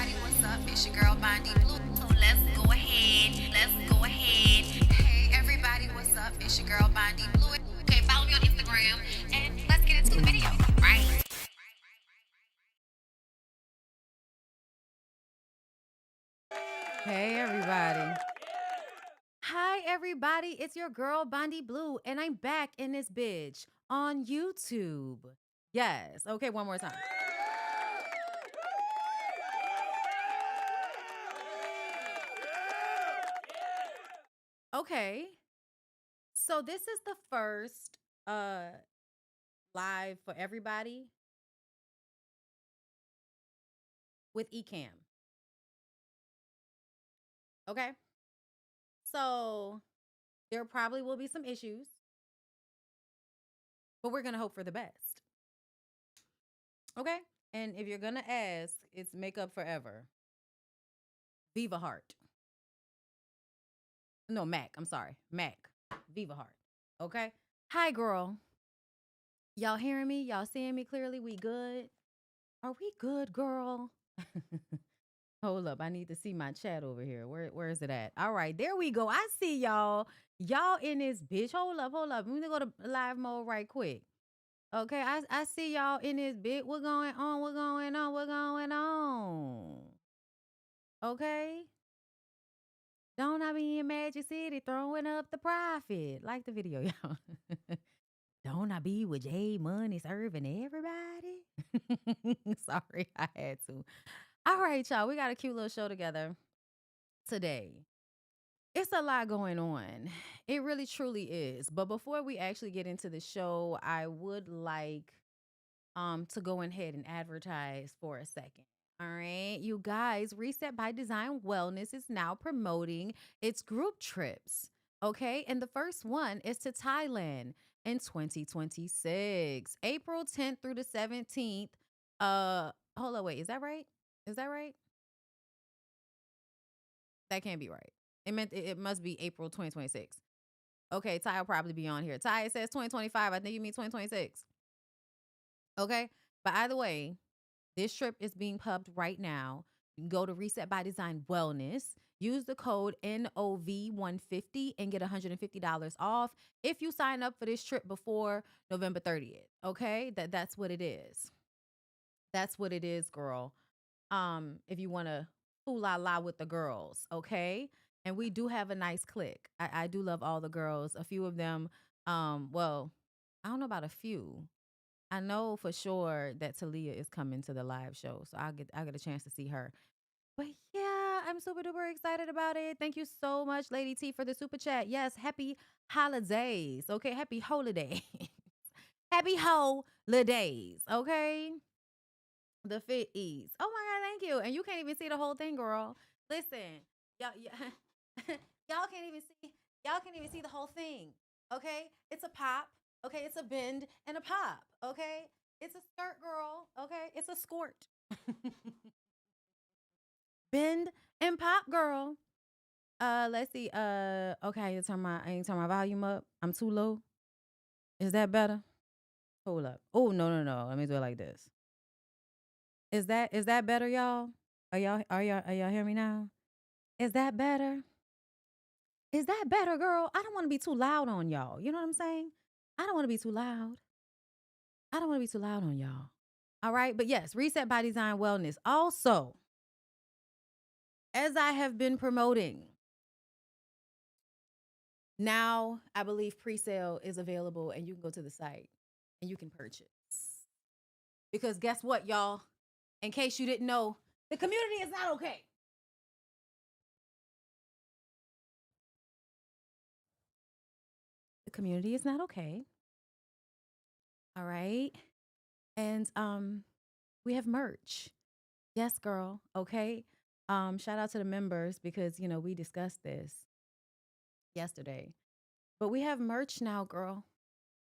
everybody, what's up? It's your girl Bondi Blue. So let's go ahead. Let's go ahead. Hey everybody, what's up? It's your girl Bondi Blue. Okay, follow me on Instagram and let's get into the video. Right. Hey everybody. Hi everybody, it's your girl Bondi Blue and I'm back in this bitch on YouTube. Yes. Okay, one more time. Okay. So this is the first live for everybody with Ecamm. Okay? So there probably will be some issues, but we're going to hope for the best. Okay? And if you're going to ask, it's makeup forever. Viva Heart. No, Mac. I'm sorry. Mac. Viva Heart. Okay? Hi, girl. Y'all hearing me? Y'all seeing me clearly? We good? Are we good, girl? Hold up. I need to see my chat over here. Where is it at? All right. There we go. I see y'all. Y'all in this bitch. Hold up. Hold up. Let me go to live mode right quick. Okay. I see y'all in this bit. What going on? What going on? What going on? Okay. Don't I be in Magic City throwing up the profit? Like the video, y'all. Don't I be with J Money serving everybody? Sorry, I had to. All right, y'all. We got a cute little show together today. It's a lot going on. It really truly is. But before we actually get into the show, I would like to go ahead and advertise for a second. All right, you guys, Reset by Design Wellness is now promoting its group trips. Okay, and the first one is to Thailand in 2026, April 10th through the 17th. Hold on, wait, is that right? Is that right? That can't be right. It must be April 2026. Okay, Ty will probably be on here. Ty, it says 2025. I think you mean 2026. Okay, but either way, this trip is being pubbed right now. You can go to Reset by Design Wellness, use the code NOV150 and get $150 off if you sign up for this trip before November 30th. Okay? That's what it is. That's what it is, girl. If you want to ooh la la with the girls, okay? And we do have a nice clique. I do love all the girls. A few of them, well, I don't know about a few. I know for sure that Talia is coming to the live show, so I get a chance to see her. But yeah, I'm super duper excited about it. Thank you so much, Lady T, for the super chat. Yes, happy holidays. Okay, happy holidays. Happy holidays. Okay, the fit ease. Oh my god, thank you. And you can't even see the whole thing, girl. Listen, y'all can't even see. Y'all can't even see the whole thing. Okay, it's a pop. Okay, it's a bend and a pop. Okay, it's a skirt, girl. Okay, it's a skirt. Bend and pop, girl. Let's see. Okay, I ain't turn my volume up. I'm too low. Is that better? Hold up. Oh no. Let me do it like this. Is that better, y'all? Are y'all hearing me now? Is that better? Is that better, girl? I don't want to be too loud on y'all. You know what I'm saying? I don't want to be too loud. I don't want to be too loud on y'all. All right. But yes, Reset by Design Wellness. Also, as I have been promoting, now I believe pre-sale is available and you can go to the site and you can purchase. Because guess what, y'all? In case you didn't know, the community is not okay. The community is not okay. All right. And we have merch. Yes, girl. Okay. Shout out to the members because we discussed this yesterday. But we have merch now, girl.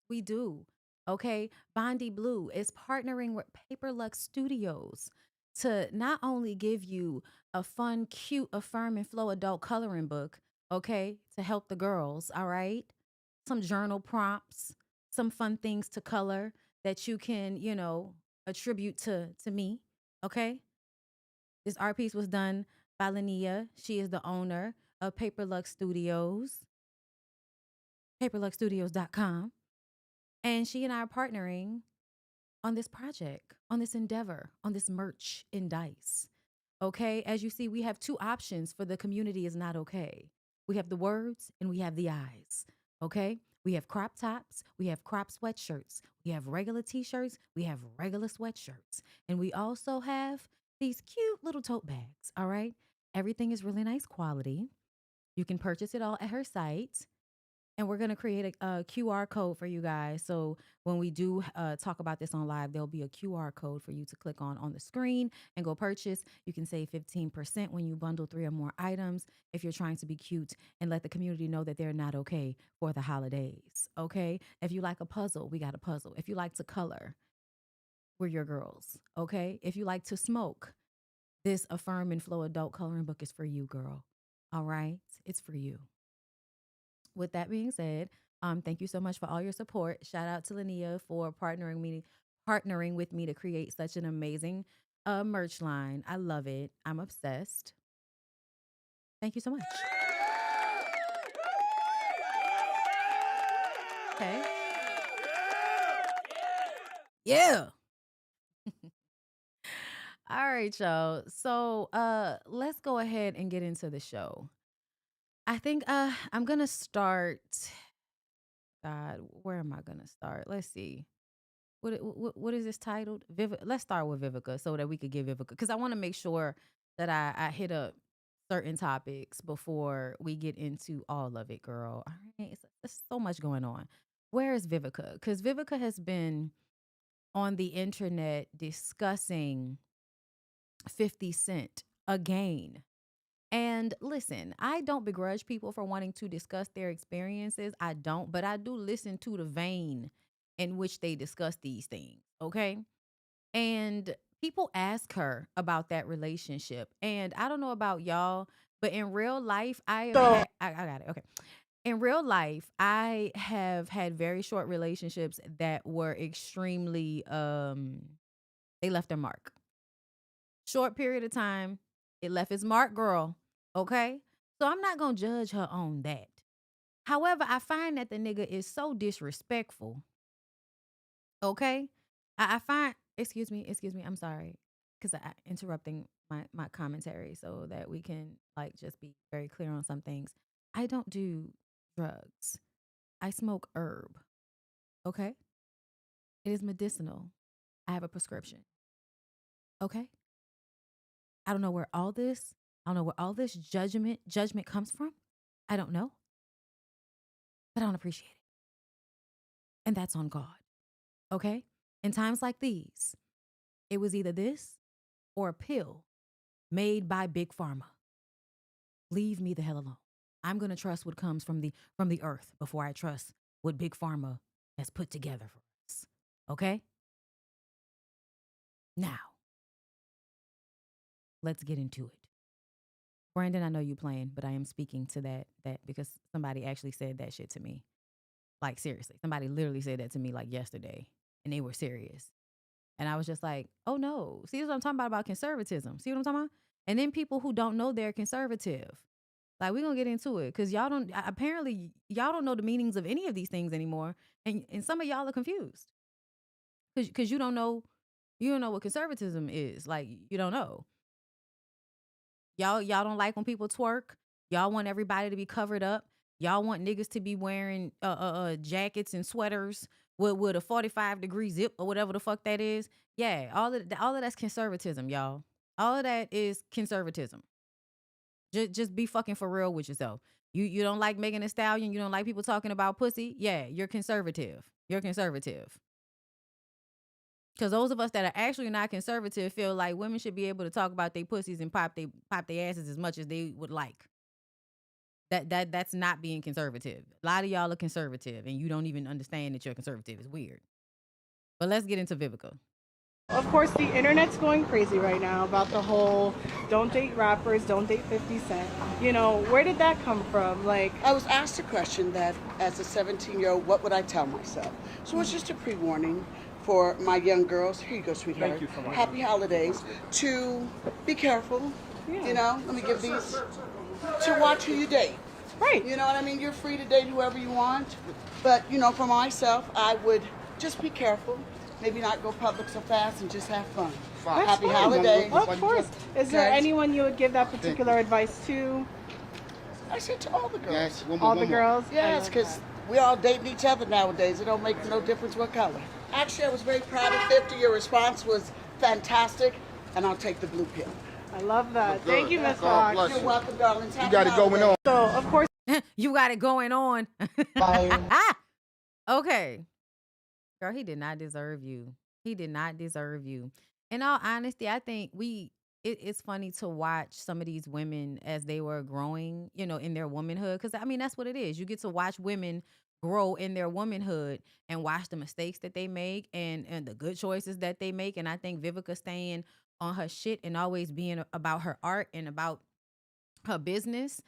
We do. Okay. Bondi Blue is partnering with Paper Lux Studios to not only give you a fun, cute, affirm and flow adult coloring book, okay, to help the girls, all right? Some journal prompts, some fun things to color that you can, attribute to me, okay? This art piece was done by Linnea. She is the owner of Paperluck Studios, paperluckstudios.com. And she and I are partnering on this project, on this endeavor, on this merch in Dice. Okay, as you see, we have two options for the community is not okay. We have the words and we have the eyes. Okay, we have crop tops, we have crop sweatshirts, we have regular t-shirts, we have regular sweatshirts, and we also have these cute little tote bags. All right, everything is really nice quality. You can purchase it all at her site. And we're going to create a QR code for you guys. So when we do talk about this on live, there'll be a QR code for you to click on the screen and go purchase. You can save 15% when you bundle 3 or more items if you're trying to be cute and let the community know that they're not okay for the holidays. Okay? If you like a puzzle, we got a puzzle. If you like to color, we're your girls. Okay? If you like to smoke, this Affirm and Flow adult coloring book is for you, girl. All right? It's for you. With that being said, thank you so much for all your support. Shout out to Linnea for partnering with me to create such an amazing merch line. I love it. I'm obsessed. Thank you so much. Okay. Yeah. All right, y'all. So let's go ahead and get into the show. I think I'm gonna start. God, where am I gonna start? Let's see. What is this titled? Let's start with Vivica so that we could get Vivica, because I want to make sure that I hit up certain topics before we get into all of it, girl. All right, it's so much going on. Where is Vivica? Because Vivica has been on the internet discussing 50 Cent again. And listen, I don't begrudge people for wanting to discuss their experiences. I don't, but I do listen to the vein in which they discuss these things. Okay. And people ask her about that relationship. And I don't know about y'all, but in real life, I got it. Okay. In real life, I have had very short relationships that were extremely, they left their mark. Short period of time, it left its mark, girl. Okay? So I'm not going to judge her on that. However, I find that the nigga is so disrespectful. Okay? I find, excuse me, I'm sorry. Because I interrupting my commentary so that we can like just be very clear on some things. I don't do drugs. I smoke herb. Okay? It is medicinal. I have a prescription. Okay? I don't know where all this judgment comes from. I don't know. But I don't appreciate it. And that's on God. Okay? In times like these, it was either this or a pill made by Big Pharma. Leave me the hell alone. I'm going to trust what comes from the earth before I trust what Big Pharma has put together for us. Okay? Now, let's get into it. Brandon, I know you playing, but I am speaking to that because somebody actually said that shit to me. Like, seriously. Somebody literally said that to me like yesterday, and they were serious. And I was just like, oh no. See what I'm talking about conservatism. See what I'm talking about? And then people who don't know they're conservative. Like, we're going to get into it because y'all don't know the meanings of any of these things anymore. And some of y'all are confused because you don't know what conservatism is. Like, you don't know. Y'all don't like when people twerk. Y'all want everybody to be covered up. Y'all want niggas to be wearing jackets and sweaters with a 45-degree zip or whatever the fuck that is. Yeah, all of that's conservatism, y'all. All of that is conservatism. Just be fucking for real with yourself. You don't like Megan Thee Stallion. You don't like people talking about pussy. Yeah, you're conservative. You're conservative. Because those of us that are actually not conservative feel like women should be able to talk about their pussies and pop their asses as much as they would like. That's not being conservative. A lot of y'all are conservative and you don't even understand that you're conservative. It's weird. But let's get into Vivica. Of course, the internet's going crazy right now about the whole don't date rappers, don't date 50 Cent. You know, where did that come from? Like, I was asked a question that as a 17-year-old, what would I tell myself? So it's just a pre-warning for my young girls. Here you go, sweetheart. Thank you so much. Happy holidays. To be careful. Yeah. You know, let me give these. To watch who you date. Right. You know what I mean? You're free to date whoever you want. But, you know, for myself, I would just be careful. Maybe not go public so fast and just have fun. Fine. Happy fine. holidays. Of course. Is there Okay. anyone you would give that particular advice to? I said to all the girls. Yes, All the girls? I Yes, love because that. we all dating each other nowadays. It don't make no difference what color. Actually, I was very proud of 50. Your response was fantastic, and I'll take the blue pill. I love that. Good. Thank you, Miss God Fox. bless You're you. welcome, darlings. You Happy got it going holidays. on. So, of course, You got it going on. Bye. Okay. Girl, he did not deserve you. He did not deserve you. In all honesty, I think it's funny to watch some of these women as they were growing, you know, in their womanhood. Because, I mean, that's what it is. You get to watch women grow in their womanhood and watch the mistakes that they make and the good choices that they make. And I think Vivica staying on her shit and always being about her art and about her business,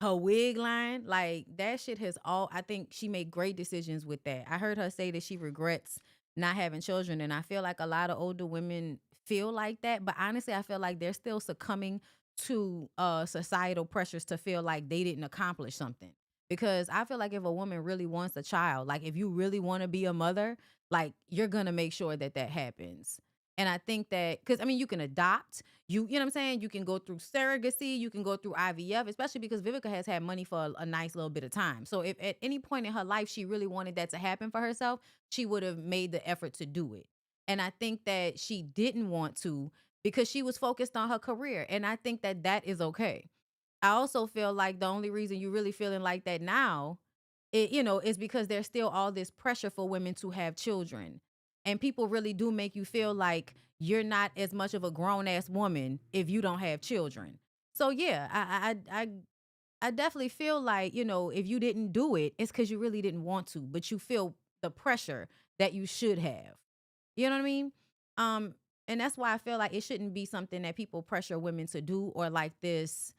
her wig line, like that shit has all, I think she made great decisions with that. I heard her say that she regrets not having children. And I feel like a lot of older women feel like that. But honestly, I feel like they're still succumbing to societal pressures to feel like they didn't accomplish something. Because I feel like if a woman really wants a child, like if you really want to be a mother, like you're going to make sure that that happens. And I think that, because I mean, you can adopt, you know what I'm saying? You can go through surrogacy, you can go through IVF, especially because Vivica has had money for a nice little bit of time. So if at any point in her life she really wanted that to happen for herself, she would have made the effort to do it. And I think that she didn't want to because she was focused on her career. And I think that that is okay. I also feel like the only reason you're really feeling like that now, is because there's still all this pressure for women to have children. And people really do make you feel like you're not as much of a grown ass woman if you don't have children. So yeah, I definitely feel like, if you didn't do it, it's because you really didn't want to, but you feel the pressure that you should have. You know what I mean? Um, and that's why I feel like it shouldn't be something that people pressure women to do, or like this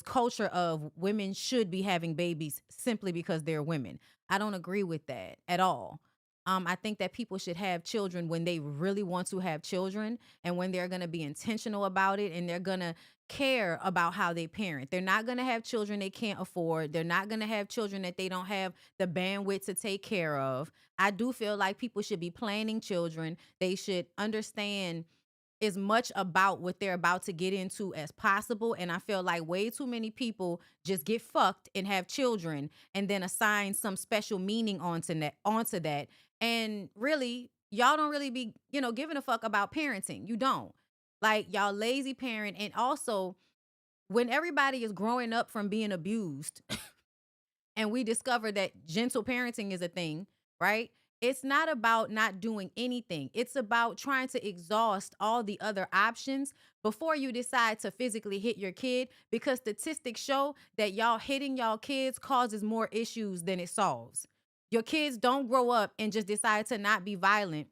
culture of women should be having babies simply because they're women. I don't agree with that at all. I think that people should have children when they really want to have children and when they're going to be intentional about it and they're going to care about how they parent. They're not going to have children they can't afford. They're not going to have children that they don't have the bandwidth to take care of. I do feel like people should be planning children. They should understand as much about what they're about to get into as possible. And I feel like way too many people just get fucked and have children and then assign some special meaning onto that. And really, y'all don't really be, giving a fuck about parenting. You don't. Like y'all lazy parent. And also, when everybody is growing up from being abused and we discover that gentle parenting is a thing, right? It's not about not doing anything. It's about trying to exhaust all the other options before you decide to physically hit your kid, because statistics show that y'all hitting y'all kids causes more issues than it solves. Your kids don't grow up and just decide to not be violent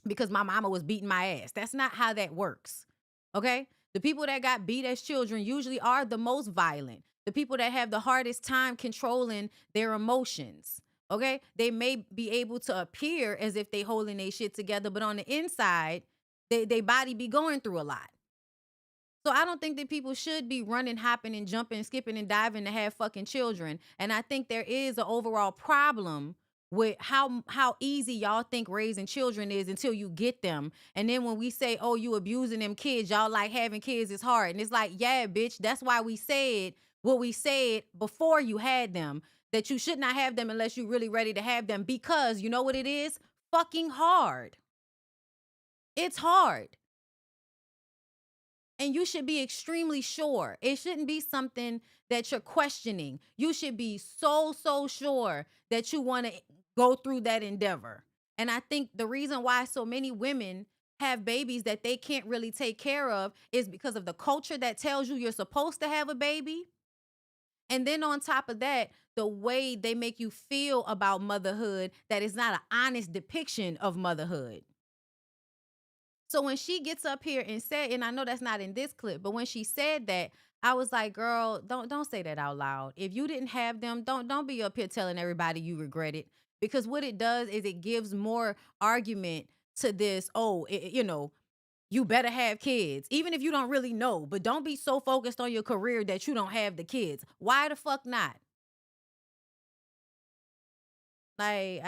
because my mama was beating my ass. That's not how that works. Okay? The people that got beat as children usually are the most violent. The people that have the hardest time controlling their emotions. Okay? They may be able to appear as if they holding their shit together, but on the inside, they body be going through a lot. So I don't think that people should be running, hopping, and jumping, skipping, and diving to have fucking children. And I think there is an overall problem with how easy y'all think raising children is until you get them. And then when we say, oh, you abusing them kids, y'all like having kids is hard. And it's like, yeah, bitch, that's why we said what we said before you had them, that you should not have them unless you're really ready to have them, because you know what it is? Fucking hard. It's hard. And you should be extremely sure. It shouldn't be something that you're questioning. You should be so sure that you want to go through that endeavor. And I think the reason why so many women have babies that they can't really take care of is because of the culture that tells you you're supposed to have a baby. And then on top of that, the way they make you feel about motherhood, that is not an honest depiction of motherhood. So when she gets up here and said, and I know that's not in this clip, but when she said that, I was like, girl, don't say that out loud. If you didn't have them, don't be up here telling everybody you regret it. Because what it does is it gives more argument to this, oh, you better have kids, even if you don't really know, but don't be so focused on your career that you don't have the kids. Why the fuck not? Like,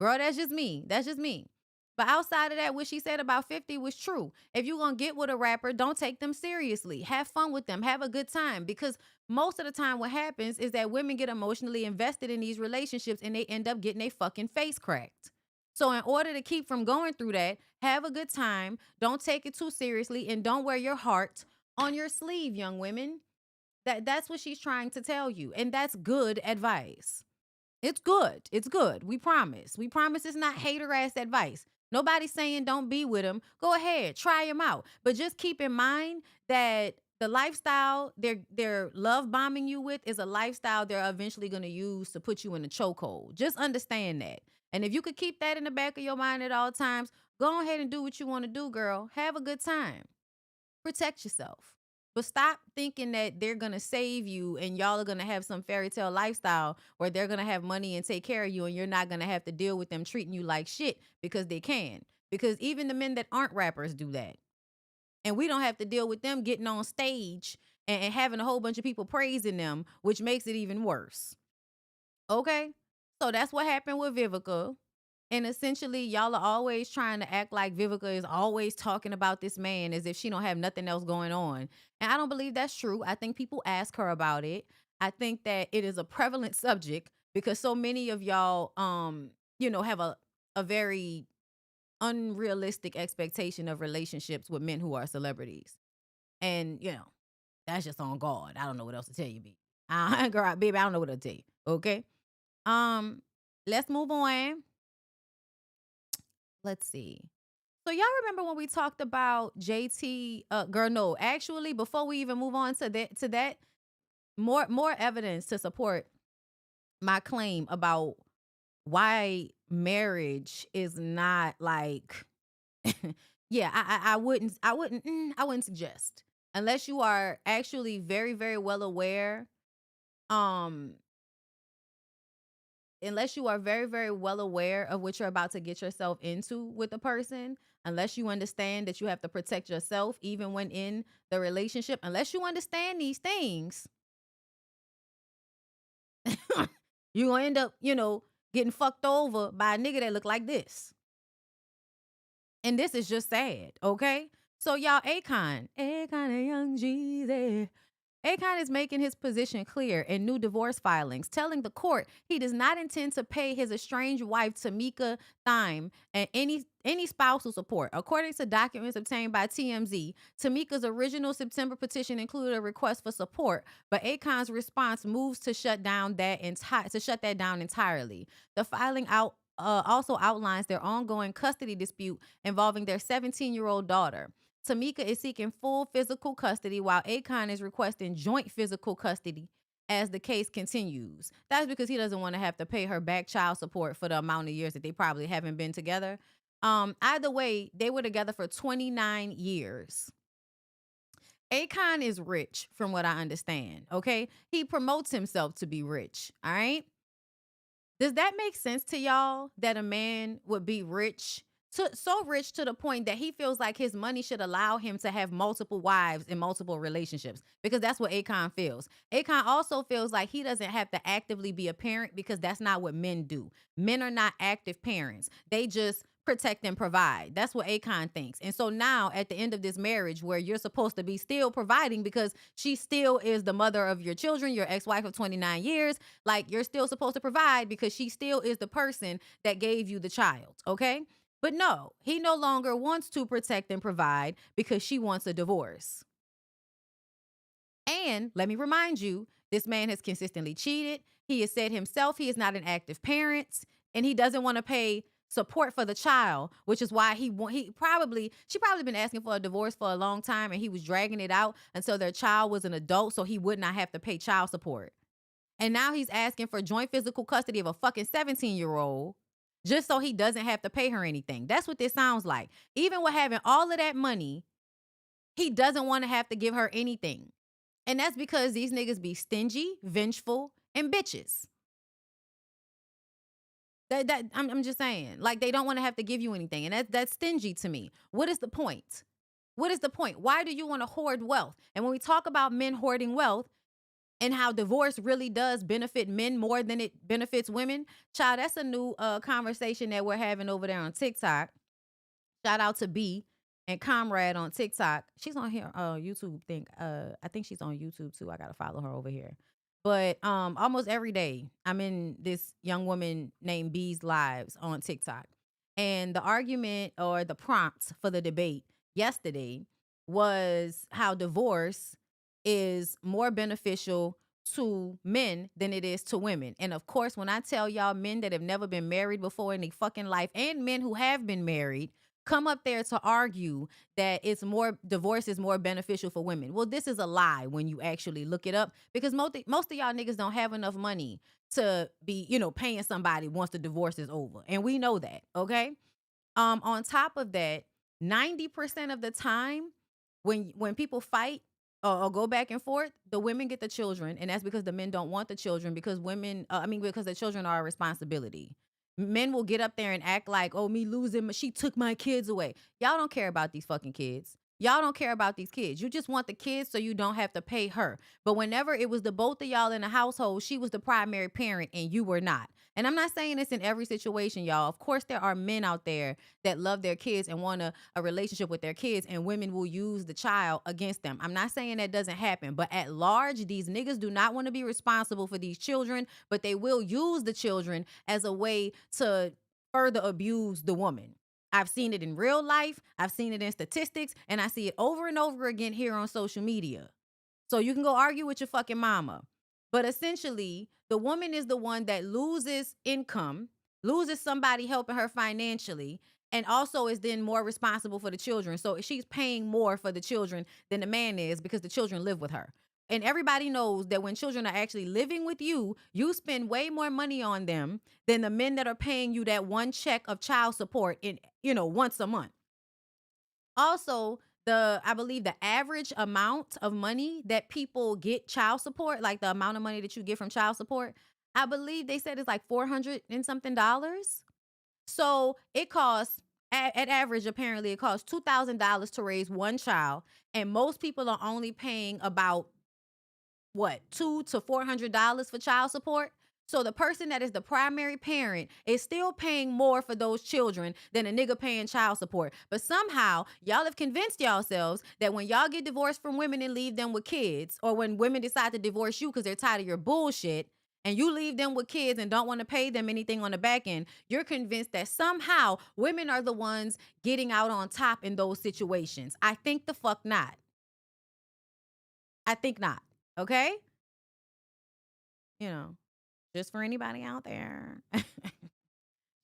girl, that's just me. That's just me. But outside of that, what she said about 50 was true. If you're going to get with a rapper, don't take them seriously. Have fun with them. Have a good time. Because most of the time what happens is that women get emotionally invested in these relationships and they end up getting their fucking face cracked. So in order to keep from going through that, have a good time. Don't take it too seriously and don't wear your heart on your sleeve, young women. That's what she's trying to tell you. And that's good advice. It's good. It's good. We promise. We promise it's not hater ass advice. Nobody's saying don't be with them. Go ahead, try them out. But just keep in mind that the lifestyle they're love bombing you with is a lifestyle they're eventually going to use to put you in a chokehold. Just understand that. And if you could keep that in the back of your mind at all times, go ahead and do what you want to do, girl. Have a good time. Protect yourself. But stop thinking that they're going to save you and y'all are going to have some fairy tale lifestyle where they're going to have money and take care of you and you're not going to have to deal with them treating you like shit because they can. Because even the men that aren't rappers do that. And we don't have to deal with them getting on stage and having a whole bunch of people praising them, which makes it even worse. Okay? So that's what happened with Vivica. And essentially, y'all are always trying to act like Vivica is always talking about this man as if she don't have nothing else going on. And I don't believe that's true. I think people ask her about it. I think that it is a prevalent subject because so many of y'all, have a very unrealistic expectation of relationships with men who are celebrities. And, that's just on God. I don't know what else to tell you, baby. Girl, baby, I don't know what to tell you. Okay? Let's move on. Let's see. So y'all remember when we talked about JT? Girl, no. Actually, before we even move on to that, more evidence to support my claim about why marriage is not like. Yeah, I wouldn't suggest unless you are actually very, very well aware. Unless you are very, very well aware of what you're about to get yourself into with a person, unless you understand that you have to protect yourself even when in the relationship, unless you understand these things, you're going to end up, getting fucked over by a nigga that look like this. And this is just sad, okay? So y'all, Akon and Young Jeezy. Akon is making his position clear in new divorce filings, telling the court he does not intend to pay his estranged wife Tamika Thyme and any spousal support. According to documents obtained by TMZ, Tamika's original September petition included a request for support, but Akon's response moves to shut that down entirely. The filing also outlines their ongoing custody dispute involving their 17-year-old daughter. Tamika is seeking full physical custody while Akon is requesting joint physical custody as the case continues. That's because he doesn't want to have to pay her back child support for the amount of years that they probably haven't been together. Either way, they were together for 29 years. Akon is rich from what I understand, okay? He promotes himself to be rich, all right? Does that make sense to y'all that a man would be rich? So rich to the point that he feels like his money should allow him to have multiple wives in multiple relationships because that's what Akon feels. Akon also feels like he doesn't have to actively be a parent because that's not what men do. Men are not active parents. They just protect and provide. That's what Akon thinks. And so now at the end of this marriage where you're supposed to be still providing because she still is the mother of your children, your ex-wife of 29 years, like you're still supposed to provide because she still is the person that gave you the child, okay? But no, he no longer wants to protect and provide because she wants a divorce. And let me remind you, this man has consistently cheated. He has said himself he is not an active parent and he doesn't want to pay support for the child, which is why she probably been asking for a divorce for a long time and he was dragging it out until their child was an adult so he would not have to pay child support. And now he's asking for joint physical custody of a fucking 17-year-old just so he doesn't have to pay her anything. That's what this sounds like. Even with having all of that money, he doesn't want to have to give her anything. And that's because these niggas be stingy, vengeful, and bitches. I'm just saying, like, they don't want to have to give you anything, and that's stingy to me. What is the point? What is the point? Why do you want to hoard wealth? And when we talk about men hoarding wealth and how divorce really does benefit men more than it benefits women, child, that's a new conversation that we're having over there on TikTok. Shout out to B and Comrade on TikTok. She's on here, YouTube thing. I think she's on YouTube too. I gotta follow her over here. But almost every day I'm in this young woman named B's lives on TikTok. And the argument or the prompt for the debate yesterday was how divorce is more beneficial to men than it is to women. And of course, when I tell y'all, men that have never been married before in their fucking life and men who have been married come up there to argue that divorce is more beneficial for women. Well, this is a lie when you actually look it up, because most of y'all niggas don't have enough money to be, paying somebody once the divorce is over. And we know that, okay? On top of that, 90% of the time when people fight or go back and forth, the women get the children, and that's because the men don't want the children, because because the children are a responsibility. Men will get up there and act like, oh, me losing, she took my kids away. Y'all don't care about these fucking kids. Y'all don't care about these kids. You just want the kids so you don't have to pay her. But whenever it was the both of y'all in the household, she was the primary parent and you were not. And I'm not saying this in every situation, y'all. Of course, there are men out there that love their kids and want a relationship with their kids, and women will use the child against them. I'm not saying that doesn't happen, but at large, these niggas do not want to be responsible for these children, but they will use the children as a way to further abuse the woman. I've seen it in real life, I've seen it in statistics, and I see it over and over again here on social media. So you can go argue with your fucking mama. But essentially, the woman is the one that loses income, loses somebody helping her financially, and also is then more responsible for the children. So she's paying more for the children than the man is, because the children live with her. And everybody knows that when children are actually living with you, you spend way more money on them than the men that are paying you that one check of child support once a month. Also, I believe the average amount of money that people get child support, like the amount of money that you get from child support, I believe they said it's like $400 and something. So it costs, at average, apparently it costs $2,000 to raise one child. And most people are only paying about $200 to $400 for child support. So the person that is the primary parent is still paying more for those children than a nigga paying child support. But somehow y'all have convinced yourselves that when y'all get divorced from women and leave them with kids, or when women decide to divorce you because they're tired of your bullshit, and you leave them with kids and don't want to pay them anything on the back end, you're convinced that somehow women are the ones getting out on top in those situations. I think the fuck not. I think not. Okay? Just for anybody out there.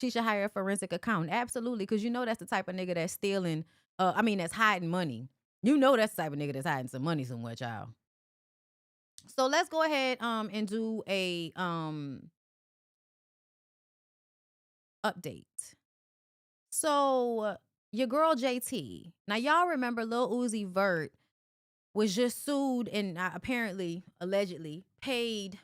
She should hire a forensic accountant. Absolutely, because that's the type of nigga that's stealing, that's hiding money. That's the type of nigga that's hiding some money somewhere, child. So let's go ahead and do a update. So your girl JT. Now y'all remember Lil Uzi Vert was just sued and allegedly paid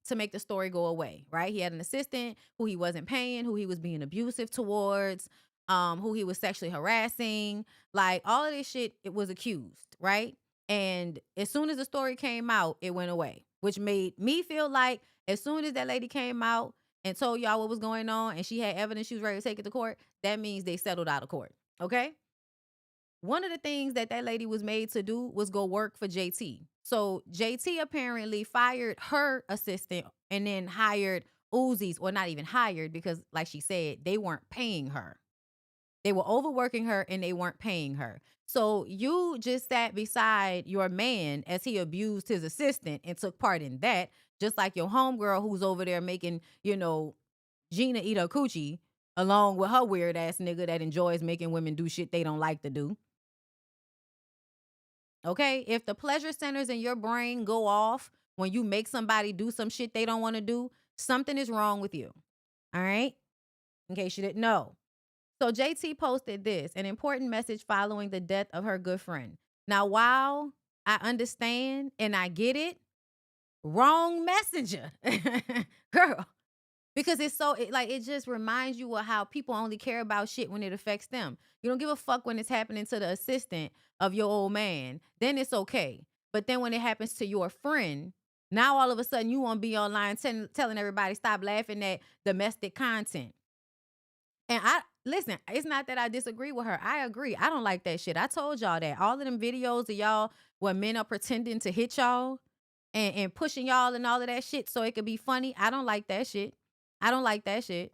to make the story go away, right? He had an assistant who he wasn't paying, who he was being abusive towards, who he was sexually harassing, like all of this shit, it was accused, right? And as soon as the story came out, it went away, which made me feel like as soon as that lady came out and told y'all what was going on and she had evidence she was ready to take it to court, that means they settled out of court, okay? One of the things that lady was made to do was go work for JT. So JT apparently fired her assistant and then hired Uzi's, or not even hired, because like she said, they weren't paying her. They were overworking her and they weren't paying her. So you just sat beside your man as he abused his assistant and took part in that, just like your homegirl who's over there making, Gina eat her coochie along with her weird ass nigga that enjoys making women do shit they don't like to do. Okay, if the pleasure centers in your brain go off when you make somebody do some shit they don't want to do, something is wrong with you. All right, in case you didn't know. So JT posted this, an important message following the death of her good friend. Now, while I understand and I get it, Wrong messenger. Girl. Because it's so it just reminds you of how people only care about shit when it affects them. You don't give a fuck when it's happening to the assistant of your old man. Then it's okay. But then when it happens to your friend, now all of a sudden you want to be online telling everybody stop laughing at domestic content. And I listen, it's not that I disagree with her. I agree. I don't like that shit. I told y'all that. All of them videos of y'all where men are pretending to hit y'all and pushing y'all and all of that shit so it could be funny. I don't like that shit. I don't like that shit.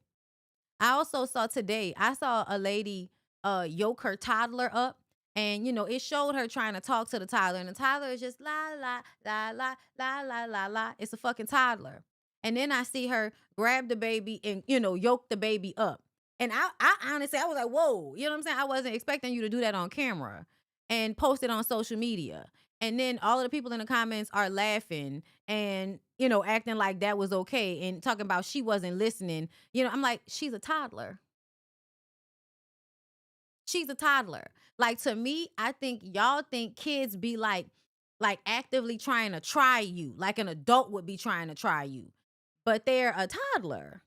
I also saw today, I saw a lady yoke her toddler up. And it showed her trying to talk to the toddler. And the toddler is just la la la la la la la la. It's a fucking toddler. And then I see her grab the baby and, yoke the baby up. And I honestly, I was like, whoa, you know what I'm saying? I wasn't expecting you to do that on camera and post it on social media. And then all of the people in the comments are laughing and, acting like that was okay and talking about she wasn't listening. I'm like, she's a toddler. She's a toddler. Like, to me, I think y'all think kids be like actively trying to try you, like an adult would be trying to try you, but they're a toddler.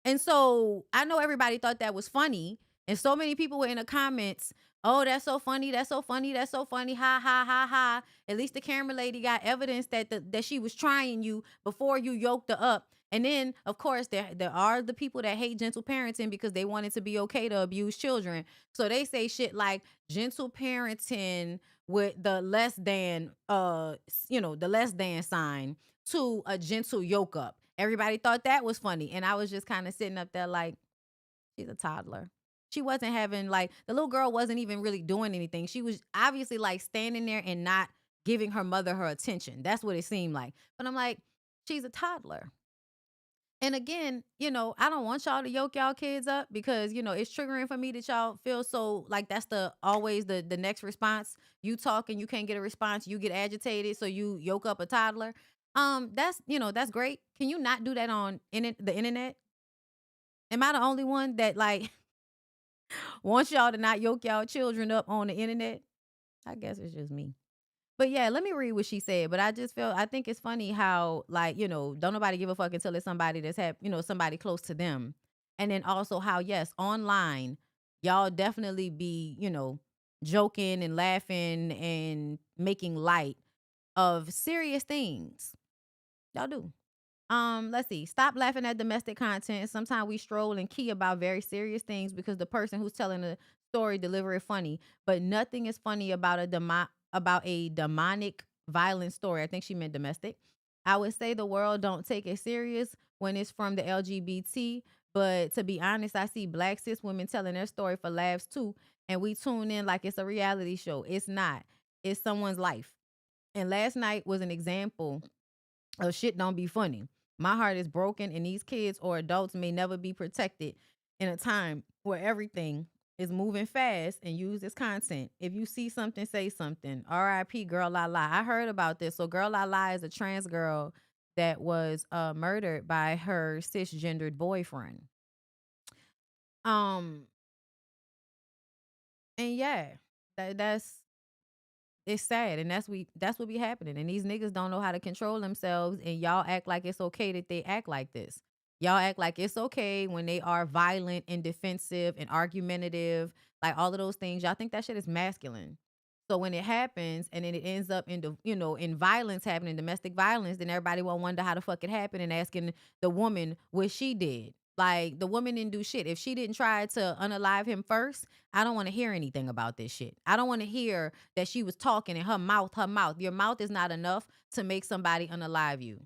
And so I know everybody thought that was funny. And so many people were in the comments, oh, that's so funny. That's so funny. That's so funny. Ha, ha, ha, ha. At least the camera lady got evidence that she was trying you before you yoked her up. And then, of course, there are the people that hate gentle parenting because they want it to be okay to abuse children. So they say shit like gentle parenting with the less than, the less than sign to a gentle yoke up. Everybody thought that was funny. And I was just kind of sitting up there like, she's a toddler. She wasn't having the little girl wasn't even really doing anything. She was obviously standing there and not giving her mother her attention. That's what it seemed like. But I'm like, she's a toddler. And again, I don't want y'all to yoke y'all kids up because, it's triggering for me that y'all feel so like that's always the next response. You talk and you can't get a response. You get agitated. So you yoke up a toddler. That's great. Can you not do that on the internet? Am I the only one that wants y'all to not yoke y'all children up on the internet? I guess it's just me. But yeah, let me read what she said. But I think it's funny how don't nobody give a fuck until it's somebody that's somebody close to them. And then also how, yes, online, y'all definitely be, joking and laughing and making light of serious things. Y'all do. Let's see. Stop laughing at domestic content. Sometimes we stroll and key about very serious things because the person who's telling the story deliver it funny, but nothing is funny about a demonic violent story. I think she meant domestic. I would say the world don't take it serious when it's from the LGBT, but to be honest, I see black cis women telling their story for laughs too, and we tune in like it's a reality show. It's not. It's someone's life. And last night was an example of shit don't be funny. My heart is broken, and these kids or adults may never be protected in a time where everything is moving fast and use this content. If you see something, say something. R.I.P. Girl La La. I heard about this. So Girl La La is a trans girl that was murdered by her cisgendered boyfriend. And yeah, that's it's sad, and that's what be happening. And these niggas don't know how to control themselves, and y'all act like it's okay that they act like this. Y'all act like it's okay when they are violent and defensive and argumentative, like all of those things. Y'all think that shit is masculine. So when it happens and then it ends up in violence happening, domestic violence, then everybody will wonder how the fuck it happened and asking the woman what she did. Like, the woman didn't do shit. If she didn't try to unalive him first, I don't want to hear anything about this shit. I don't want to hear that she was talking in her mouth. Your mouth is not enough to make somebody unalive you.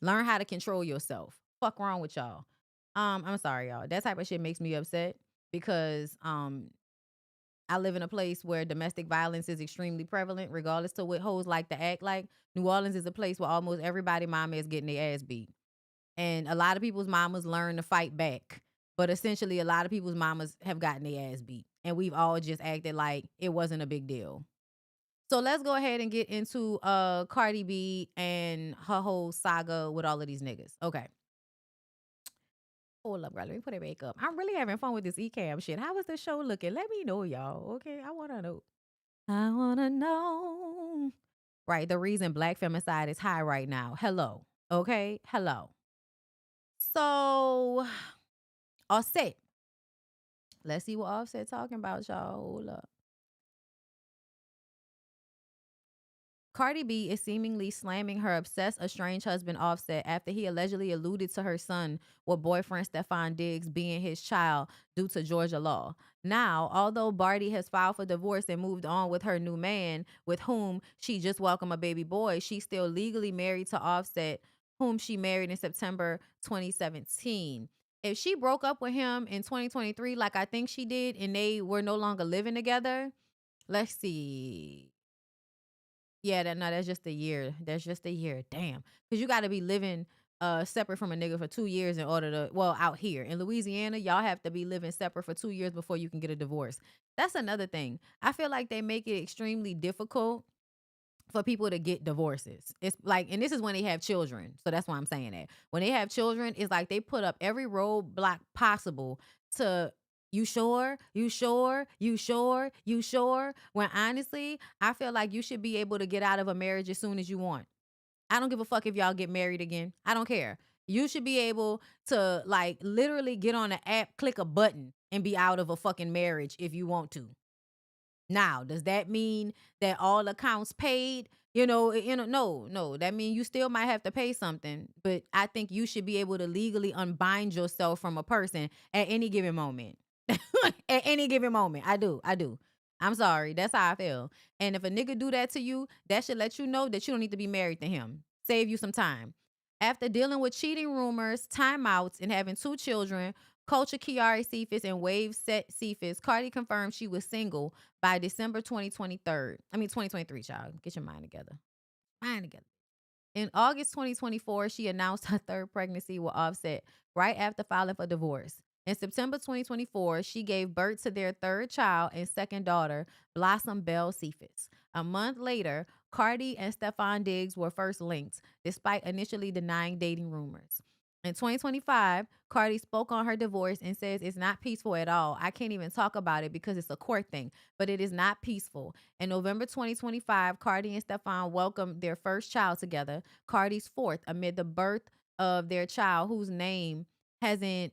Learn how to control yourself. Fuck wrong with y'all. I'm sorry, y'all. That type of shit makes me upset because I live in a place where domestic violence is extremely prevalent, regardless to what hoes like to act like. New Orleans is a place where almost everybody mama is getting their ass beat. And a lot of people's mamas learn to fight back. But essentially, a lot of people's mamas have gotten their ass beat. And we've all just acted like it wasn't a big deal. So let's go ahead and get into Cardi B and her whole saga with all of these niggas. Okay. Hold up, girl. Let me put it back up. I'm really having fun with this eCam shit. How is the show looking? Let me know, y'all. Okay, I want to know. I want to know. right? The reason black femicide is high right now. Hello. Okay? Hello. So, Offset. Let's see what Offset talking about, y'all. Hold up. Cardi B is seemingly slamming her obsessed, estranged husband Offset after he allegedly alluded to her son with boyfriend Stefan Diggs being his child due to Georgia law. Now, although Barty has filed for divorce and moved on with her new man, with whom she just welcomed a baby boy, she's still legally married to Offset, whom she married in September 2017. If she broke up with him in 2023, like I think she did, and they were no longer living together, let's see. Yeah, that's just a year. That's just a year. Damn. Because you got to be living separate from a nigga for 2 years in order to, well, out here in Louisiana, y'all have to be living separate for 2 years before you can get a divorce. That's another thing. I feel like they make it extremely difficult for people to get divorces. It's like, and this is when they have children. So that's why I'm saying that. When they have children, it's like they put up every roadblock possible to, you sure? You sure? You sure? You sure? When honestly, I feel like you should be able to get out of a marriage as soon as you want. I don't give a fuck if y'all get married again. I don't care. You should be able to like literally get on an app, click a button, and be out of a fucking marriage if you want to. Now, does that mean that all accounts paid? No. That means you still might have to pay something, but I think you should be able to legally unbind yourself from a person at any given moment. At any given moment. I do. I'm sorry. That's how I feel. And if a nigga do that to you, that should let you know that you don't need to be married to him. Save you some time. After dealing with cheating rumors, timeouts, and having 2 children, Culture Kiari Cephas and Wave Set Cephas, Cardi confirmed she was single by December 2023, child. Get your mind together. Mind together. In August 2024, she announced her 3rd pregnancy with Offset right after filing for divorce. In September 2024, she gave birth to their 3rd child and 2nd daughter, Blossom Bell Cephas. A month later, Cardi and Stefan Diggs were first linked, despite initially denying dating rumors. In 2025, Cardi spoke on her divorce and says it's not peaceful at all. I can't even talk about it because it's a court thing, but it is not peaceful. In November 2025, Cardi and Stefan welcomed their first child together, Cardi's 4th, amid the birth of their child, whose name hasn't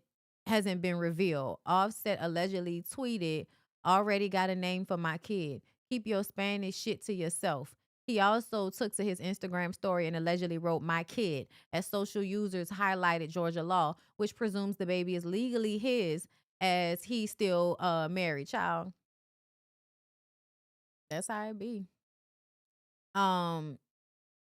been revealed. Offset allegedly tweeted, "Already got a name for my kid. Keep your Spanish shit to yourself." He also took to his Instagram story and allegedly wrote "my kid" as social users highlighted Georgia law, which presumes the baby is legally his as he's still married. Child, that's how it be. Um,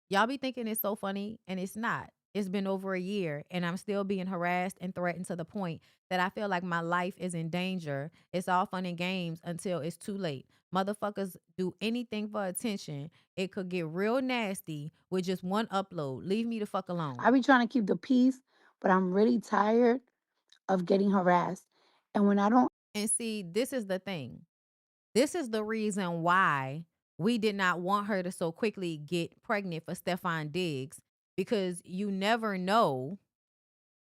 Y'all be thinking it's so funny, and it's not. It's been over a year, and I'm still being harassed and threatened to the point that I feel like my life is in danger. It's all fun and games until it's too late. Motherfuckers do anything for attention. It could get real nasty with just one upload. Leave me the fuck alone. I be trying to keep the peace, but I'm really tired of getting harassed. And when I don't And see, this is the thing. This is the reason why we did not want her to so quickly get pregnant for Stefan Diggs, because you never know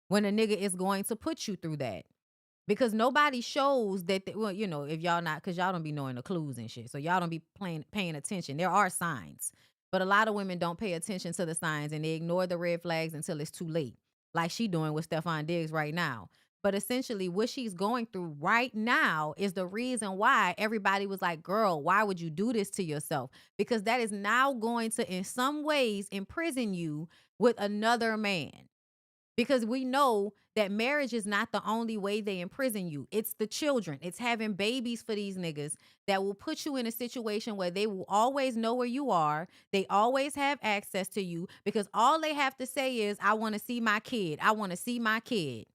when a nigga is going to put you through that. Because nobody shows that, well, if y'all not, because y'all don't be knowing the clues and shit. So y'all don't be paying attention. There are signs. But a lot of women don't pay attention to the signs and they ignore the red flags until it's too late. Like she doing with Stefan Diggs right now. But essentially what she's going through right now is the reason why everybody was like, girl, why would you do this to yourself? Because that is now going to, in some ways, imprison you with another man. Because we know that marriage is not the only way they imprison you. It's the children. It's having babies for these niggas that will put you in a situation where they will always know where you are. They always have access to you because all they have to say is, I want to see my kid. I want to see my kid.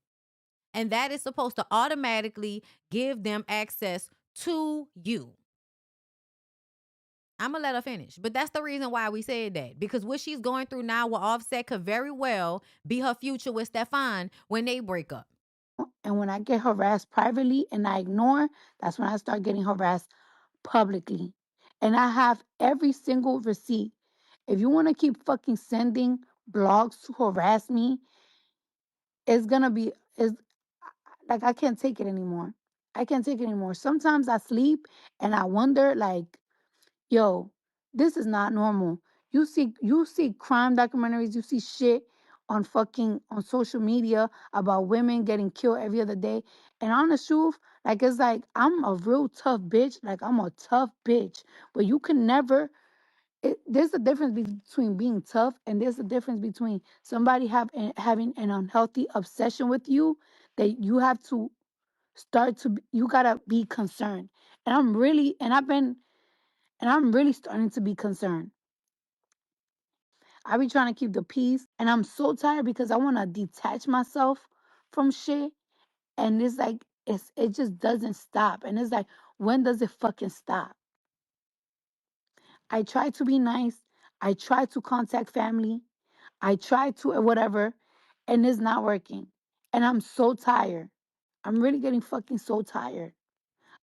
And that is supposed to automatically give them access to you. I'm going to let her finish. But that's the reason why we said that. Because what she's going through now with Offset could very well be her future with Stefan when they break up. and when I get harassed privately and I ignore, that's when I start getting harassed publicly. And I have every single receipt. If you want to keep fucking sending blogs to harass me, it's gonna be is like I can't take it anymore. I can't take it anymore. Sometimes I sleep and I wonder like, yo, this is not normal. You see crime documentaries, you see shit on social media about women getting killed every other day. And on the truth, like it's like I'm a real tough bitch. Like I'm a tough bitch. But you can never there's a difference between being tough and there's a difference between somebody having an unhealthy obsession with you that you have to you gotta be concerned. And I'm really starting to be concerned. I be trying to keep the peace, and I'm so tired because I want to detach myself from shit, and it's like it just doesn't stop, and it's like when does it fucking stop? I try to be nice, I try to contact family, I try to whatever, and it's not working, and I'm so tired. I'm really getting fucking so tired.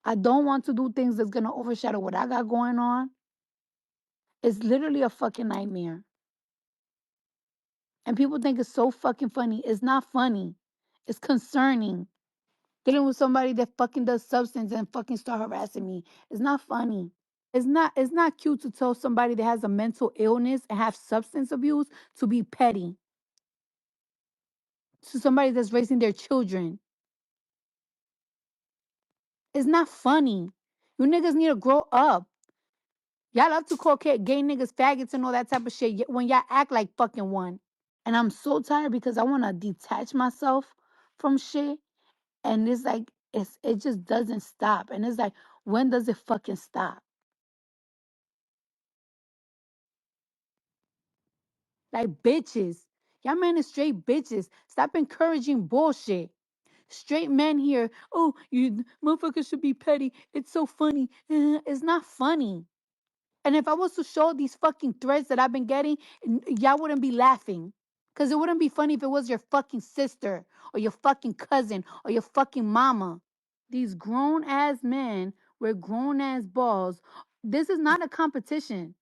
I don't want to do things that's gonna overshadow what I got going on. It's literally a fucking nightmare. And people think it's so fucking funny. It's not funny. It's concerning. Dealing with somebody that fucking does substance and fucking start harassing me. It's not funny. It's not cute to tell somebody that has a mental illness and have substance abuse to be petty. To somebody that's raising their children. It's not funny. You niggas need to grow up. Y'all love to call gay niggas faggots and all that type of shit when y'all act like fucking one. And I'm so tired because I want to detach myself from shit. And it's like it just doesn't stop. And it's like, when does it fucking stop? Like bitches. Y'all men is straight bitches. Stop encouraging bullshit. Straight men here. Oh, you motherfuckers should be petty. It's so funny. It's not funny. And if I was to show these fucking threads that I've been getting, y'all wouldn't be laughing. Because it wouldn't be funny if it was your fucking sister or your fucking cousin or your fucking mama. These grown ass men with grown ass balls. This is not a competition.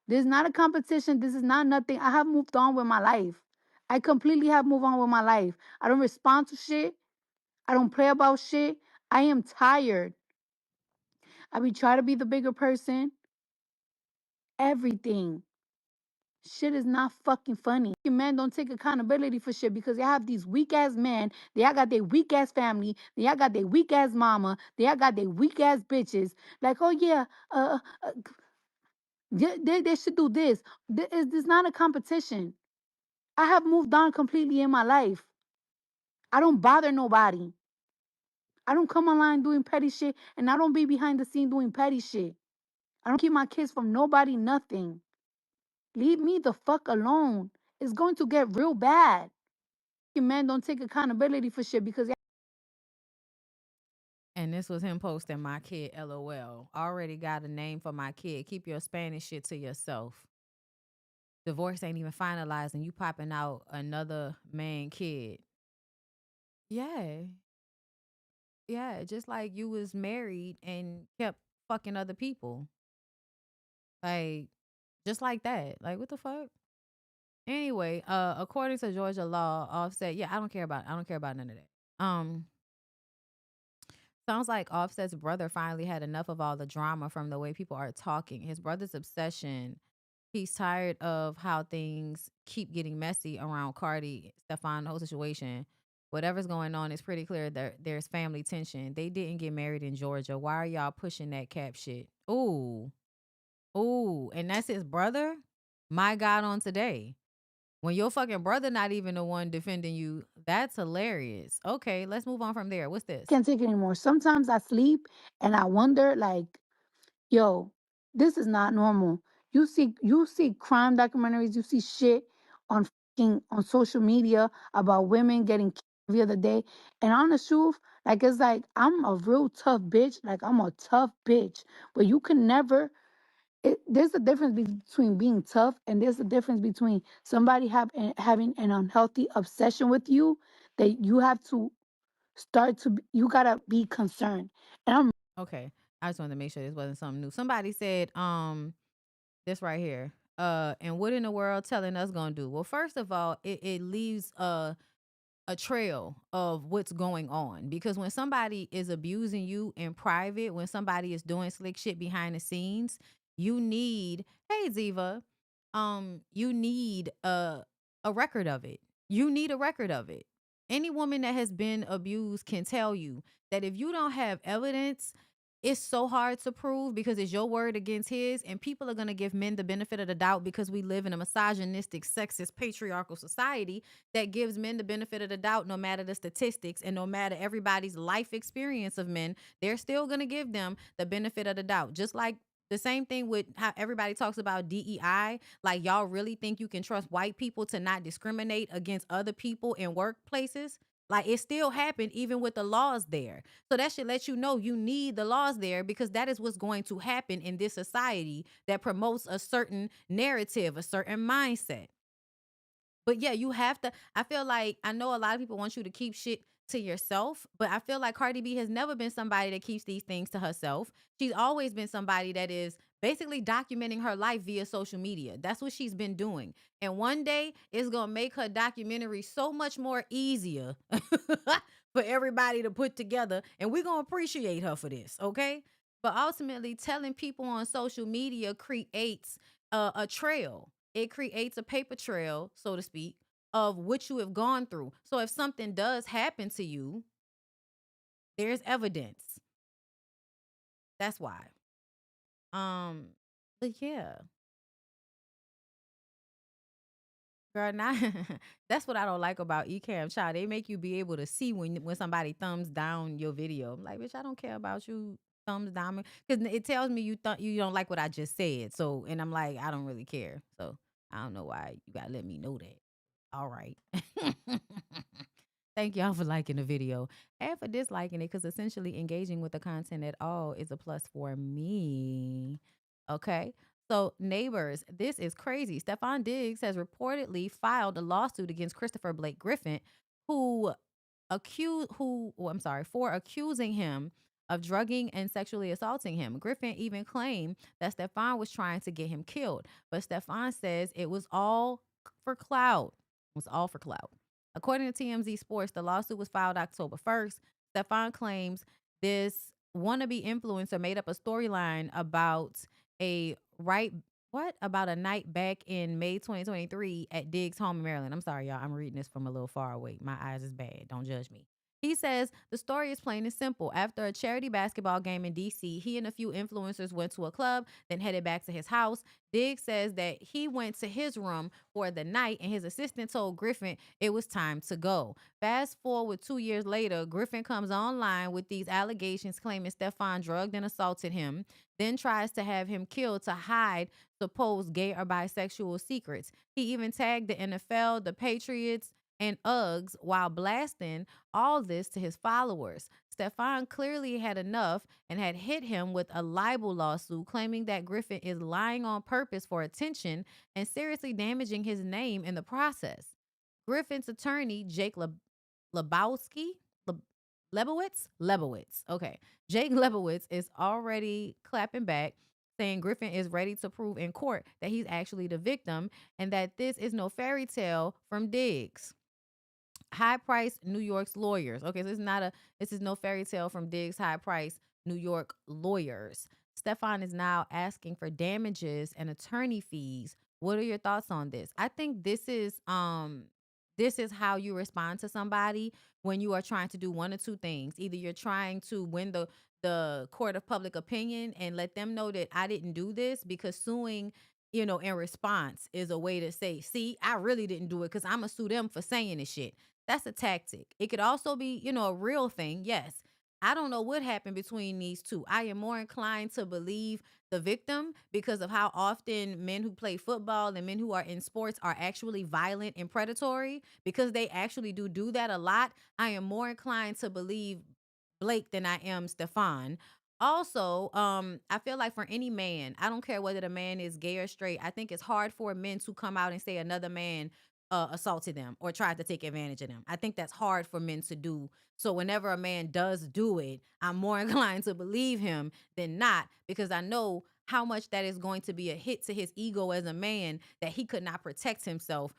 This is not a competition. This is not nothing. I have moved on with my life. I completely have moved on with my life. I don't respond to shit. I don't play about shit. I am tired. I be trying to be the bigger person. Everything. Shit is not fucking funny. Men don't take accountability for shit because they have these weak ass men. They all got their weak ass family. They all got their weak ass mama. They all got their weak ass bitches. Like, oh yeah, they should do this. This is not a competition. I have moved on completely in my life. I don't bother nobody. I don't come online doing petty shit, and I don't be behind the scene doing petty shit. I don't keep my kids from nobody, nothing. Leave me the fuck alone. It's going to get real bad. Men don't take accountability for shit because And this was him posting my kid LOL. Already got a name for my kid. Keep your Spanish shit to yourself. Divorce ain't even finalized and you popping out another man kid. Yeah. Yeah. Just like you was married and kept fucking other people. Like, just like that. Like, what the fuck? Anyway, according to Georgia law, Offset, yeah, I don't care about none of that. Sounds like Offset's brother finally had enough of all the drama from the way people are talking. His brother's obsession. He's tired of how things keep getting messy around Cardi, Stefan, the whole situation. Whatever's going on, it's pretty clear that there's family tension. They didn't get married in Georgia. Why are y'all pushing that cap shit? Ooh, ooh, and that's his brother? My God, on today. When your fucking brother not even the one defending you, that's hilarious. Okay, let's move on from there. What's this? I can't take it anymore. Sometimes I sleep and I wonder, like, yo, this is not normal. You see crime documentaries, you see shit on social media about women getting killed every other day. And on the truth, like it's like I'm a real tough bitch. Like I'm a tough bitch. But you can never there's a difference between being tough and there's a difference between somebody having an unhealthy obsession with you that you have to you gotta be concerned. And I'm Okay. I just wanted to make sure this wasn't something new. Somebody said, this right here. And what in the world telling us gonna do? Well, first of all, it leaves a trail of what's going on. Because when somebody is abusing you in private, when somebody is doing slick shit behind the scenes, you need, hey Ziva, you need a record of it. You need a record of it. Any woman that has been abused can tell you that if you don't have evidence, it's so hard to prove because it's your word against his, and people are going to give men the benefit of the doubt because we live in a misogynistic, sexist, patriarchal society that gives men the benefit of the doubt no matter the statistics and no matter everybody's life experience of men. They're still going to give them the benefit of the doubt. Just like the same thing with how everybody talks about DEI. Like, y'all really think you can trust white people to not discriminate against other people in workplaces? Like, it still happened even with the laws there. So that should let you know you need the laws there because that is what's going to happen in this society that promotes a certain narrative, a certain mindset. But yeah, you have to. I feel like I know a lot of people want you to keep shit to yourself, but I feel like Cardi B has never been somebody that keeps these things to herself. She's always been somebody that is basically documenting her life via social media. That's what she's been doing. And one day it's going to make her documentary so much more easier for everybody to put together. And we're going to appreciate her for this, okay? But ultimately, telling people on social media creates a trail. It creates a paper trail, so to speak, of what you have gone through. So if something does happen to you, there's evidence. That's why. Um, but yeah, girl, now that's what I don't like about Ecamm, child. They make you be able to see when somebody thumbs down your video. I'm like, bitch, I don't care about you thumbs down because it tells me you don't like what I just said. So, and I'm like, I don't really care. So I don't know why you gotta let me know that. All right. Thank y'all for liking the video and for disliking it because essentially engaging with the content at all is a plus for me. Okay. So, neighbors, this is crazy. Stephon Diggs has reportedly filed a lawsuit against Christopher Blake Griffin, who for accusing him of drugging and sexually assaulting him. Griffin even claimed that Stephon was trying to get him killed, but Stephon says it was all for clout. It was all for clout. According to TMZ Sports, the lawsuit was filed October 1st. Stephon claims this wannabe influencer made up a storyline about a about a night back in May 2023 at Diggs' home in Maryland. I'm sorry, y'all. I'm reading this from a little far away. My eyes is bad. Don't judge me. He says the story is plain and simple. After a charity basketball game in DC, he and a few influencers went to a club, then headed back to his house. Diggs says that he went to his room for the night and his assistant told Griffin it was time to go. Fast forward 2 years later, Griffin comes online with these allegations claiming Stephon drugged and assaulted him, then tries to have him killed to hide supposed gay or bisexual secrets. He even tagged the NFL, the Patriots, and Uggs while blasting all this to his followers. Stephon clearly had enough and had hit him with a libel lawsuit claiming that Griffin is lying on purpose for attention and seriously damaging his name in the process. Griffin's attorney, Jake Lebowski, Lebowitz. Okay. Jake Lebowitz is already clapping back, saying Griffin is ready to prove in court that he's actually the victim and that this is no fairy tale from Diggs. High price New York's lawyers. Okay, so this is no fairy tale from Diggs' high price New York lawyers. Stephon is now asking for damages and attorney fees. What are your thoughts on this? I think this is how you respond to somebody when you are trying to do one or two things. Either you're trying to win the court of public opinion and let them know that I didn't do this, because suing, in response is a way to say, see, I really didn't do it because I'm going to sue them for saying this shit. That's a tactic. It could also be, a real thing. Yes. I don't know what happened between these two. I am more inclined to believe the victim because of how often men who play football and men who are in sports are actually violent and predatory, because they actually do that a lot. I am more inclined to believe Blake than I am Stephon. Also, I feel like for any man, I don't care whether the man is gay or straight, I think it's hard for men to come out and say another man assaulted them or tried to take advantage of them. I think that's hard for men to do. So whenever a man does do it, I'm more inclined to believe him than not, because I know how much that is going to be a hit to his ego as a man, that he could not protect himself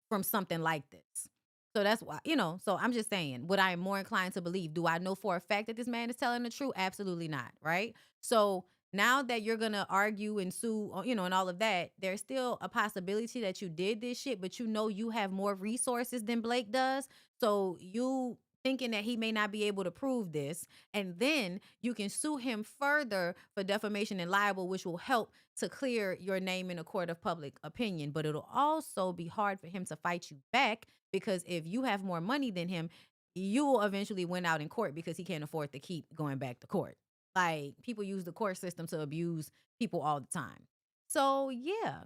from something like this. So that's why, so I'm just saying what I am more inclined to believe. Do I know for a fact that this man is telling the truth? Absolutely not. Right. So now that you're gonna argue and sue, and all of that, there's still a possibility that you did this shit, but you have more resources than Blake does. So you thinking that he may not be able to prove this, and then you can sue him further for defamation and libel, which will help to clear your name in a court of public opinion. But it'll also be hard for him to fight you back, because if you have more money than him, you will eventually win out in court because he can't afford to keep going back to court. Like, people use the court system to abuse people all the time. So yeah.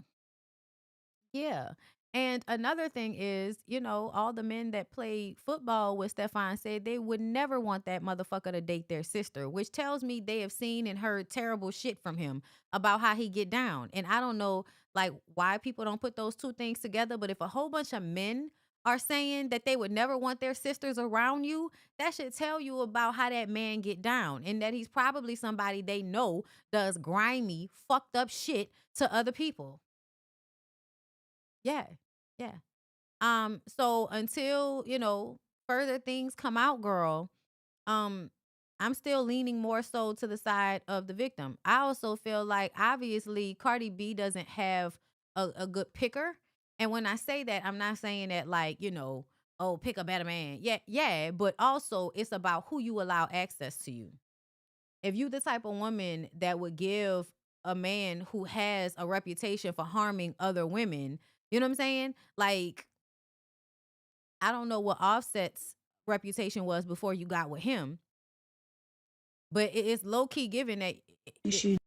Yeah. And another thing is, all the men that play football with Stefan said they would never want that motherfucker to date their sister, which tells me they have seen and heard terrible shit from him about how he get down. And I don't know, like, why people don't put those two things together, but if a whole bunch of men are saying that they would never want their sisters around you, that should tell you about how that man get down, and that he's probably somebody they know does grimy, fucked up shit to other people. Yeah. Yeah. So until, further things come out, girl, um, I'm still leaning more so to the side of the victim. I also feel like, obviously, Cardi B doesn't have a good picker. And when I say that, I'm not saying that, like, oh, pick a better man. Yeah, yeah. But also, it's about who you allow access to you. If you the type of woman that would give a man who has a reputation for harming other women, you know what I'm saying? Like, I don't know what Offset's reputation was before you got with him, but it's low key given that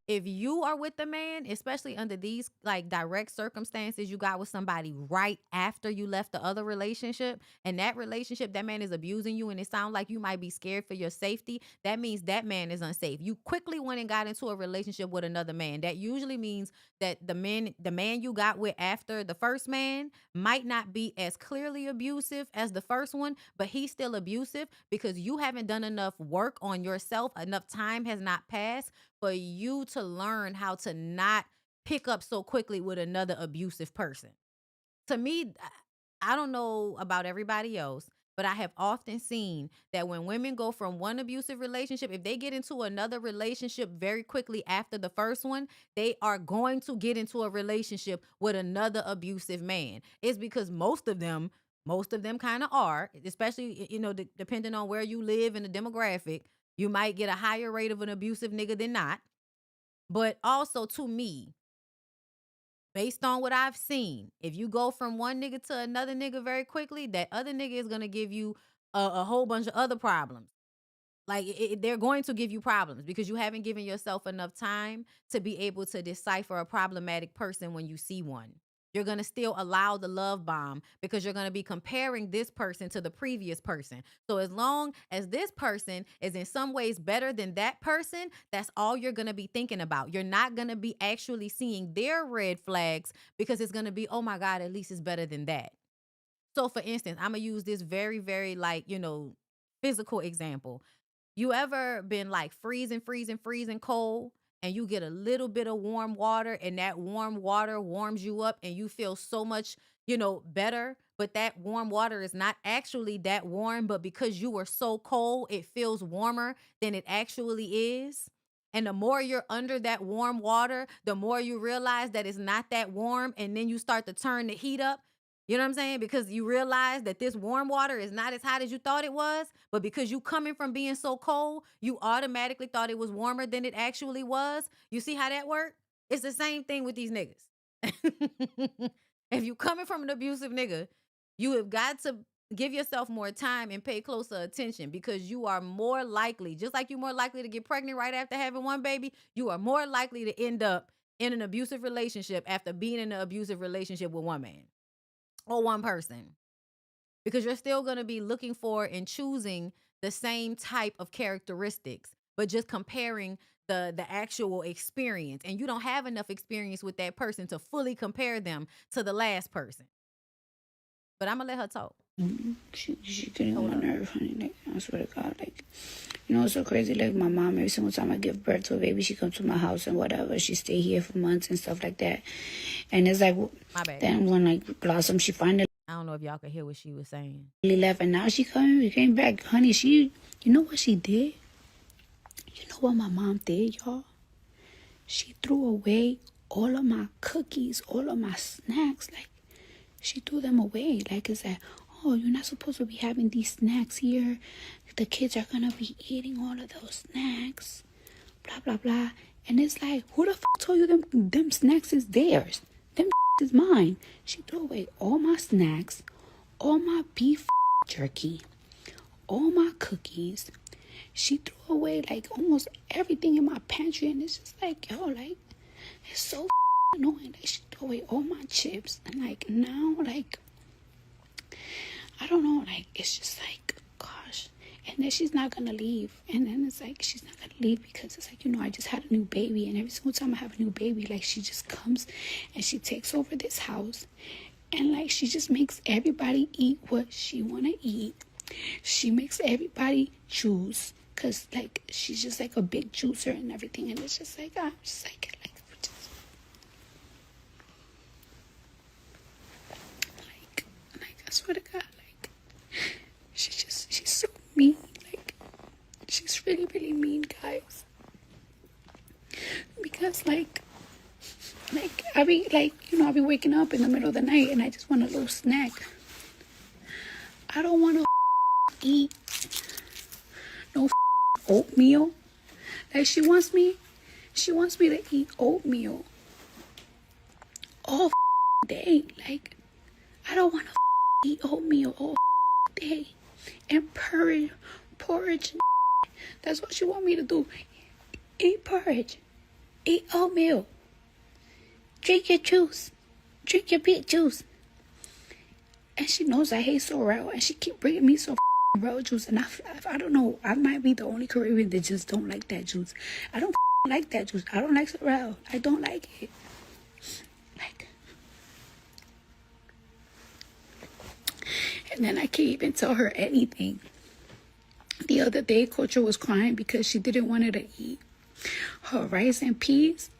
if you are with the man, especially under these like direct circumstances, you got with somebody right after you left the other relationship, and that relationship, that man is abusing you, and it sounds like you might be scared for your safety, that means that man is unsafe. You quickly went and got into a relationship with another man. That usually means that the man you got with after the first man might not be as clearly abusive as the first one, but he's still abusive because you haven't done enough work on yourself. Enough time has not passed for you to learn how to not pick up so quickly with another abusive person. To me, I don't know about everybody else, but I have often seen that when women go from one abusive relationship, if they get into another relationship very quickly after the first one, they are going to get into a relationship with another abusive man. It's because most of them kind of are, especially, depending on where you live and the demographic, you might get a higher rate of an abusive nigga than not. But also, to me, based on what I've seen, if you go from one nigga to another nigga very quickly, that other nigga is going to give you a whole bunch of other problems. Like, they're going to give you problems because you haven't given yourself enough time to be able to decipher a problematic person when you see one. You're going to still allow the love bomb because you're going to be comparing this person to the previous person. So as long as this person is in some ways better than that person, that's all you're going to be thinking about. You're not going to be actually seeing their red flags because it's going to be, oh my God, at least it's better than that. So for instance, I'm going to use this very, very physical example. You ever been like freezing cold, and you get a little bit of warm water, and that warm water warms you up and you feel so much, better, but that warm water is not actually that warm, but because you were so cold, it feels warmer than it actually is. And the more you're under that warm water, the more you realize that it's not that warm, and then you start to turn the heat up. You know what I'm saying? Because you realize that this warm water is not as hot as you thought it was, but because you coming from being so cold, you automatically thought it was warmer than it actually was. You see how that worked? It's the same thing with these niggas. If you coming from an abusive nigga, you have got to give yourself more time and pay closer attention, because you are more likely, just like you're more likely to get pregnant right after having one baby, you are more likely to end up in an abusive relationship after being in an abusive relationship with one man or one person, because you're still going to be looking for and choosing the same type of characteristics, but just comparing the actual experience, and you don't have enough experience with that person to fully compare them to the last person. But I'm gonna let her talk. She getting on my nerve, honey. Like, I swear to God, like, it's so crazy. Like, my mom, every single time I give birth to a baby, she comes to my house and whatever. She stay here for months and stuff like that. And it's like, My bad. then when like Blossom, she finally I don't know if y'all could hear what she was saying. left, and now she came back, honey. She, you know what she did? You know what my mom did, y'all? She threw away all of my cookies, all of my snacks. Like, she threw them away. Like, it's like, oh, you're not supposed to be having these snacks here. The kids are gonna be eating all of those snacks. Blah, blah, blah. And it's like, who the fuck told you them snacks is theirs? Them is mine. She threw away all my snacks, all my beef jerky, all my cookies. She threw away like almost everything in my pantry, and it's just like, yo, like, it's so annoying. Like, she threw away all my chips, and like now, like, I don't know, like, it's just like, gosh. And then she's not gonna leave, and then it's like she's not gonna leave because it's like, you know, I just had a new baby, and every single time I have a new baby, like, she just comes and she takes over this house, and like, she just makes everybody eat what she wanna eat. She makes everybody choose, cause like, she's just like a big juicer and everything, and it's just like, I'm just like I swear to God, like, she's so mean. Like, she's really, really mean, guys. Because like I be like, you know, I be waking up in the middle of the night and I just want a little snack. I don't want to eat no oatmeal. Like, she wants me to eat oatmeal all day. Like, I don't want to eat oatmeal all day. And porridge. That's what she want me to do. Eat porridge. Eat oatmeal. Drink your juice. Drink your big juice. And she knows I hate sorrel, and she keep bringing me sorrel juice. And I don't know. I might be the only Caribbean that just don't like that juice. I don't like that juice. I don't like sorrel. I don't like it. Like, and then I can't even tell her anything. The other day, Culture was crying because she didn't want her to eat her rice and peas.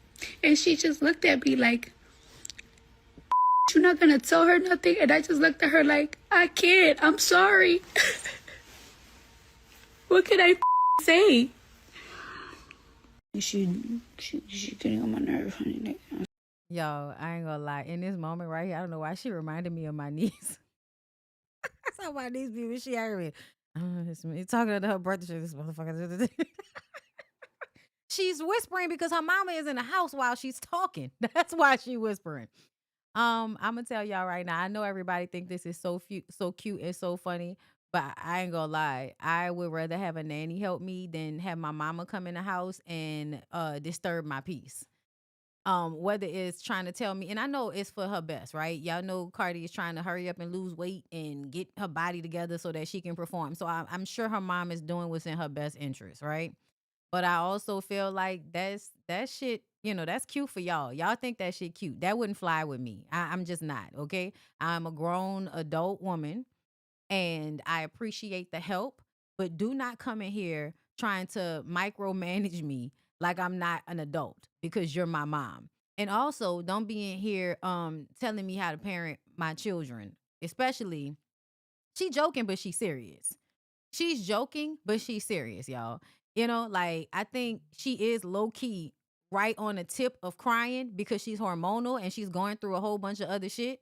And she just looked at me like, you're not going to tell her nothing? And I just looked at her like, I can't. I'm sorry. What can I say? She getting on my nerve, honey. Like, Yo, I ain't gonna lie. In this moment right here, I don't know why she reminded me of my niece. That's how my niece be when she angry. It's me talking to her brother. This motherfucker. She's whispering because her mama is in the house while she's talking. That's why she whispering. I'm gonna tell y'all right now. I know everybody think this is so cute and so funny, but I ain't gonna lie. I would rather have a nanny help me than have my mama come in the house and disturb my peace. Whether it's trying to tell me, and I know it's for her best, right? Y'all know Cardi is trying to hurry up and lose weight and get her body together so that she can perform. So I'm sure her mom is doing what's in her best interest, right? But I also feel like that shit, you know, that's cute for y'all. Y'all think that shit cute. That wouldn't fly with me. I'm just not, okay? I'm a grown adult woman and I appreciate the help, but do not come in here trying to micromanage me like I'm not an adult because you're my mom. And also, don't be in here telling me how to parent my children. Especially, she joking but she's serious. She's joking but she's serious, y'all. You know, like, I think she is low key right on the tip of crying because she's hormonal and she's going through a whole bunch of other shit.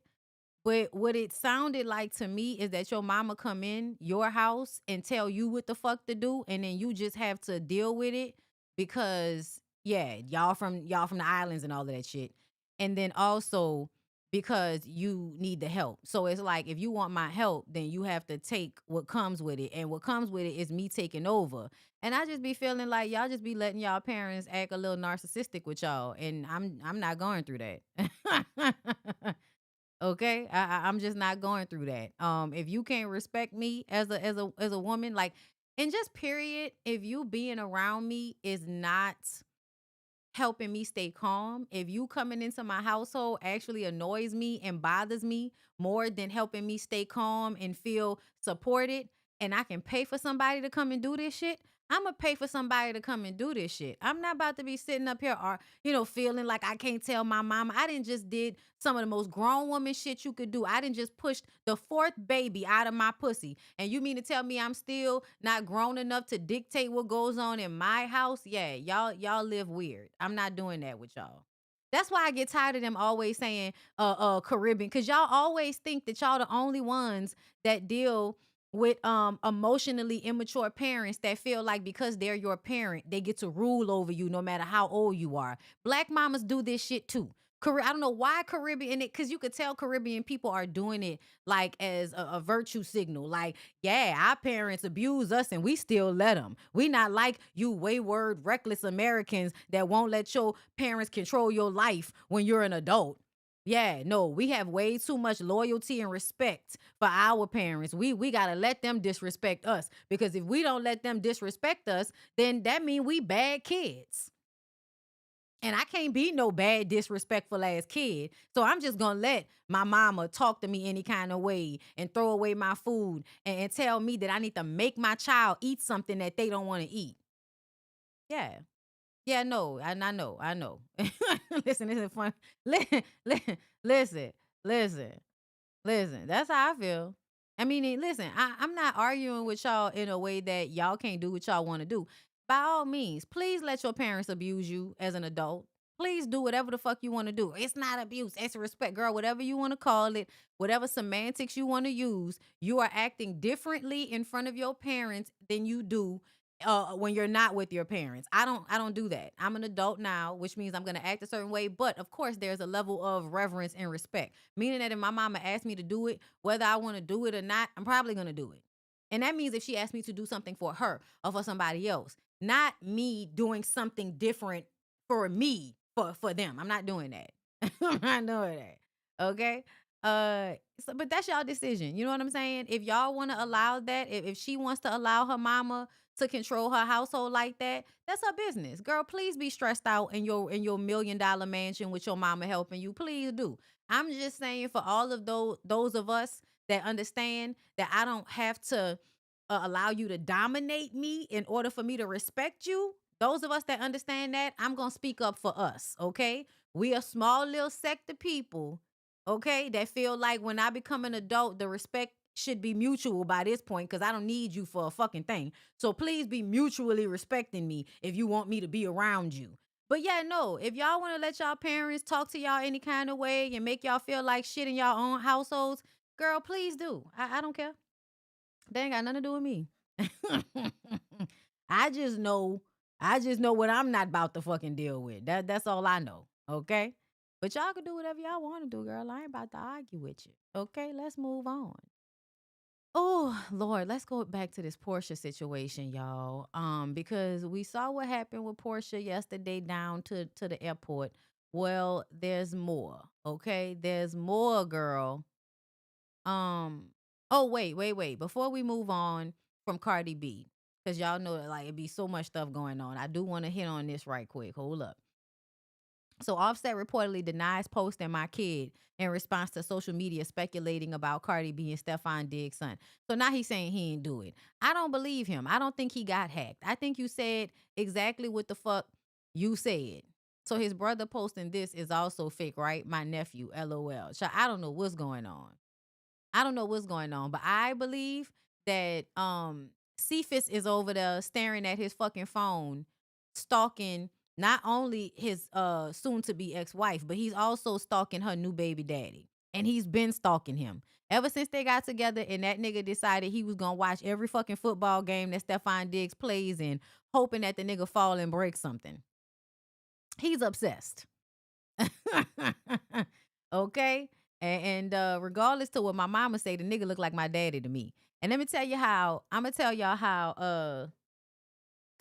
But what it sounded like to me is that your mama come in your house and tell you what the fuck to do, and then you just have to deal with it because, yeah, y'all from the islands and all of that shit. And then also because you need the help. So it's like, if you want my help, then you have to take what comes with it. And what comes with it is me taking over. And I just be feeling like y'all just be letting y'all parents act a little narcissistic with y'all. And I'm not going through that. Okay, I'm just not going through that. If you can't respect me as a woman, like, and just period, if you being around me is not helping me stay calm, if you coming into my household actually annoys me and bothers me more than helping me stay calm and feel supported, and I can pay for somebody to come and do this shit, I'm gonna pay for somebody to come and do this shit. I'm not about to be sitting up here or, feeling like I can't tell my mama. I didn't just did some of the most grown woman shit you could do. I didn't just push the fourth baby out of my pussy. And you mean to tell me I'm still not grown enough to dictate what goes on in my house? Yeah, y'all live weird. I'm not doing that with y'all. That's why I get tired of them always saying Caribbean, because y'all always think that y'all the only ones that deal with emotionally immature parents that feel like because they're your parent, they get to rule over you no matter how old you are. Black mamas do this shit too. I don't know why Caribbean, because you could tell Caribbean people are doing it like as a virtue signal. Like, yeah, our parents abuse us and we still let them. We not like you wayward, reckless Americans that won't let your parents control your life when you're an adult. Yeah, no, we have way too much loyalty and respect for our parents. We gotta let them disrespect us, because if we don't let them disrespect us, then that means we bad kids. And I can't be no bad, disrespectful ass kid. So I'm just gonna let my mama talk to me any kind of way and throw away my food and tell me that I need to make my child eat something that they don't want to eat. Yeah. Yeah, no, I know. Listen, this is fun. Listen, listen, listen. Listen, that's how I feel. I mean, listen, I'm not arguing with y'all in a way that y'all can't do what y'all want to do. By all means, please let your parents abuse you as an adult. Please do whatever the fuck you want to do. It's not abuse, it's respect, girl, whatever you want to call it, whatever semantics you want to use. You are acting differently in front of your parents than you do when you're not with your parents. I don't do that. I'm an adult now, which means I'm going to act a certain way, but of course there's a level of reverence and respect, meaning that if my mama asked me to do it, whether I want to do it or not, I'm probably going to do it. And that means if she asked me to do something for her or for somebody else, not me doing something different for me for them. I'm not doing that. I'm not doing that. Okay? But that's y'all decision. You know what I'm saying? If y'all want to allow that, if she wants to allow her mama to control her household like that, that's her business. Girl, please be stressed out in your $1 million mansion with your mama helping you. Please do. I'm just saying, for all of those of us that understand that I don't have to allow you to dominate me in order for me to respect you. Those of us that understand that, I'm going to speak up for us, okay? We a small little sect of people, okay, that feel like when I become an adult, the respect should be mutual by this point, because I don't need you for a fucking thing. So please be mutually respecting me if you want me to be around you. But yeah, no, if y'all want to let y'all parents talk to y'all any kind of way and make y'all feel like shit in y'all own households, girl, please do. I don't care. They ain't got nothing to do with me. I just know what I'm not about to fucking deal with. That's all I know. Okay? But y'all can do whatever y'all want to do, girl. I ain't about to argue with you. Okay, let's move on. Oh Lord, let's go back to this Porsha situation, y'all. Because we saw what happened with Porsha yesterday down to the airport. Well, there's more. Okay, there's more, girl. Oh, wait. Before we move on from Cardi B, because y'all know that, like, it be so much stuff going on. I do want to hit on this right quick. Hold up. So Offset reportedly denies posting my kid in response to social media speculating about Cardi B and Stefan Diggs' son. So now he's saying he ain't do it. I don't believe him. I don't think he got hacked. I think you said exactly what the fuck you said. So his brother posting this is also fake, right? My nephew, LOL. So I don't know what's going on. But I believe that Cephas is over there staring at his fucking phone, stalking not only his soon to be ex-wife, but he's also stalking her new baby daddy. And he's been stalking him ever since they got together, and that nigga decided he was gonna watch every fucking football game that Stefan Diggs plays in, hoping that the nigga fall and break something. He's obsessed. Okay? And regardless to what my mama say, the nigga look like my daddy to me. And let me tell you how, I'm gonna tell y'all how,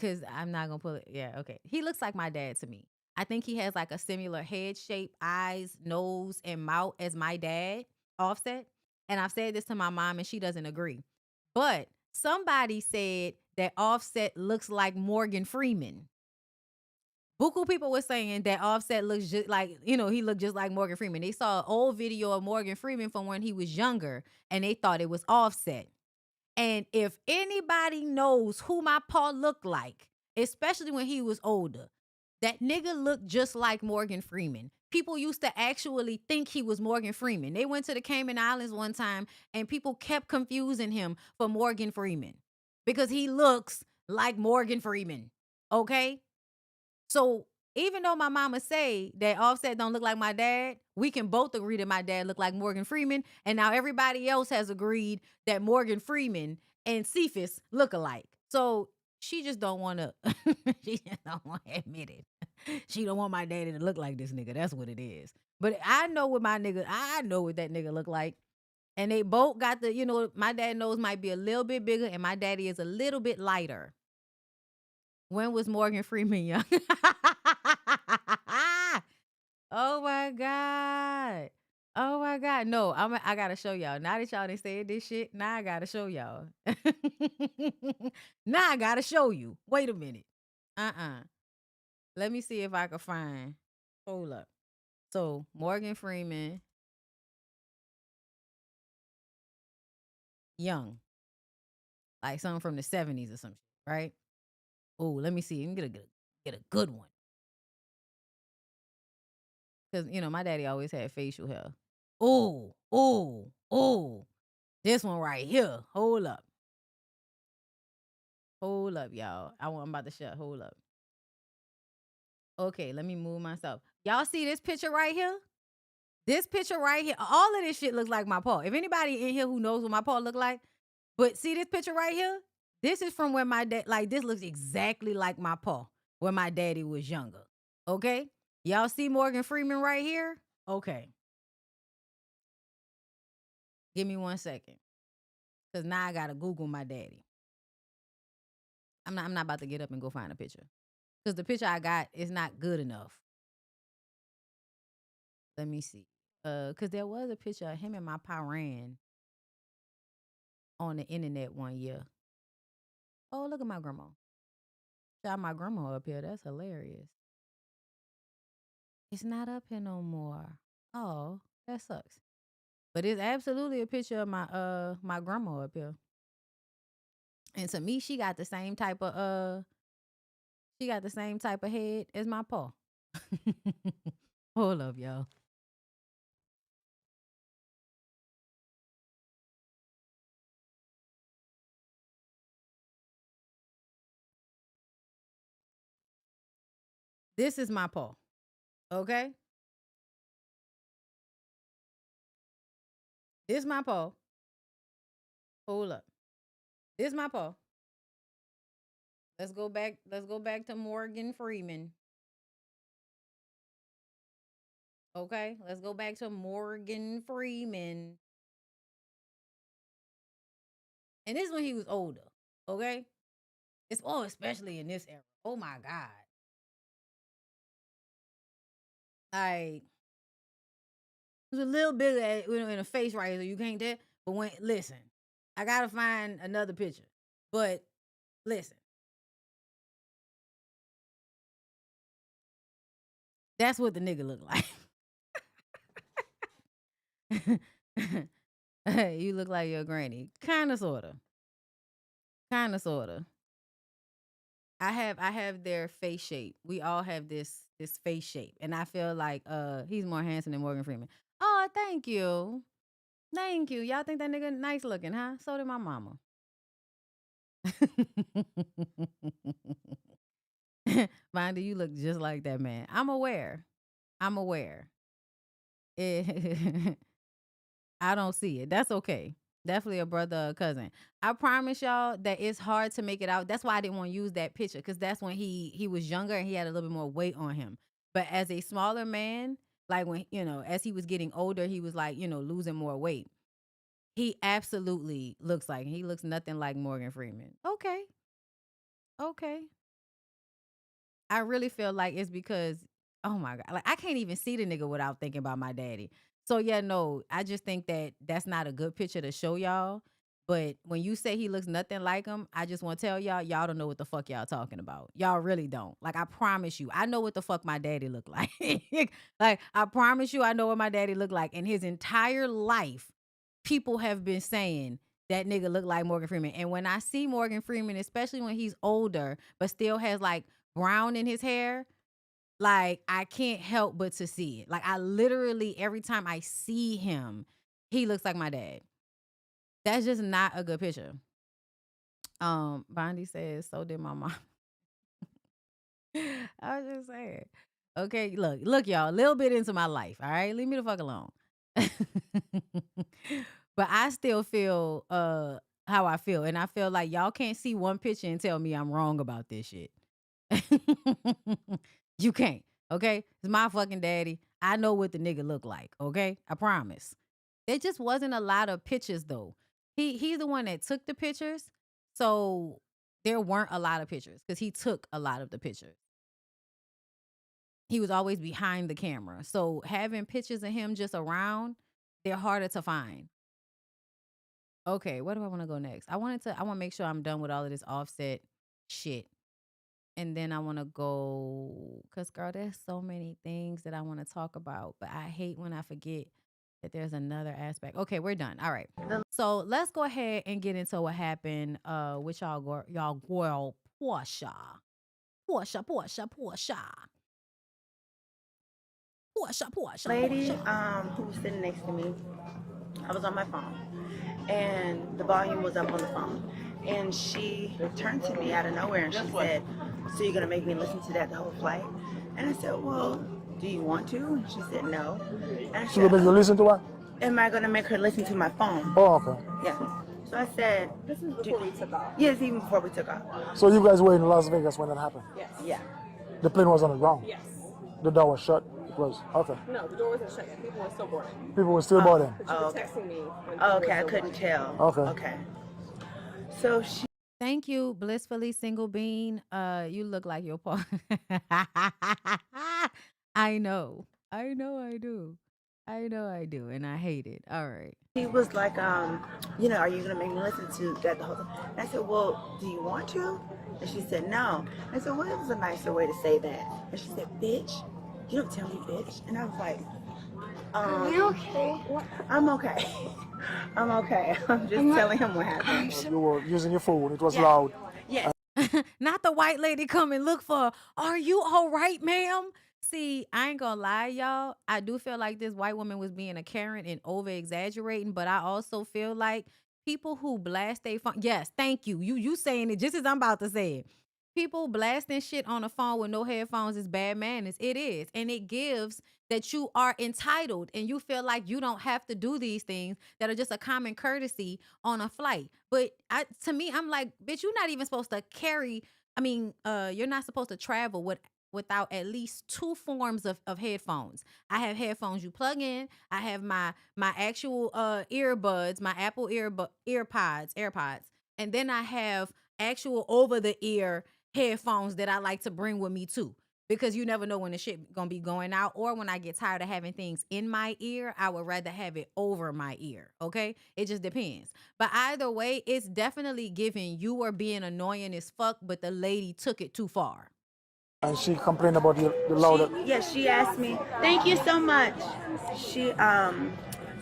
cause I'm not gonna put it, yeah, okay. He looks like my dad to me. I think he has like a similar head shape, eyes, nose, and mouth as my dad, Offset. And I've said this to my mom and she doesn't agree. But somebody said that Offset looks like Morgan Freeman. Buku people were saying that Offset looks just like, he looked just like Morgan Freeman. They saw an old video of Morgan Freeman from when he was younger and they thought it was Offset. And if anybody knows who my pa looked like, especially when he was older, that nigga looked just like Morgan Freeman. People used to actually think he was Morgan Freeman. They went to the Cayman Islands one time and people kept confusing him for Morgan Freeman because he looks like Morgan Freeman. Okay? So even though my mama say that Offset don't look like my dad, we can both agree that my dad looked like Morgan Freeman, and now everybody else has agreed that Morgan Freeman and Cephas look alike. So she just don't want to. She just don't want to admit it. She don't want my daddy to look like this nigga. That's what it is. But I know what my nigga. I know what that nigga look like. And they both got the. My dad nose might be a little bit bigger, and my daddy is a little bit lighter. When was Morgan Freeman young? Oh my God. Oh my God. No, I gotta show y'all. Now that y'all done said this shit, now I gotta show y'all. Now I gotta show you. Wait a minute. Let me see if I can find. Hold up. So Morgan Freeman, young. Like something from the 70s or something, right? Oh, let me see. Let me get a good one. Because, my daddy always had facial hair. Oh. This one right here. Hold up. Hold up, y'all. I'm about to shut. Hold up. Okay, let me move myself. Y'all see this picture right here? This picture right here. All of this shit looks like my paw. If anybody in here who knows what my paw look like, but see this picture right here? This is from when my dad, like this looks exactly like my paw when my daddy was younger. Okay? Y'all see Morgan Freeman right here? Okay. Give me 1 second. Because now I got to Google my daddy. I'm not about to get up and go find a picture. Because the picture I got is not good enough. Let me see. Because there was a picture of him and my parent on the internet one year. Oh, look at my grandma. Shot my grandma up here. That's hilarious. It's not up here no more. Oh, that sucks. But it's absolutely a picture of my grandma up here. And to me, she got the same type of head as my paw. Hold up, y'all. This is my paw. Okay? This my paw. Hold up. This my paw. Let's go back to Morgan Freeman. Okay? Let's go back to Morgan Freeman. And this is when he was older. Okay? It's especially in this era. Oh my God. Like, it was a little bit in the face right here, so you can't tell. But listen, I gotta find another picture. But listen. That's what the nigga look like. You look like your granny. Kinda sorta. I have their face shape. We all have this face shape. And I feel like he's more handsome than Morgan Freeman. Oh, thank you. Thank you. Y'all think that nigga nice looking, huh? So did my mama. Mindy, you look just like that man. I'm aware. I don't see it. That's okay. Definitely a brother or cousin. I promise y'all that it's hard to make it out. That's why I didn't want to use that picture, because that's when he was younger and he had a little bit more weight on him. But as a smaller man, like when, as he was getting older, he was like, losing more weight. He absolutely he looks nothing like Morgan Freeman. Okay. I really feel like it's because, oh my God, like I can't even see the nigga without thinking about my daddy. So yeah, no, I just think that that's not a good picture to show y'all. But when you say he looks nothing like him, I just want to tell y'all don't know what the fuck y'all talking about. Y'all really don't. Like, I promise you, I know what the fuck my daddy looked like. Like, I promise you, I know what my daddy looked like. In his entire life, people have been saying that nigga look like Morgan Freeman. And when I see Morgan Freeman, especially when he's older, but still has like brown in his hair, like I can't help but to see it. Like I literally, every time I see him, he looks like my dad. That's just not a good picture. Bondi says, so did my mom. I was just saying. Okay, look, y'all, a little bit into my life. All right, leave me the fuck alone. But I still feel how I feel, and I feel like y'all can't see one picture and tell me I'm wrong about this shit. You can't. Okay, it's my fucking daddy. I know what the nigga look like. Okay, I promise. There just wasn't a lot of pictures though. He's the one that took the pictures, so there weren't a lot of pictures because he took a lot of the pictures. He was always behind the camera. So having pictures of him just around, they're harder to find. Okay, where do I want to go next? I want to make sure I'm done with all of this Offset shit. And then I want to go, because girl, there's so many things that I want to talk about, but I hate when I forget that there's another aspect. Okay, we're done. All right. So let's go ahead and get into what happened with y'all girl Porsha. Lady who was sitting next to me, I was on my phone and the volume was up on the phone, and she turned to me out of nowhere and she said, so you're gonna make me listen to that the whole flight? And I said, well, do you want to? And she said no. And I She said, will make you listen to what? am I gonna make her listen to my phone? Oh, okay. Yeah. So I said, this is before we took off. Yes, even before we took off. So you guys were in Las Vegas when that happened? Yes. Yeah. The plane was on the ground? Yes. The door was shut? It was? Okay. No, the door wasn't shut yet. People were still boarding. People were still boarding? But you were texting me. When Oh, people okay, were I still couldn't boarding. tell. Okay. Okay. So she Thank you, blissfully single bean. You look like your paw. I know. I do. And I hate it. All right. He was like, you know, are you gonna make me listen to that the whole time? And I said, well, do you want to? And she said, no. I said, well, it was a nicer way to say that. And she said, bitch, you don't tell me bitch. And I was like, are you okay? I'm okay. I'm okay. I'm just telling him what happened. You were using your phone. It was loud. Yes. Not the white lady come and look for, are you all right, ma'am? See, I ain't gonna lie, y'all. I do feel like this white woman was being a Karen and over exaggerating, but I also feel like people who blast their phone. Yes, thank you. You saying it just as I'm about to say it. People blasting shit on a phone with no headphones is bad manners. It is. And it gives that you are entitled and you feel like you don't have to do these things that are just a common courtesy on a flight. But to me, I'm like, bitch, you're not even supposed to carry. You're not supposed to travel without at least two forms of headphones. I have headphones you plug in. I have my actual earbuds, my Apple AirPods, and then I have actual over the ear headphones that I like to bring with me too. Because you never know when the shit gonna be going out, or when I get tired of having things in my ear, I would rather have it over my ear. Okay, it just depends. But either way, it's definitely giving you were being annoying as fuck, but the lady took it too far. And she complained about the loud. Yes, she asked me. Thank you so much. She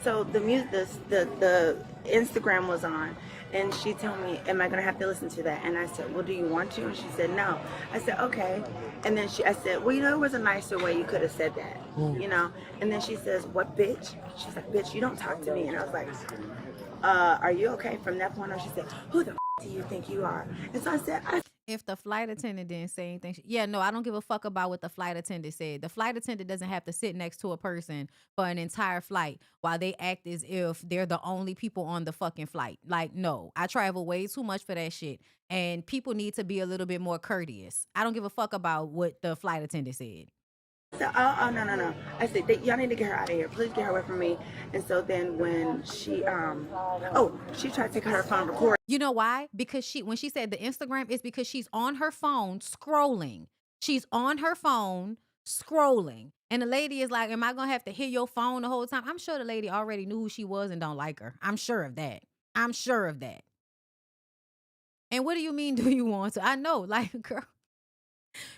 so the music, the Instagram was on, and she told me, "Am I gonna have to listen to that?" And I said, "Well, do you want to?" And she said, "No." I said, "Okay." And then I said, "Well, you know, there was a nicer way you could have said that, you know." And then she says, "What, bitch?" She's like, "Bitch, you don't talk to me." And I was like, "Are you okay?" From that point on, she said, "Who the do you think you are?" And so I said, If the flight attendant didn't say anything, yeah, no, I don't give a fuck about what the flight attendant said. The flight attendant doesn't have to sit next to a person for an entire flight while they act as if they're the only people on the fucking flight. Like, no, I travel way too much for that shit. And people need to be a little bit more courteous. I don't give a fuck about what the flight attendant said. So, no. I said, y'all need to get her out of here. Please get her away from me. And so then when she, she tried to take her phone record. You know why? Because when she said the Instagram, it's because she's on her phone scrolling. She's on her phone scrolling. And the lady is like, am I going to have to hear your phone the whole time? I'm sure the lady already knew who she was and don't like her. I'm sure of that. And what do you mean, do you want to? I know, like, girl.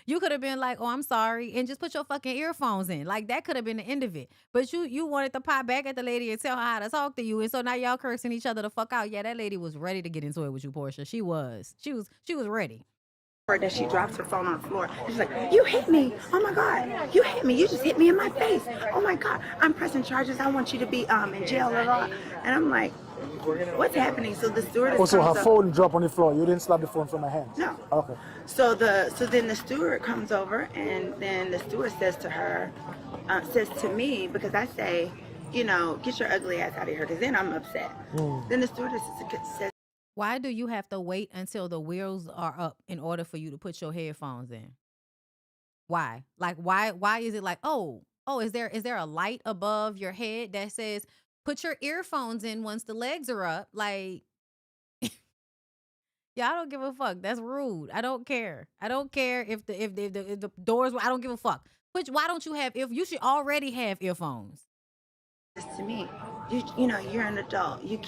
You could have been like, "Oh, I'm sorry," and just put your fucking earphones in. Like that could have been the end of it. But you wanted to pop back at the lady and tell her how to talk to you, and so now y'all cursing each other the fuck out. Yeah, that lady was ready to get into it with you, Porsha. She was. She was ready. That she drops her phone on the floor. She's like, "You hit me! Oh my God! You hit me! You just hit me in my face! Oh my God! I'm pressing charges. I want you to be in jail." Blah, blah. And I'm like, "What's happening?" So the stewardess Also, her comes up. phone dropped on the floor. You didn't slap the phone from my hands. No. Okay. So then the steward comes over, and then the steward says to her, says to me, because I say, get your ugly ass out of here, because then I'm upset. Then the stewardess says, Why do you have to wait until the wheels are up in order for you to put your headphones in? Why? Like why is it like, is there a light above your head that says put your earphones in once the legs are up? Like, yeah, I don't give a fuck. That's rude. I don't care. I don't care if the doors were, I don't give a fuck. Which why don't you have if you should already have earphones? to me, you're an adult. You're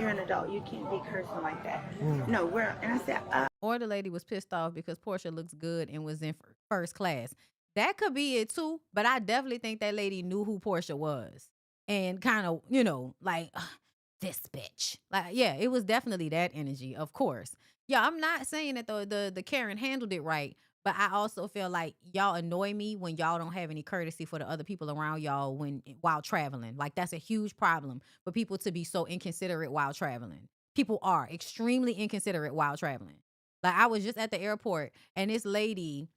an adult. You can't be cursing like that. No, and I said, Or the lady was pissed off because Porsha looks good and was in first class. That could be it too, but I definitely think that lady knew who Porsha was and kind of, like this bitch. Like, yeah, it was definitely that energy, of course. Yeah, I'm not saying that the Karen handled it right, but I also feel like y'all annoy me when y'all don't have any courtesy for the other people around y'all while traveling. Like that's a huge problem for people to be so inconsiderate while traveling. People are extremely inconsiderate while traveling. Like I was just at the airport and this lady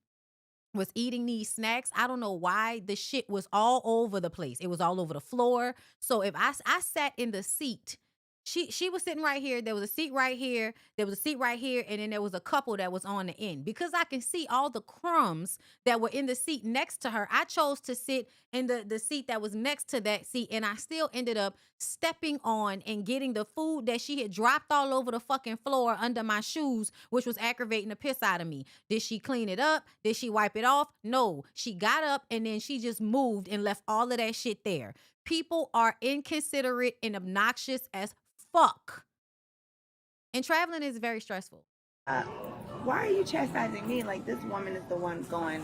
was eating these snacks. I don't know why the shit was all over the place. It was all over the floor. So if I sat in the seat, she was sitting right here. There was a seat right here. There was a seat right here, and then there was a couple that was on the end. Because I can see all the crumbs that were in the seat next to her, I chose to sit in the seat that was next to that seat, and I still ended up stepping on and getting the food that she had dropped all over the fucking floor under my shoes, which was aggravating the piss out of me. Did she clean it up? Did she wipe it off? No. She got up and then she just moved and left all of that shit there. People are inconsiderate and obnoxious as fuck. And traveling is very stressful. "Why are you chastising me? Like this woman is the one going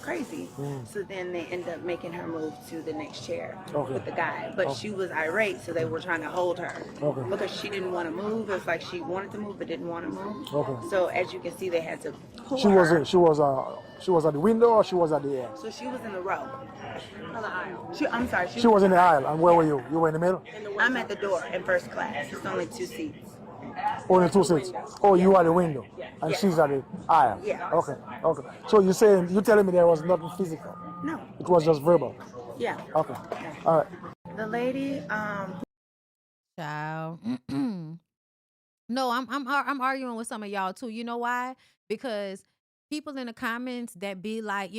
crazy." So then they end up making her move to the next chair with the guy. But she was irate, so they were trying to hold her because she didn't want to move. It was like she wanted to move but didn't want to move. So as you can see, they had to pull her. She was at the window or she was at the end? So she was in the row. On the aisle. I'm sorry. She was in the aisle. And where were you? You were in the middle? I'm at the door in first class. It's only 2 seats. Only 2 seats. Oh, you are the window, and she's at the aisle. Yeah. Okay. So you telling me there was nothing physical? No. It was just verbal. Yeah. Okay. All right. The lady, Child. No, I'm arguing with some of y'all too. You know why? Because people in the comments that be like,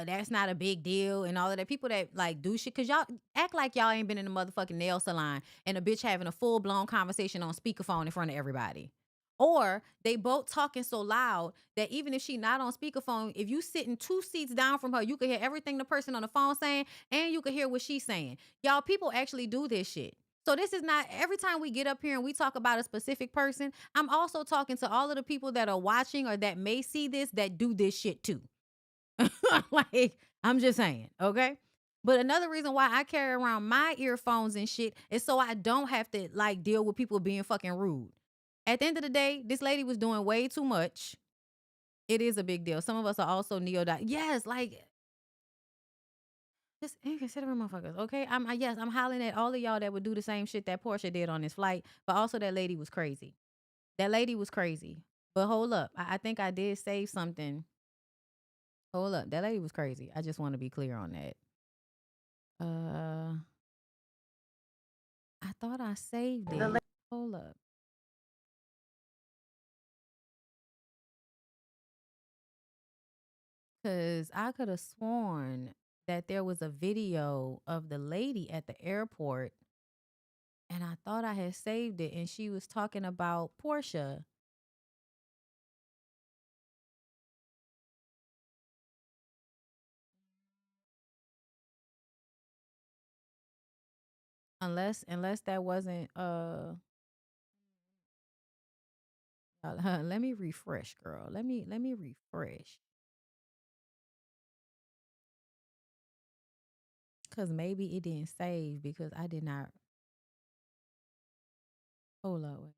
that's not a big deal and all of that. People that like do shit, cause y'all act like y'all ain't been in a motherfucking nail salon and a bitch having a full blown conversation on speakerphone in front of everybody. Or they both talking so loud that even if she not on speakerphone, if you sitting 2 seats down from her, you can hear everything the person on the phone saying, and you can hear what she's saying. Y'all, people actually do this shit. So this is not every time we get up here and we talk about a specific person, I'm also talking to all of the people that are watching or that may see this that do this shit too. Like, I'm just saying, okay? But another reason why I carry around my earphones and shit is so I don't have to like deal with people being fucking rude. At the end of the day, this lady was doing way too much. It is a big deal. Some of us are also yes, like just inconsiderate motherfuckers, okay? I'm hollering at all of y'all that would do the same shit that Porsha did on this flight, but also that lady was crazy. That lady was crazy. But hold up, I think I did save something. Hold up, that lady was crazy. I just want to be clear on that. I thought I saved it. Hold up. Because I could have sworn that there was a video of the lady at the airport and I thought I had saved it and she was talking about Porsha. Unless that wasn't Let me refresh, girl. Let me refresh. Cause maybe it didn't save because I did not. Hold up.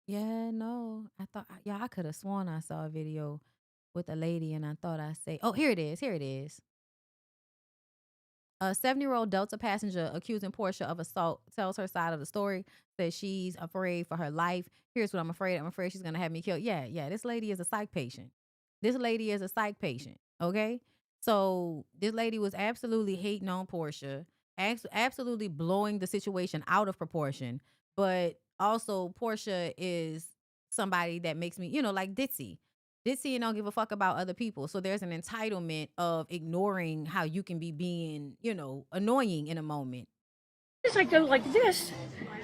Yeah, no. I thought, yeah, I could have sworn I saw a video with a lady and I thought I say, oh, here it is. Here it is. A 70-year-old Delta passenger accusing Porsha of assault tells her side of the story. Says she's afraid for her life. Here's what I'm afraid. I'm afraid she's going to have me killed. Yeah. This lady is a psych patient. This lady is a psych patient. Okay. So this lady was absolutely hating on Porsha, absolutely blowing the situation out of proportion. But also, Porsha is somebody that makes me, like Ditzy. Ditzy and don't give a fuck about other people. So there's an entitlement of ignoring how you can be being, annoying in a moment. As I go like this,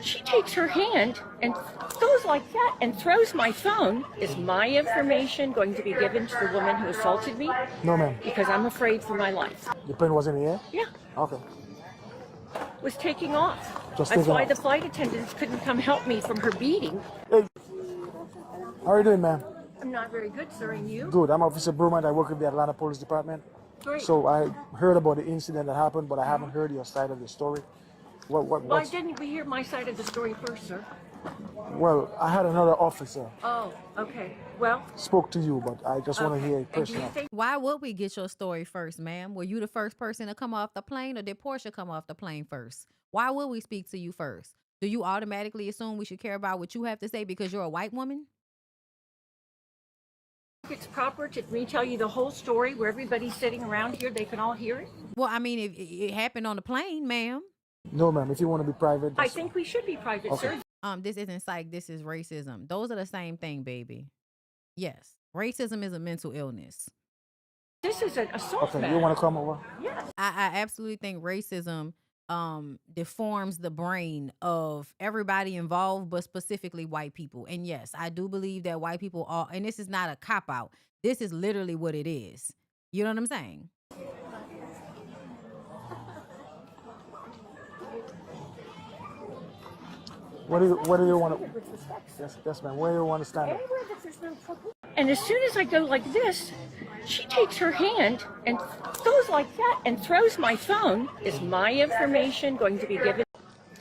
she takes her hand and goes like that and throws my phone. Is my information going to be given to the woman who assaulted me? No, ma'am. Because I'm afraid for my life. The plane was in the air? Yeah. Okay. Was taking off. Just That's taking why off. the flight attendants couldn't come help me from her beating. Hey, how are you doing, ma'am? I'm not very good, sir, and you? Good. I'm Officer Brumant. I work with the Atlanta Police Department. Great. So I heard about the incident that happened, but I haven't heard your side of the story. Why didn't we hear my side of the story first, sir? Well, I had another officer Oh, okay. Well, spoke to you, but I just want to hear it and do you personally. think Why would we get your story first, ma'am? Were you the first person to come off the plane or did Porsha come off the plane first? Why would we speak to you first? Do you automatically assume we should care about what you have to say because you're a white woman? it's proper to me tell you the whole story where everybody's sitting around here, they can all hear it? Well, I mean, if it happened on the plane, ma'am. No, ma'am. If you want to be private, I that's think we should be private, Okay. sir. This isn't psych, this is racism. Those are the same thing, baby. Yes. Racism is a mental illness. This is an assault okay. matter. You want to come over? Yes. I absolutely think racism deforms the brain of everybody involved, but specifically white people. And yes, I do believe that white people are, and this is not a cop out. This is literally what it is. You know what I'm saying? What do you want to? Yes, ma'am. Where do you want to stand up? Anywhere that there's no trouble. And as soon as I go like this, she takes her hand and goes like that and throws my phone. Is my information going to be given?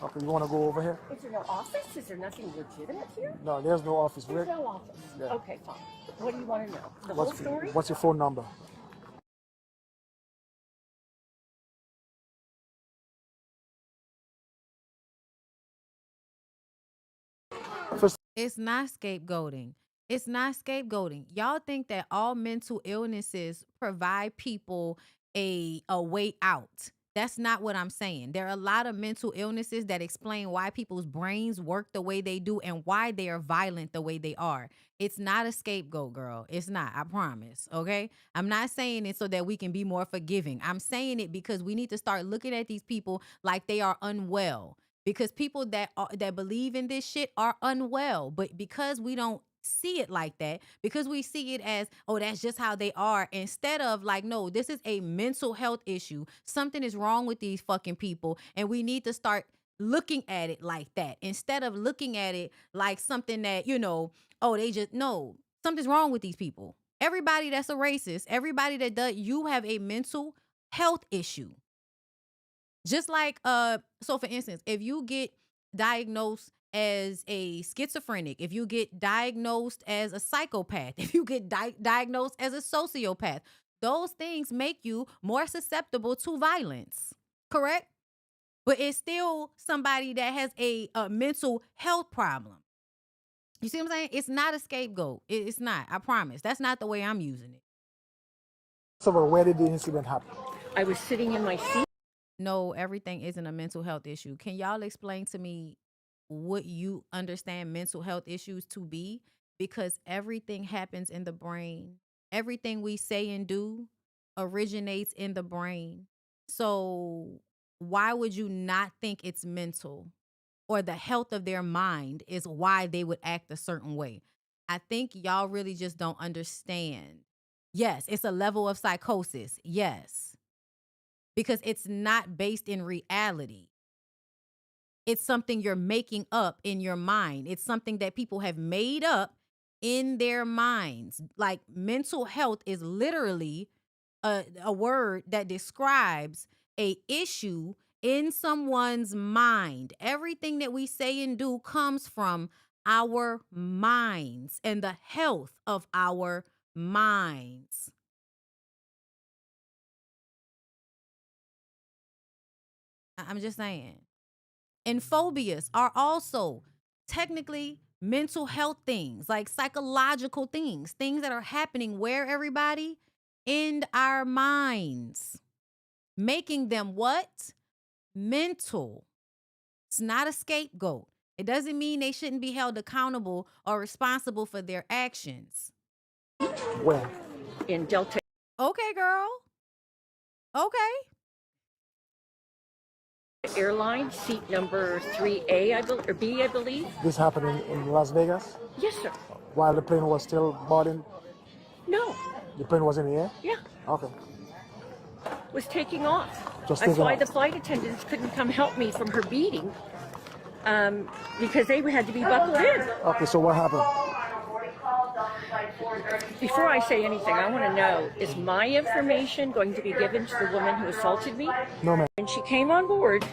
Okay, you want to go over here? Is there no office? Is there nothing legitimate here? No, there's no office. There's no office. Yeah. Okay, fine. What do you want to know? The whole story? What's your phone number? First, It's not scapegoating. It's not scapegoating. Y'all think that all mental illnesses provide people a way out. That's not what I'm saying. There are a lot of mental illnesses that explain why people's brains work the way they do and why they are violent the way they are. It's not a scapegoat, girl. It's not. I promise. Okay? I'm not saying it so that we can be more forgiving. I'm saying it because we need to start looking at these people like they are unwell. Because people that believe in this shit are unwell. But because we don't see it like that, because we see it as, oh, that's just how they are, instead of like, no, this is a mental health issue. Something is wrong with these fucking people, and we need to start looking at it like that instead of looking at it like something that, oh, they just, no, something's wrong with these people. Everybody that's a racist, everybody that does, you have a mental health issue. Just like, so for instance, if you get diagnosed as a schizophrenic, if you get diagnosed as a psychopath, if you get diagnosed as a sociopath, those things make you more susceptible to violence, correct? But it's still somebody that has a mental health problem. You see what I'm saying? It's not a scapegoat. It's not. I promise. That's not the way I'm using it. so where did the incident happen? I was sitting in my seat. No, everything isn't a mental health issue. Can y'all explain to me what you understand mental health issues to be? Because everything happens in the brain. Everything we say and do originates in the brain. So why would you not think it's mental, or the health of their mind is why they would act a certain way? I think y'all really just don't understand. Yes, it's a level of psychosis. Yes. Because it's not based in reality. It's something you're making up in your mind. It's something that people have made up in their minds. Like mental health is literally a word that describes a issue in someone's mind. Everything that we say and do comes from our minds and the health of our minds. I'm just saying. And phobias are also technically mental health things, like psychological things, things that are happening where everybody in our minds, making them what? Mental. It's not a scapegoat. It doesn't mean they shouldn't be held accountable or responsible for their actions. Where? In Delta Okay, girl. Okay. Airlines, seat number 3A, or B, I believe. This happened in Las Vegas Yes, sir. while the plane was still boarding. No. The plane was in the air. Yeah. Okay. Was taking off. Just That's taking why off. the flight attendants couldn't come help me from her beating, because they had to be buckled in. Okay, so what happened? Before I say anything, I want to know, is my information going to be given to the woman who assaulted me? No, ma'am. When she came on board,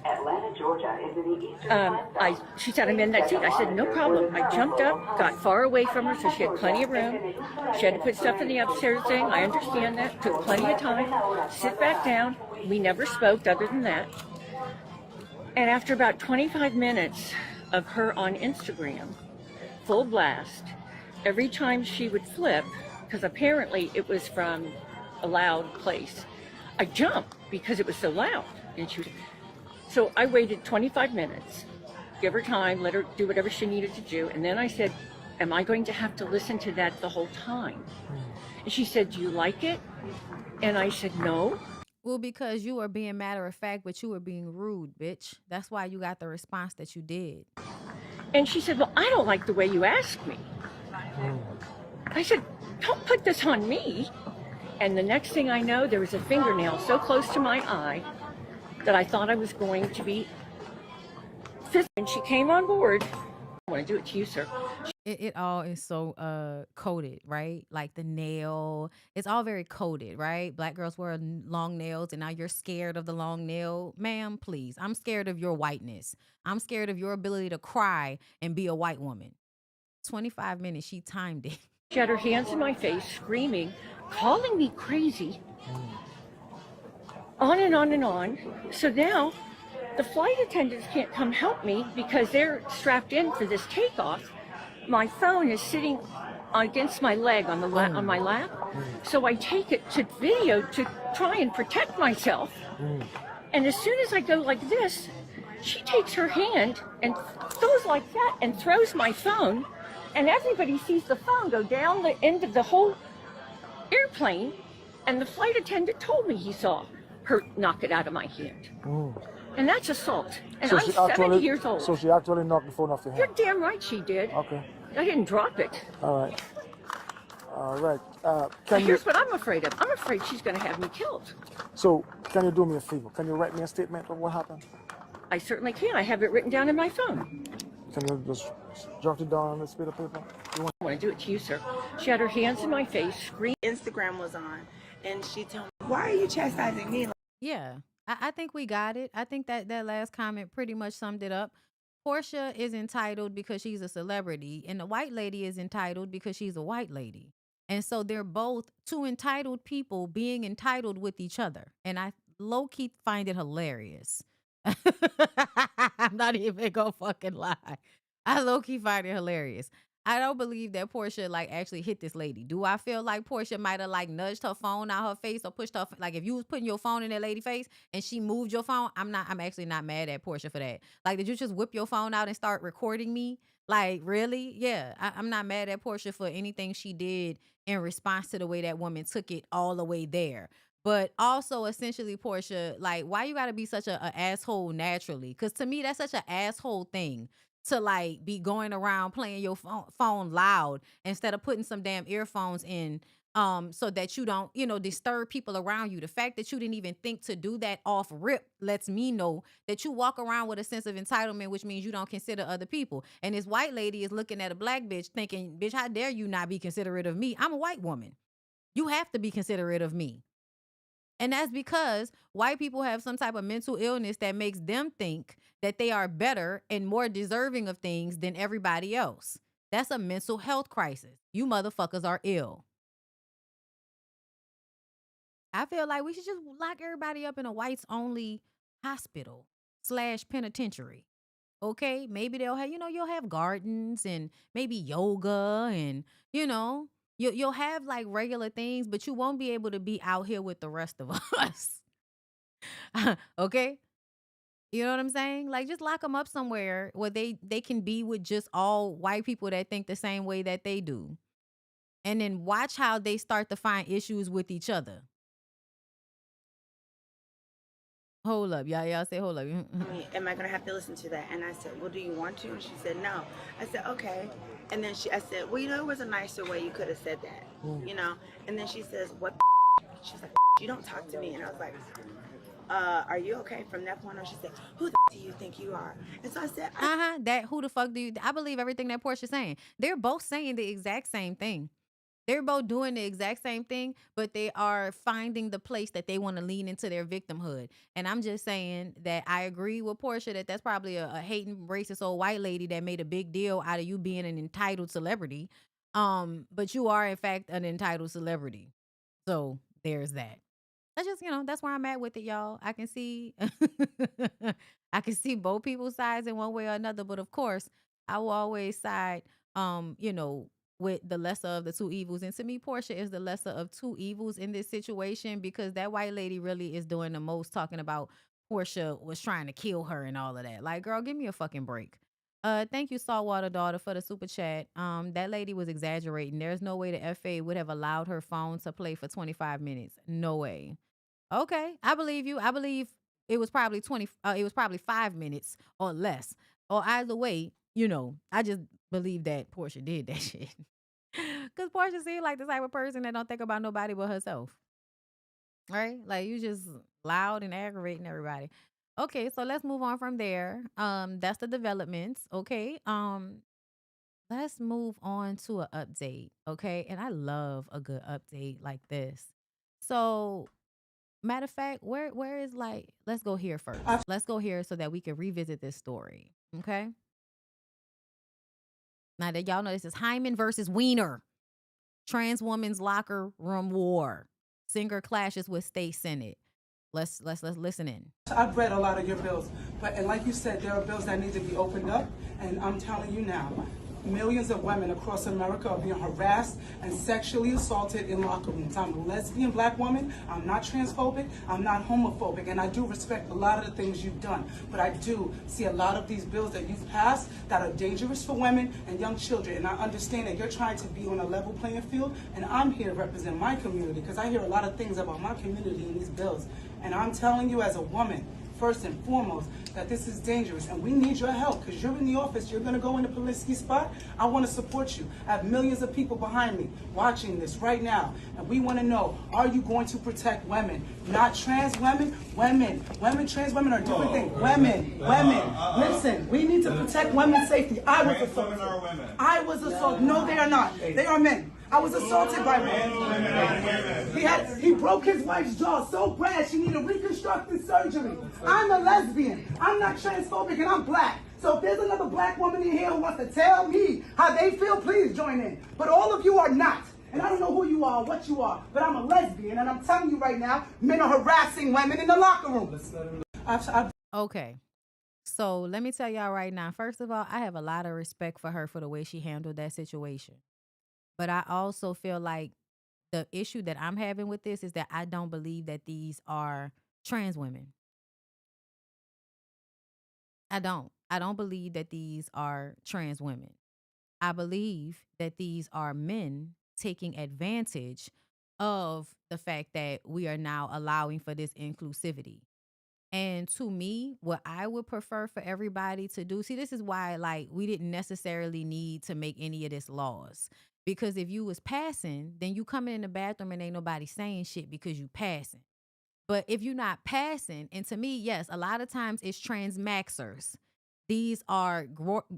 Atlanta, Georgia is in the eastern she said, I'm in that seat. I said, no problem. I jumped up, got far away from her so she had plenty of room. She had to put stuff in the upstairs thing. I understand that. Took plenty of time. Sit back down. We never spoke other than that. And after about 25 minutes of her on Instagram, full blast, every time she would flip, because apparently it was from a loud place, I jumped because it was so loud. And she was, so I waited 25 minutes, give her time, let her do whatever she needed to do. And then I said, am I going to have to listen to that the whole time? And she said, do you like it? And I said, no. Well, because you were being matter of fact, but you were being rude, bitch. That's why you got the response that you did. And she said, well, I don't like the way you asked me. I said, don't put this on me. And the next thing I know, there was a fingernail so close to my eye that I thought I was going to be physical. When she came on board, I want to do it to you, sir. It all is so coded, right? Like the nail, it's all very coded, right? Black girls wear long nails and now you're scared of the long nail. Ma'am, please. I'm scared of your whiteness. I'm scared of your ability to cry and be a white woman. 25 minutes, she timed it. She had her hands in my face, screaming, calling me crazy. On and on and on. So now the flight attendants can't come help me because they're strapped in for this takeoff. My phone is sitting against my leg on my lap. So I take it to video to try and protect myself. And as soon as I go like this, she takes her hand and goes like that and throws my phone. And everybody sees the phone go down the end of the whole airplane. And the flight attendant told me he saw her knock it out of my hand. And that's assault. And So I'm 70 years old. So she actually knocked the phone off your You're hand. damn right she did. Okay. I didn't drop it. All right. All right. But Can you? here's what I'm afraid of. I'm afraid she's going to have me killed. So can you do me a favor? Can you write me a statement of what happened? I certainly can. I have it written down in my phone. Can you just jot it down on this bit of paper? You want? I want to do it to you, sir. She had her hands in my face, screaming. Instagram was on, and she told me, why are you chastising me? Yeah, I think we got it. I think that last comment pretty much summed it up. Porsha is entitled because she's a celebrity, and the white lady is entitled because she's a white lady. And so they're both two entitled people being entitled with each other. And I low-key find it hilarious. I'm not even gonna fucking lie. I low-key find it hilarious. I don't believe that Porsha like actually hit this lady. Do I feel like Porsha might have like nudged her phone out her face or pushed her like if you was putting your phone in that lady's face and she moved your phone? I'm actually not mad at Porsha for that. Like, did you just whip your phone out and start recording me? Like, really? Yeah, I'm not mad at Porsha for anything she did in response to the way that woman took it all the way there. But also, essentially, Porsha, like, why you gotta be such a asshole naturally? Because to me, that's such an asshole thing to like be going around playing your phone loud instead of putting some damn earphones in so that you don't, disturb people around you. The fact that you didn't even think to do that off rip lets me know that you walk around with a sense of entitlement, which means you don't consider other people. And this white lady is looking at a black bitch thinking, bitch, how dare you not be considerate of me? I'm a white woman. You have to be considerate of me. And that's because white people have some type of mental illness that makes them think that they are better and more deserving of things than everybody else. That's a mental health crisis. You motherfuckers are ill. I feel like we should just lock everybody up in a whites only hospital / penitentiary. Okay, maybe they'll have, you'll have gardens and maybe yoga and, you'll have like regular things, but you won't be able to be out here with the rest of us. Okay? You know what I'm saying? Like just lock them up somewhere where they can be with just all white people that think the same way that they do. And then watch how they start to find issues with each other. Hold up, y'all say hold up. Am I gonna have to listen to that? And I said, well, do you want to? And she said, no. I said, okay. And then I said, well, there was a nicer way you could have said that, And then she says, what? She's like, you don't talk to me. And I was like, are you okay? From that point on, she said, who the do you think you are? And so I said, that who the fuck do you? I believe everything that Porsha's saying. They're both saying the exact same thing. They're both doing the exact same thing, but they are finding the place that they want to lean into their victimhood. And I'm just saying that I agree with Porsha that that's probably a hating, racist old white lady that made a big deal out of you being an entitled celebrity. But you are in fact an entitled celebrity. So there's that. That's just, that's where I'm at with it, y'all. I can see I can see both people's sides in one way or another, but of course, I will always side with the lesser of the two evils. And to me, Porsha is the lesser of two evils in this situation because that white lady really is doing the most talking about Porsha was trying to kill her and all of that. Like, girl, give me a fucking break. Thank you, Saltwater Daughter, for the super chat. That lady was exaggerating. There's no way the FA would have allowed her phone to play for 25 minutes. No way. Okay, I believe you. I believe it was probably 20. It was probably 5 minutes or less. Or either way, I just believe that Porsha did that shit. Cause Porsha seemed like the type of person that don't think about nobody but herself. Right? Like you just loud and aggravating everybody. Okay, so let's move on from there. That's the developments. Okay. Let's move on to an update. Okay. And I love a good update like this. So matter of fact, where is like, let's go here first. Let's go here so that we can revisit this story. Okay. Now that y'all know this is Hyman versus Wiener. Trans woman's locker room war. Singer clashes with state senate. Let's listen in. I've read a lot of your bills, and like you said, there are bills that need to be opened up, and I'm telling you now, millions of women across America are being harassed and sexually assaulted in locker rooms. I'm a lesbian black woman. I'm not transphobic. I'm not homophobic. And I do respect a lot of the things you've done. But I do see a lot of these bills that you've passed that are dangerous for women and young children. And I understand that you're trying to be on a level playing field. And I'm here to represent my community because I hear a lot of things about my community in these bills. And I'm telling you as a woman, first and foremost, that this is dangerous and we need your help because you're in the office, you're going to go in the Polisky spot. I want to support you. I have millions of people behind me watching this right now and we want to know, are you going to protect women? Not trans women, women. Trans women are different things. Women. Listen, we need to protect women's safety. I was assaulted. No, they are not. They are men. I was assaulted by men. He broke his wife's jaw so bad she needed reconstructive surgery. I'm a lesbian. I'm not transphobic and I'm black. So if there's another black woman in here who wants to tell me how they feel, please join in. But all of you are not. And I don't know who you are, what you are, but I'm a lesbian and I'm telling you right now, men are harassing women in the locker room. Okay. So let me tell y'all right now, first of all, I have a lot of respect for her for the way she handled that situation. But I also feel like the issue that I'm having with this is that I don't believe that these are trans women. I don't believe that these are trans women. I believe that these are men taking advantage of the fact that we are now allowing for this inclusivity. And to me, what I would prefer for everybody to do, see, this is why like we didn't necessarily need to make any of this laws. Because if you was passing, then you coming in the bathroom and ain't nobody saying shit because you passing. But if you're not passing, and to me, yes, a lot of times it's trans maxers. These are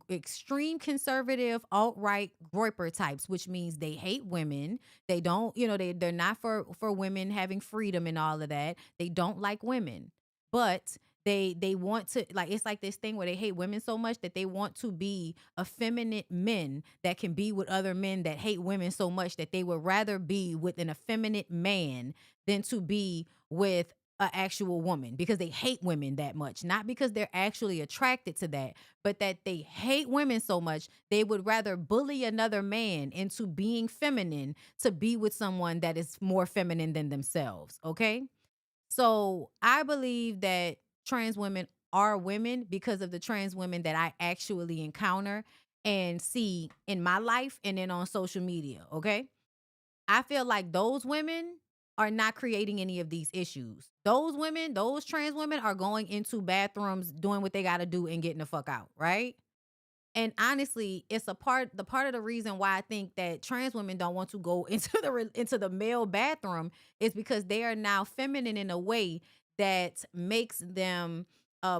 extreme conservative, alt-right groiper types, which means they hate women. They don't, they're not for women having freedom and all of that. They don't like women, but they want to, like, it's like this thing where they hate women so much that they want to be effeminate men that can be with other men that hate women so much that they would rather be with an effeminate man than to be with an actual woman, because they hate women that much, not because they're actually attracted to that, but that they hate women so much they would rather bully another man into being feminine to be with someone that is more feminine than themselves. Okay, so I believe that trans women are women because of the trans women that I actually encounter and see in my life and then on social media. Okay, I feel like those women are not creating any of these issues. Those women, those trans women are going into bathrooms, doing what they got to do and getting the fuck out, right? And honestly, it's the part of the reason why I think that trans women don't want to go into the male bathroom is because they are now feminine in a way that makes them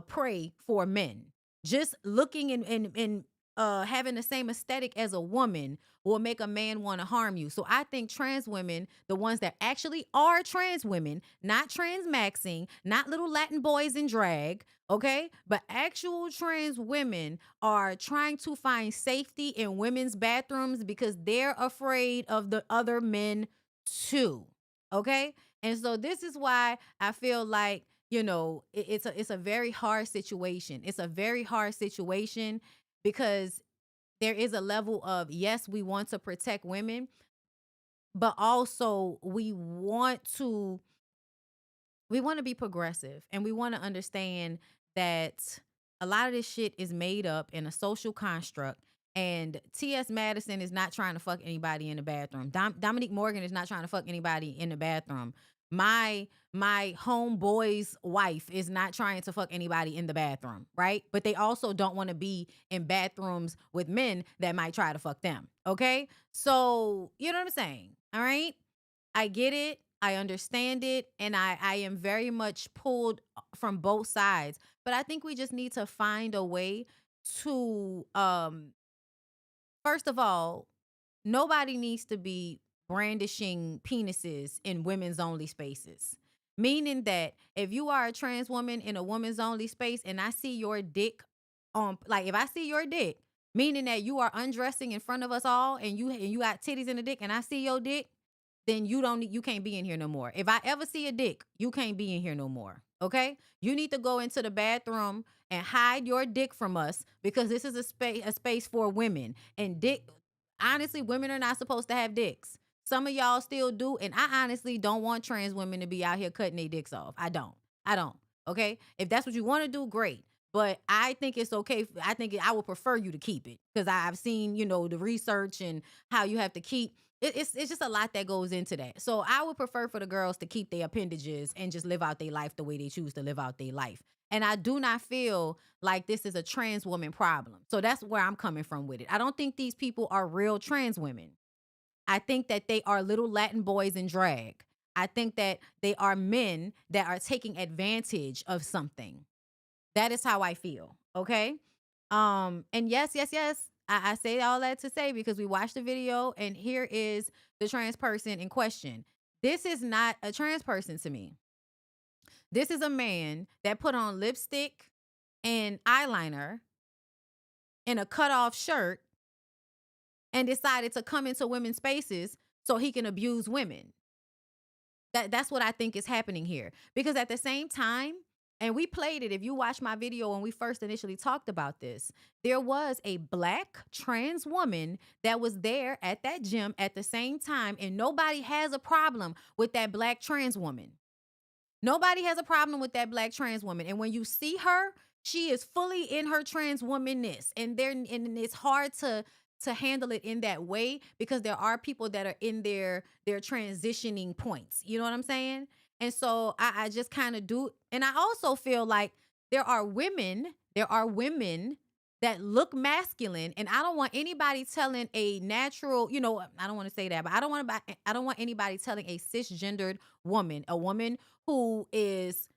prey for men. Just looking and having the same aesthetic as a woman will make a man want to harm you. So I think trans women, the ones that actually are trans women, not trans maxing, not little Latin boys in drag, okay, but actual trans women are trying to find safety in women's bathrooms because they're afraid of the other men too. Okay? And so this is why I feel like, it's a very hard situation. It's a very hard situation because there is a level of, yes, we want to protect women, but also we want to be progressive, and we want to understand that a lot of this shit is made up in a social construct. And T.S. Madison is not trying to fuck anybody in the bathroom. Dominique Morgan is not trying to fuck anybody in the bathroom. My homeboy's wife is not trying to fuck anybody in the bathroom, right? But they also don't want to be in bathrooms with men that might try to fuck them. Okay? So, you know what I'm saying? All right? I get it. I understand it. And I am very much pulled from both sides. But I think we just need to find a way to, first of all, nobody needs to be brandishing penises in women's only spaces. Meaning that if you are a trans woman in a woman's only space and I see your dick like if I see your dick, meaning that you are undressing in front of us all and you got titties in the dick and I see your dick, then you can't be in here no more. If I ever see a dick, you can't be in here no more. Okay? You need to go into the bathroom and hide your dick from us because this is a space for women. And honestly, women are not supposed to have dicks. Some of y'all still do, and I honestly don't want trans women to be out here cutting their dicks off. I don't. Okay? If that's what you want to do, great. But I think it's okay. I would prefer you to keep it because I've seen, the research and how you have to keep. It's just a lot that goes into that. So I would prefer for the girls to keep their appendages and just live out their life the way they choose to live out their life. And I do not feel like this is a trans woman problem. So that's where I'm coming from with it. I don't think these people are real trans women. I think that they are little Latin boys in drag. I think that they are men that are taking advantage of something. That is how I feel. Okay. And yes. I say all that to say because we watched the video and here is the trans person in question. This is not a trans person to me. This is a man that put on lipstick and eyeliner and a cutoff shirt and decided to come into women's spaces so he can abuse women. That's what I think is happening here. Because at the same time, and we played it, if you watch my video when we first initially talked about this, there was a black trans woman that was there at that gym at the same time, and nobody has a problem with that black trans woman. Nobody has a problem with that black trans woman. And when you see her, she is fully in her trans womanness. And it's hard to handle it in that way because there are people that are in their transitioning points. You know what I'm saying? And so I just kind of do. And I also feel like there are women that look masculine, and I don't want anybody telling a natural, I don't want to say that, but I don't want anybody telling a cisgendered woman, a woman who is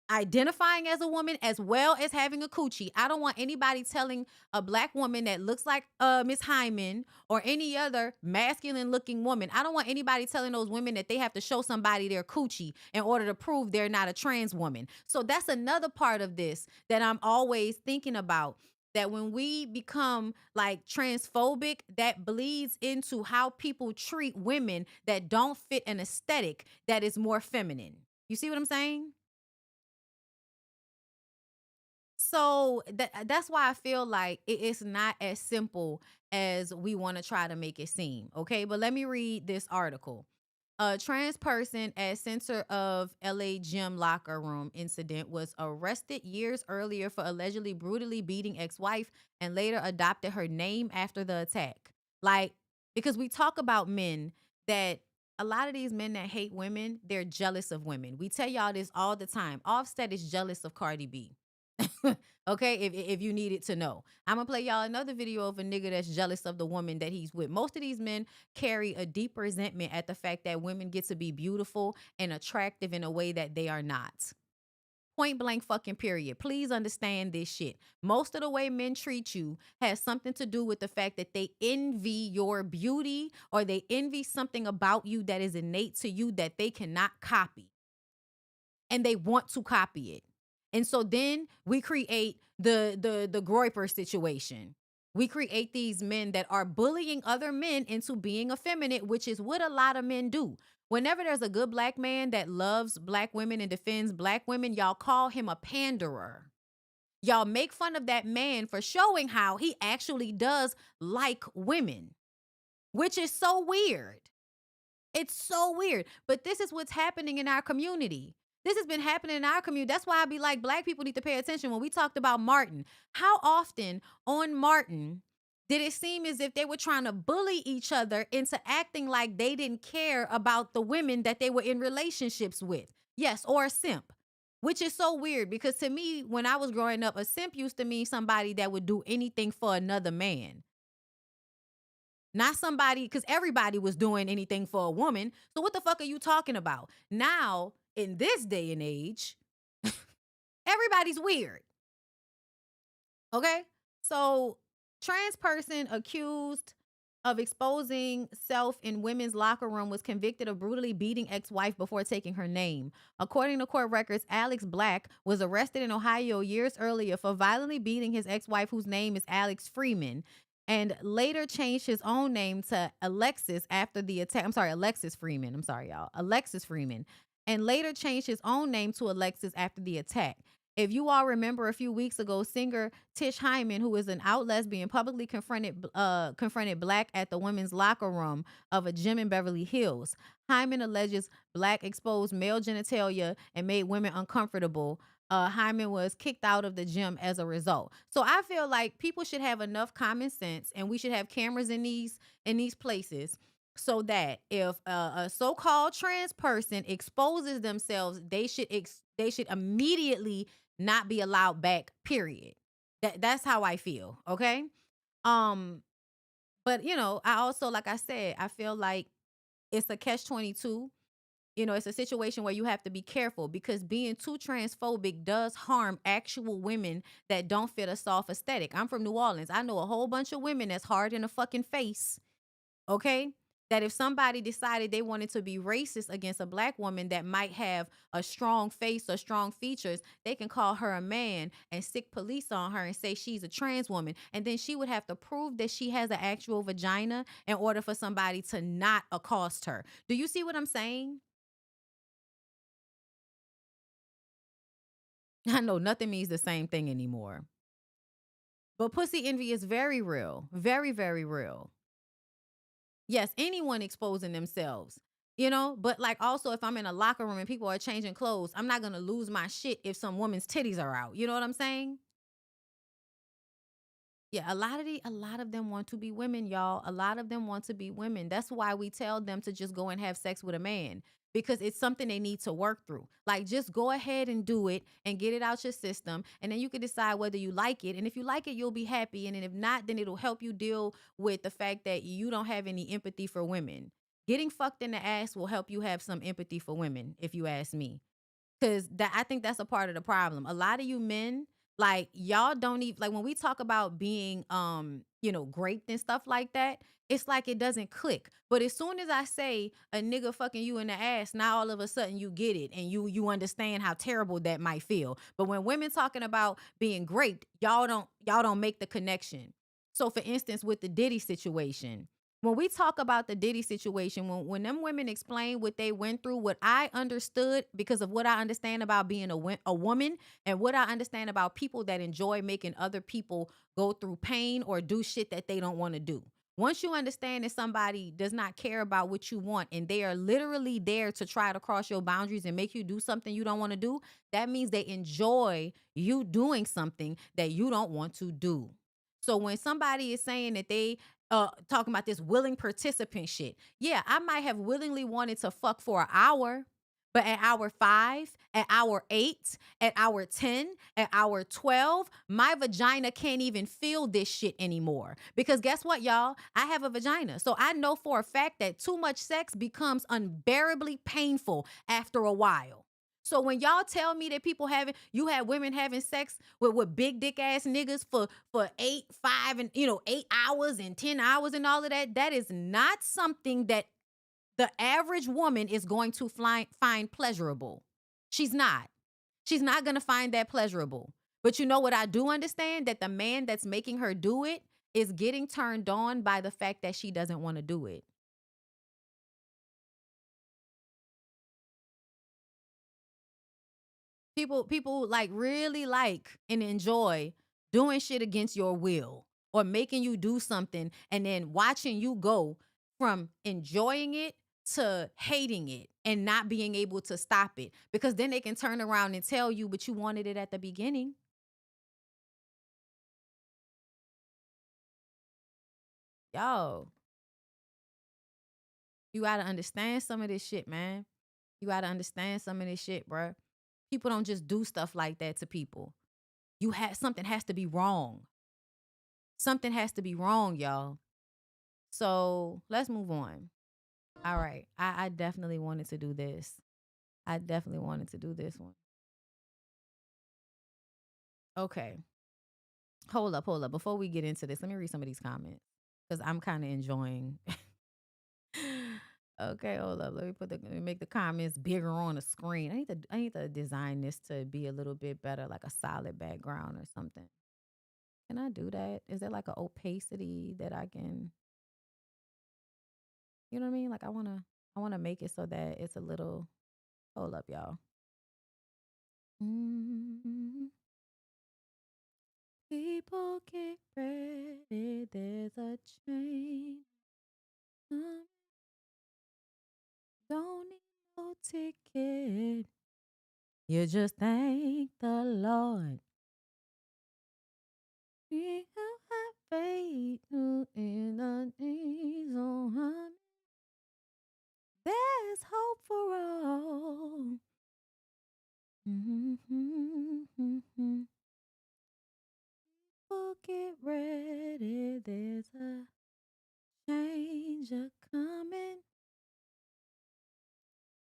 identifying as a woman as well as having a coochie. I don't want anybody telling a black woman that looks like Miss Hyman or any other masculine looking woman. I don't want anybody telling those women that they have to show somebody their coochie in order to prove they're not a trans woman. So that's another part of this that I'm always thinking about. That when we become like transphobic, that bleeds into how people treat women that don't fit an aesthetic that is more feminine. You see what I'm saying? So that's why I feel like it's not as simple as we want to try to make it seem. Okay, but let me read this article. A trans person at center of LA gym locker room incident was arrested years earlier for allegedly brutally beating ex-wife and later adopted her name after the attack. Like, because we talk about men that a lot of these men that hate women, they're jealous of women. We tell y'all this all the time. Offset is jealous of Cardi B. Okay, if you needed to know, I'm gonna play y'all another video of a nigga that's jealous of the woman that he's with. Most of these men carry a deep resentment at the fact that women get to be beautiful and attractive in a way that they are not. Point blank fucking period. Please understand this shit. Most of the way men treat you has something to do with the fact that they envy your beauty or they envy something about you that is innate to you that they cannot copy. And they want to copy it. And so then we create the Groiper situation. We create these men that are bullying other men into being effeminate, which is what a lot of men do. Whenever there's a good black man that loves black women and defends black women, y'all call him a panderer. Y'all make fun of that man for showing how he actually does like women, which is so weird. It's so weird. But this is what's happening in our community. This has been happening in our community. That's why I be like, black people need to pay attention. When we talked about Martin, how often on Martin did it seem as if they were trying to bully each other into acting like they didn't care about the women that they were in relationships with? Yes, or a simp. Which is so weird because to me, when I was growing up, a simp used to mean somebody that would do anything for another man. Not somebody, because everybody was doing anything for a woman. So what the fuck are you talking about? Now, in this day and age, everybody's weird. Okay? So, trans person accused of exposing self in women's locker room was convicted of brutally beating ex-wife before taking her name. According to court records, Alex Black was arrested in Ohio years earlier for violently beating his ex-wife, whose name is Alex Freeman, and later changed his own name to Alexis after the attack. I'm sorry, Alexis Freeman. I'm sorry, y'all. Alexis Freeman. And later changed his own name to Alexis after the attack. If you all remember a few weeks ago, singer Tish Hyman, who is an out lesbian, publicly confronted Black at the women's locker room of a gym in Beverly Hills. Hyman alleges Black exposed male genitalia and made women uncomfortable. Hyman was kicked out of the gym as a result. So I feel like people should have enough common sense, and we should have cameras in these places, so that if a so-called trans person exposes themselves, they should immediately not be allowed back. Period. That's how I feel. Okay. But I also, like I said, I feel like it's a catch-22. It's a situation where you have to be careful because being too transphobic does harm actual women that don't fit a soft aesthetic. I'm from New Orleans. I know a whole bunch of women that's hard in the fucking face. Okay? That if somebody decided they wanted to be racist against a Black woman that might have a strong face or strong features, they can call her a man and stick police on her and say she's a trans woman. And then she would have to prove that she has an actual vagina in order for somebody to not accost her. Do you see what I'm saying? I know nothing means the same thing anymore. But pussy envy is very real. Very, very real. Yes, anyone exposing themselves, but like also if I'm in a locker room and people are changing clothes, I'm not going to lose my shit if some woman's titties are out. You know what I'm saying? Yeah, a lot of them want to be women, y'all. A lot of them want to be women. That's why we tell them to just go and have sex with a man, because it's something they need to work through. Like, just go ahead and do it and get it out your system. And then you can decide whether you like it. And if you like it, you'll be happy. And then if not, then it'll help you deal with the fact that you don't have any empathy for women. Getting fucked in the ass will help you have some empathy for women, if you ask me. Because I think that's a part of the problem. A lot of you men, like, y'all don't even, like, when we talk about being raped and stuff like that, it's like it doesn't click. But as soon as I say a nigga fucking you in the ass, now all of a sudden you get it and you understand how terrible that might feel. But when women talking about being raped, y'all don't make the connection. So for instance, with the Diddy situation, when we talk about the Diddy situation, when them women explain what they went through, what I understood because of what I understand about being a woman and what I understand about people that enjoy making other people go through pain or do shit that they don't want to do. Once you understand that somebody does not care about what you want and they are literally there to try to cross your boundaries and make you do something you don't want to do, that means they enjoy you doing something that you don't want to do. So when somebody is saying that they talking about this willing participant shit, yeah, I might have willingly wanted to fuck for an hour, but at hour 5, at hour 8, at hour 10, at hour 12, my vagina can't even feel this shit anymore. Because guess what, y'all? I have a vagina. So I know for a fact that too much sex becomes unbearably painful after a while. So when y'all tell me that you have women having sex with big dick ass niggas for 8, 5, and 8 hours and 10 hours and all of that, that is not something that the average woman is going to find pleasurable. She's not. She's not going to find that pleasurable. But you know what I do understand? That the man that's making her do it is getting turned on by the fact that she doesn't want to do it. People like really like and enjoy doing shit against your will or making you do something and then watching you go from enjoying it to hating it and not being able to stop it, because then they can turn around and tell you, but you wanted it at the beginning. Yo, you got to understand some of this shit, man. You got to understand some of this shit, bruh. People don't just do stuff like that to people. Something has to be wrong. Something has to be wrong, y'all. So let's move on. All right. I definitely wanted to do this. I definitely wanted to do this one. Okay. Hold up. Before we get into this, let me read some of these comments because I'm kind of enjoying. Okay, hold up. Let me make the comments bigger on the screen. I need to design this to be a little bit better, like a solid background or something. Can I do that? Is there like an opacity that I can, you know what I mean? Like I wanna make it so that it's a little. Hold up, y'all. Mm-hmm. People get ready. There's a change. Don't need no ticket. You just thank the Lord. We have faith in the days on high. There's hope for all. Mm-hmm. People get ready. There's a change coming.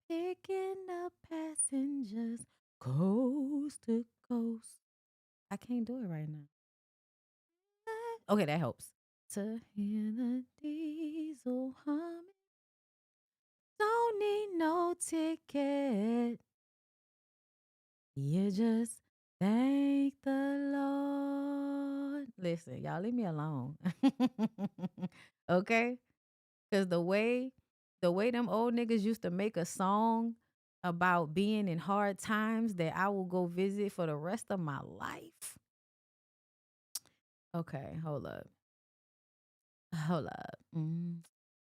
Picking up passengers coast to coast. I can't do it right now. Okay, that helps. To hear the diesel humming. Don't need no ticket. You just thank the Lord. Listen, y'all leave me alone. Okay? Because the way them old niggas used to make a song about being in hard times that I will go visit for the rest of my life. Okay, hold up.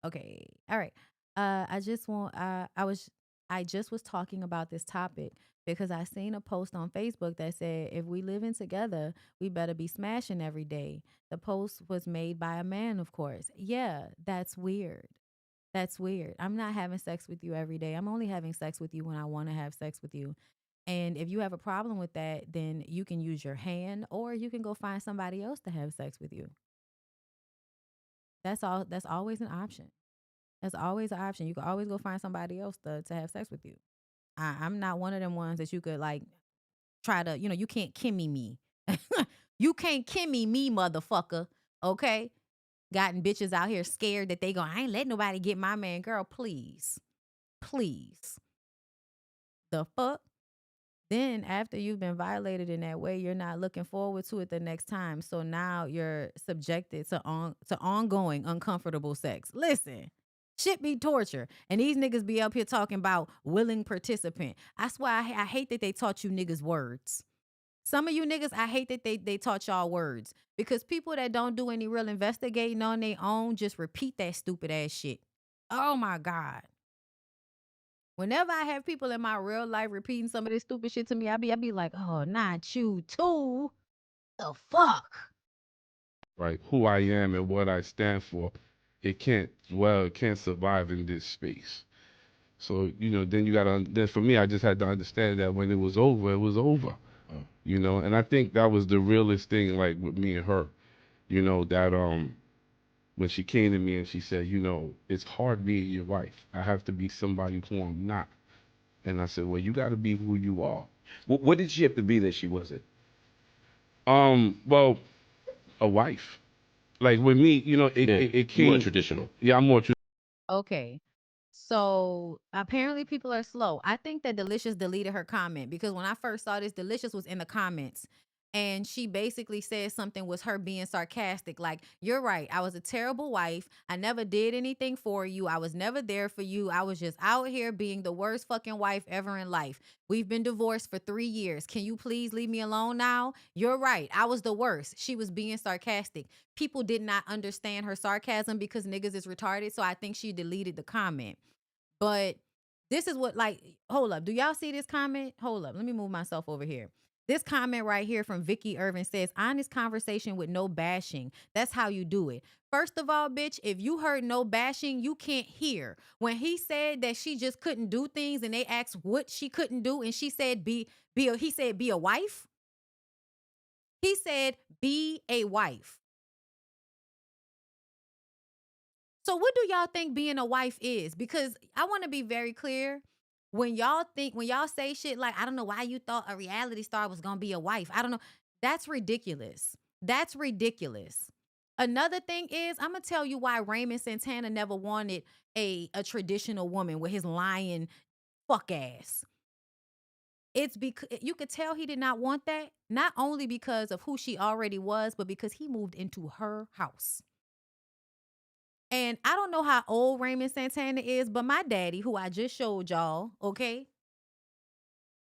Okay. All right. I just want I just was talking about this topic because I seen a post on Facebook that said if we living together, we better be smashing every day. The post was made by a man, of course. Yeah, that's weird. That's weird. I'm not having sex with you every day. I'm only having sex with you when I want to have sex with you. And if you have a problem with that, then you can use your hand or you can go find somebody else to have sex with you. That's all. That's always an option. That's always an option. You can always go find somebody else to have sex with you. I'm not one of them ones that you could like try to, you can't Kimmy me. You can't Kimmy me, motherfucker. Okay? Gotten bitches out here scared that I ain't let nobody get my man. Girl, please. Please. The fuck? Then after you've been violated in that way, you're not looking forward to it the next time. So now you're subjected to ongoing uncomfortable sex. Listen, shit be torture. And these niggas be up here talking about willing participant. That's why I hate that they taught you niggas words. Some of you niggas, I hate that they taught y'all words. Because people that don't do any real investigating on their own just repeat that stupid ass shit. Oh my God. Whenever I have people in my real life repeating some of this stupid shit to me, I be like, oh, not you too. The fuck? Right, who I am and what I stand for, it can't survive in this space. So, then for me, I just had to understand that when it was over, it was over. And I think that was the realest thing, like with me and her, that when she came to me and she said, it's hard being your wife. I have to be somebody who I'm not. And I said, well, you got to be who you are. What did she have to be that she wasn't? Well, a wife. Like with me, it came more traditional. Yeah, I'm more traditional. Okay. So apparently people are slow. I think that Delicious deleted her comment because when I first saw this, Delicious was in the comments and she basically said something was her being sarcastic. Like, you're right. I was a terrible wife. I never did anything for you. I was never there for you. I was just out here being the worst fucking wife ever in life. We've been divorced for 3 years. Can you please leave me alone now? You're right. I was the worst. She was being sarcastic. People did not understand her sarcasm because niggas is retarded. So I think she deleted the comment. But this is what, like, hold up. Do y'all see this comment? Hold up. Let me move myself over here. This comment right here from Vicky Irvin says, honest conversation with no bashing. That's how you do it. First of all, bitch, if you heard no bashing, you can't hear. When he said that she just couldn't do things and they asked what she couldn't do and she said be a wife. He said be a wife. So what do y'all think being a wife is? Because I want to be very clear. When y'all say shit like, I don't know why you thought a reality star was going to be a wife. I don't know. That's ridiculous. That's ridiculous. Another thing is, I'm going to tell you why Raymond Santana never wanted a traditional woman with his lying fuck ass. It's because you could tell he did not want that, not only because of who she already was, but because he moved into her house. And I don't know how old Raymond Santana is, but my daddy, who I just showed y'all, okay,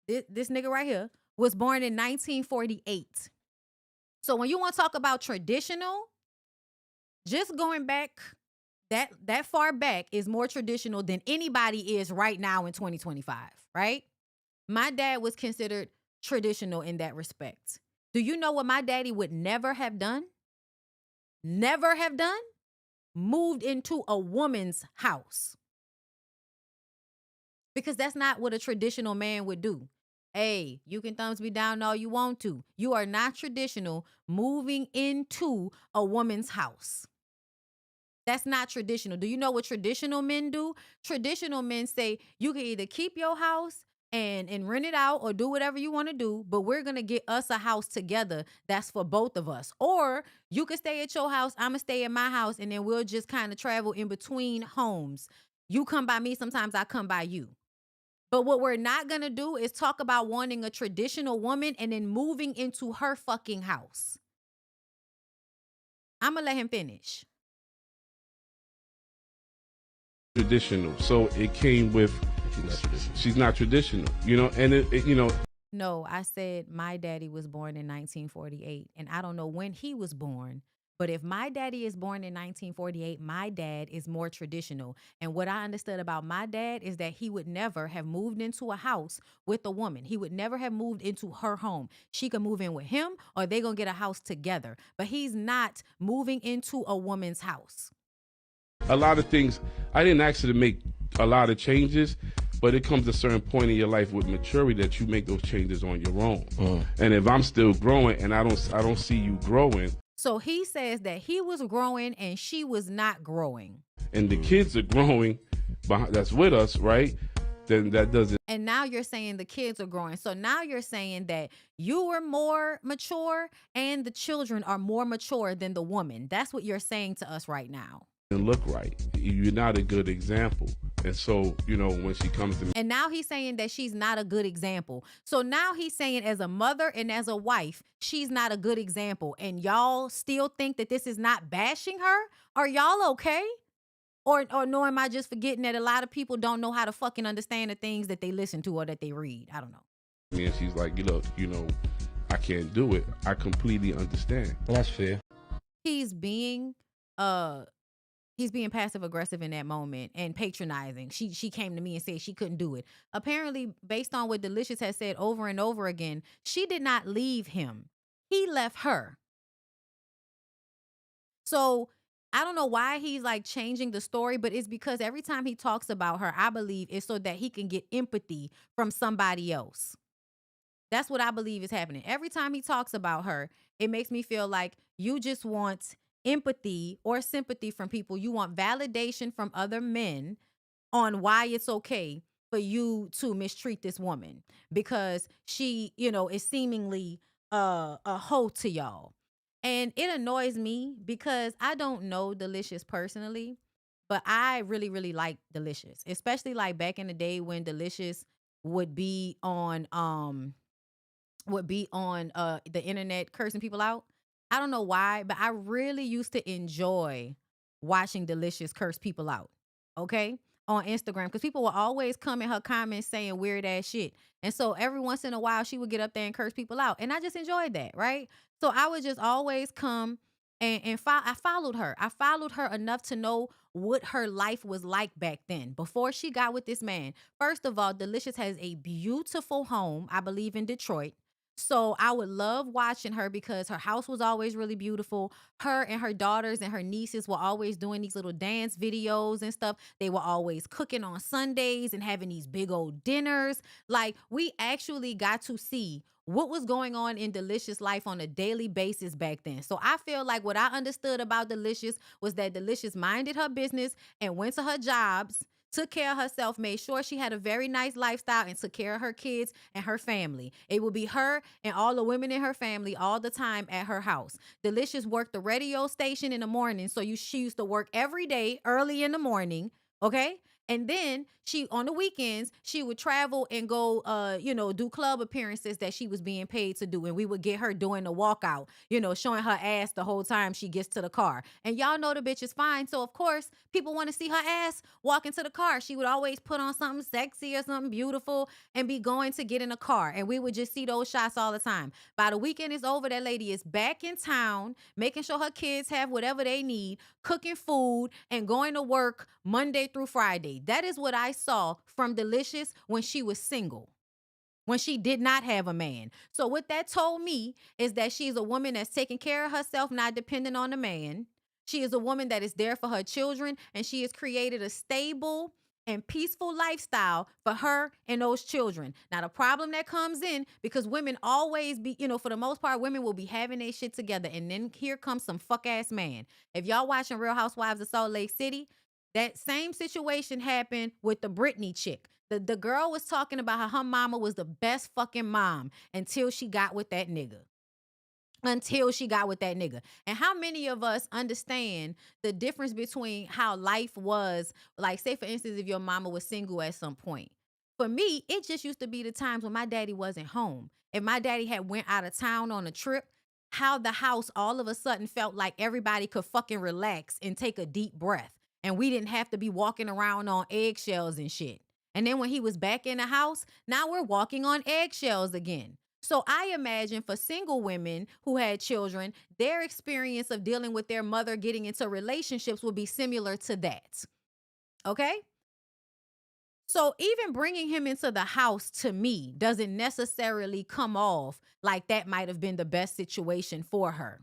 this nigga right here, was born in 1948. So when you want to talk about traditional, just going back that far back is more traditional than anybody is right now in 2025, right? My dad was considered traditional in that respect. Do you know what my daddy would never have done? Never have done? Moved into a woman's house. Because that's not what a traditional man would do. Hey, you can thumbs me down all you want to. You are not traditional moving into a woman's house. That's not traditional. Do you know what traditional men do? Traditional men say you can either keep your house and rent it out or do whatever you want to do, but we're going to get us a house together that's for both of us. Or you can stay at your house, I'm going to stay at my house, and then we'll just kind of travel in between homes. You come by me, sometimes I come by you. But what we're not going to do is talk about wanting a traditional woman and then moving into her fucking house. I'm going to let him finish. Traditional. So it came with, she's not traditional, and No, I said my daddy was born in 1948, and I don't know when he was born. But if my daddy is born in 1948, my dad is more traditional. And what I understood about my dad is that he would never have moved into a house with a woman. He would never have moved into her home. She could move in with him or they're going to get a house together. But he's not moving into a woman's house. a lot of things. I didn't ask you to make a lot of changes, but it comes to a certain point in your life with maturity that you make those changes on your own. And if I'm still growing and I don't see you growing. So he says that he was growing and she was not growing. And the kids are growing that's with us, right? Then that doesn't. And now you're saying the kids are growing. So now you're saying that you were more mature and the children are more mature than the woman. That's what you're saying to us right now. Look right. You're not a good example. And so, you know, when she comes to me. And now he's saying that she's not a good example. So now he's saying as a mother and as a wife, she's not a good example. And y'all still think that this is not bashing her? Are y'all okay? Or no, am I just forgetting that a lot of people don't know how to fucking understand the things that they listen to or that they read? I don't know. And she's like, you know, I can't do it. I completely understand. That's fair. He's being passive aggressive in that moment and patronizing. She came to me and said she couldn't do it. Apparently, based on what Delicious has said over and over again, she did not leave him. He left her. So I don't know why he's like changing the story, but it's because every time he talks about her, I believe it's so that he can get empathy from somebody else. That's what I believe is happening. Every time he talks about her, it makes me feel like you just want empathy or sympathy from people. You want validation from other men on why it's okay for you to mistreat this woman because she, you know, is seemingly a hoe to y'all. And it annoys me because I don't know Delicious personally, but I really, really like Delicious, especially like back in the day when Delicious would be on the internet cursing people out. I don't know why, but I really used to enjoy watching Delicious curse people out. Okay? On Instagram, because people will always come in her comments saying weird ass shit. And so every once in a while she would get up there and curse people out. And I just enjoyed that, right? So I would just always come and I followed her. I followed her enough to know what her life was like back then before she got with this man. First of all, Delicious has a beautiful home, I believe, in Detroit. So I would love watching her because her house was always really beautiful. Her and her daughters and her nieces were always doing these little dance videos and stuff. They were always cooking on Sundays and having these big old dinners. Like, we actually got to see what was going on in Delicious life on a daily basis back then. So I feel like what I understood about Delicious was that Delicious minded her business and went to her jobs, took care of herself, made sure she had a very nice lifestyle, and took care of her kids and her family. It would be her and all the women in her family all the time at her house. Delicious worked the radio station in the morning, so she used to work every day early in the morning, okay? And then she, on the weekends, she would travel and go, do club appearances that she was being paid to do. And we would get her doing the walkout, showing her ass the whole time she gets to the car. And y'all know the bitch is fine. So, of course, people want to see her ass walk into the car. She would always put on something sexy or something beautiful and be going to get in a car. And we would just see those shots all the time. By the weekend is over, that lady is back in town, making sure her kids have whatever they need, cooking food, and going to work Monday through Friday. That is what I saw from Delicious when she was single, when she did not have a man. So what that told me is that she's a woman that's taking care of herself, not dependent on a man. She is a woman that is there for her children, and she has created a stable and peaceful lifestyle for her and those children. Now, the problem that comes in, because women always be, for the most part, women will be having their shit together, and then here comes some fuck-ass man. If y'all watching Real Housewives of Salt Lake City, that same situation happened with the Britney chick. The girl was talking about how her mama was the best fucking mom until she got with that nigga. And how many of us understand the difference between how life was, like, say, for instance, if your mama was single at some point. For me, it just used to be the times when my daddy wasn't home. If my daddy had went out of town on a trip, how the house all of a sudden felt like everybody could fucking relax and take a deep breath. And we didn't have to be walking around on eggshells and shit. And then when he was back in the house, now we're walking on eggshells again. So I imagine for single women who had children, their experience of dealing with their mother getting into relationships would be similar to that. Okay? So even bringing him into the house, to me, doesn't necessarily come off like that might have been the best situation for her.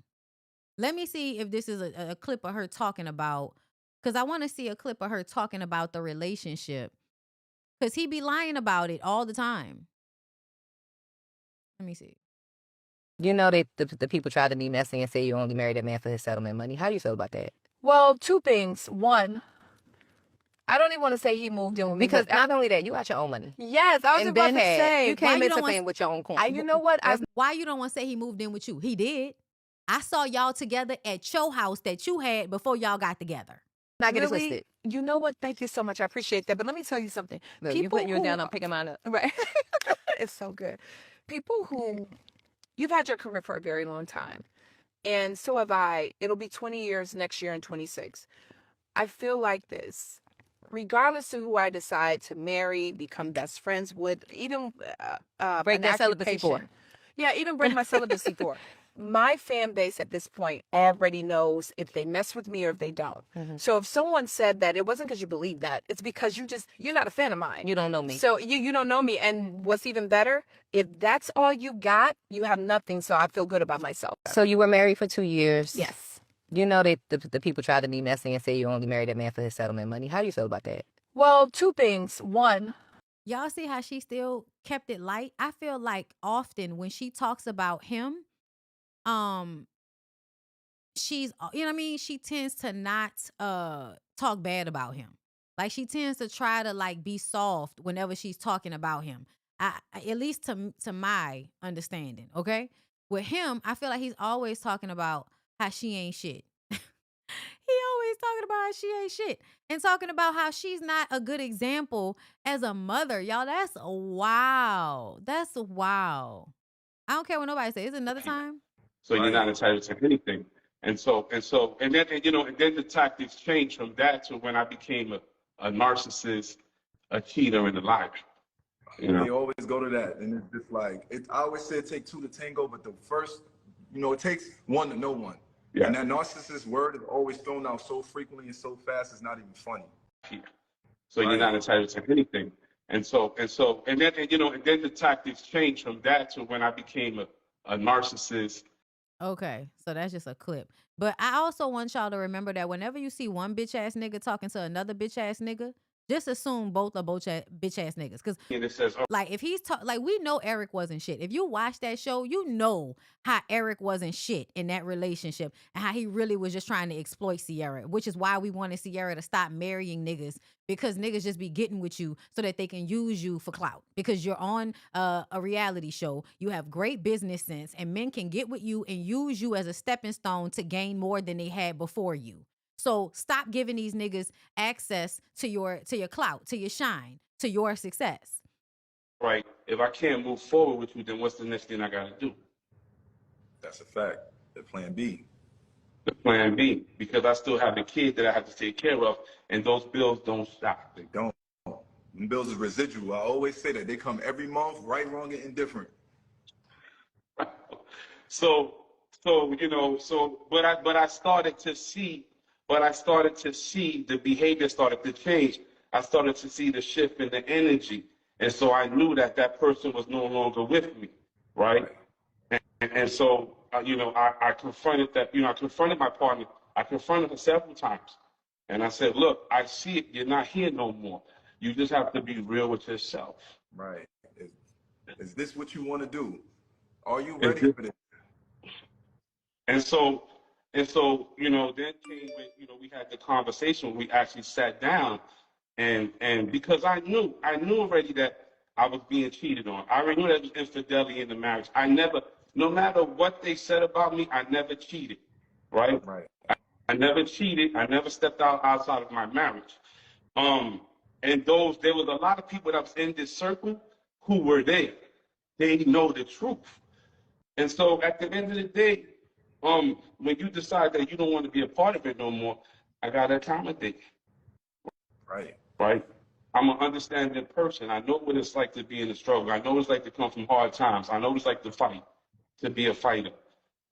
Let me see if this is a clip of her talking about Because I want to see a clip of her talking about the relationship. Because he be lying about it all the time. Let me see. You know that the people try to be messy and say you only married that man for his settlement money. How do you feel about that? Well, two things. One, I don't even want to say he moved in with me. Because not only that, you got your own money. Yes, I was And about Ben to had, say. you came into playing with your own coin. You know what? Why you don't want to say he moved in with you? He did. I saw y'all together at your house that you had before y'all got together. Not get it Really? twisted. You know what? Thank you so much. I appreciate that. But let me tell you something. Look, you putting yours down, I'm picking mine up. Right. It's so good. People who, you've had your career for a very long time. And so have I. It'll be 20 years next year in 26. I feel like this. Regardless of who I decide to marry, become best friends with, even break that celibacy for. Yeah, even break my celibacy for. My fan base at this point already knows if they mess with me or if they don't. Mm-hmm. So if someone said that, it wasn't because you believe that. It's because you're not a fan of mine. You don't know me. So you don't know me. And what's even better, if that's all you got, you have nothing. So I feel good about myself. So you were married for 2 years. Yes. You know that the people try to be messy and say you only married that man for his settlement money. How do you feel about that? Well, two things. One, y'all see how she still kept it light? I feel like often when she talks about him, she's, you know what I mean? She tends to not talk bad about him. Like she tends to try to like be soft whenever she's talking about him. At least to my understanding, okay? With him, I feel like he's always talking about how she ain't shit. He always talking about how she ain't shit and talking about how she's not a good example as a mother. Y'all, that's wow. That's wow. I don't care what nobody says. It's another time. So you're not entitled to anything. And then the tactics changed from that to when I became a narcissist, a cheater, and a liar. You know? They always go to that, and it's just like I always say it takes two to tango, but the first, it takes one to know one. Yeah. And that narcissist word is always thrown out so frequently and so fast, it's not even funny. So you're not entitled to anything. And then the tactics changed from that to when I became a narcissist. Okay, so that's just a clip. But I also want y'all to remember that whenever you see one bitch ass nigga talking to another bitch ass nigga, just assume both are bitch ass niggas. Cause like if he's like we know Eric wasn't shit. If you watch that show, you know how Eric wasn't shit in that relationship and how he really was just trying to exploit Sierra, which is why we wanted Sierra to stop marrying niggas, because niggas just be getting with you so that they can use you for clout. Because you're on a reality show, you have great business sense, and men can get with you and use you as a stepping stone to gain more than they had before you. So stop giving these niggas access to your clout, to your shine, to your success. Right. If I can't move forward with you, then what's the next thing I gotta do? That's a fact. The plan B. The plan B, because I still have a kid that I have to take care of, and those bills don't stop. They don't. Them bills is residual. I always say that they come every month, right, wrong, and indifferent. But I started to see the behavior started to change. I started to see the shift in the energy. And so I knew that person was no longer with me, right? And so, I confronted that, I confronted my partner. I confronted her several times. And I said, look, I see it. You're not here no more. You just have to be real with yourself. Right. Is this what you want to do? Are you ready for this? And so, then came when, we had the conversation, we actually sat down and because I knew already that I was being cheated on. I already knew that there was infidelity in the marriage. No matter what they said about me, I never cheated, right? Right. I never cheated. I never stepped outside of my marriage. And there was a lot of people that was in this circle who were there. They know the truth. And so at the end of the day, when you decide that you don't want to be a part of it no more, I gotta accommodate. Right. Right? I'm an understanding person. I know what it's like to be in a struggle. I know what it's like to come from hard times. I know what it's like to fight, to be a fighter.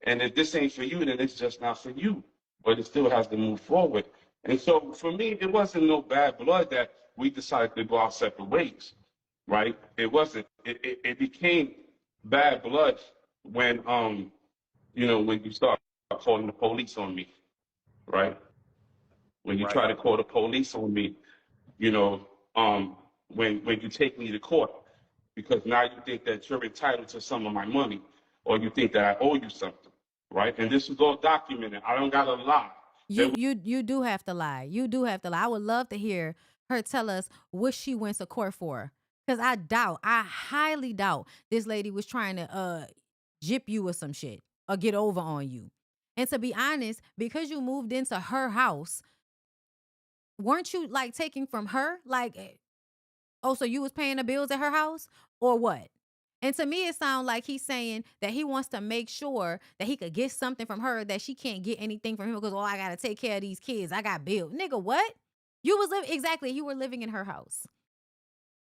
And if this ain't for you, then it's just not for you. But it still has to move forward. And so for me, it wasn't no bad blood that we decided to go our separate ways. Right? It wasn't. It became bad blood when when you start calling the police on me, right? when you try to call the police on me, you know, when you take me to court, because now you think that you're entitled to some of my money, or you think that I owe you something, right? And this is all documented. I don't gotta lie. You do have to lie. You do have to lie. I would love to hear her tell us what she went to court for. Cause I highly doubt this lady was trying to jip you with some shit or get over on you. And to be honest, because you moved into her house, weren't you like taking from her? Like, oh, so you was paying the bills at her house or what? And to me, it sounds like he's saying that he wants to make sure that he could get something from her that she can't get anything from him because, oh, I got to take care of these kids. I got bills. Nigga, what? You was living, exactly, you were living in her house.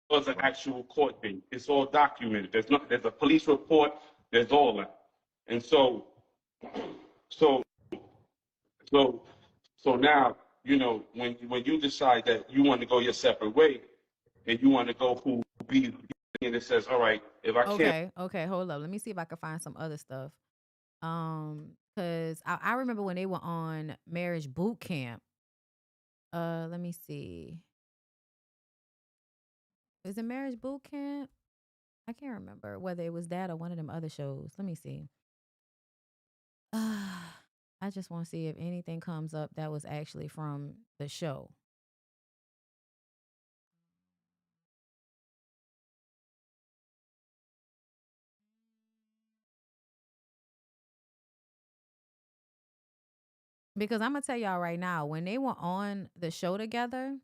Was an actual court date. It's all documented. There's a police report. There's all that. And so now, you know, when you decide that you want to go your separate way and you want to go who be, and it says, all right, if I can't. Okay, hold up. Let me see if I can find some other stuff. Because I remember when they were on marriage boot camp. Let me see. Is it marriage boot camp? I can't remember whether it was that or one of them other shows. Let me see. I just want to see if anything comes up that was actually from the show. Because I'm going to tell y'all right now, when they were on the show together,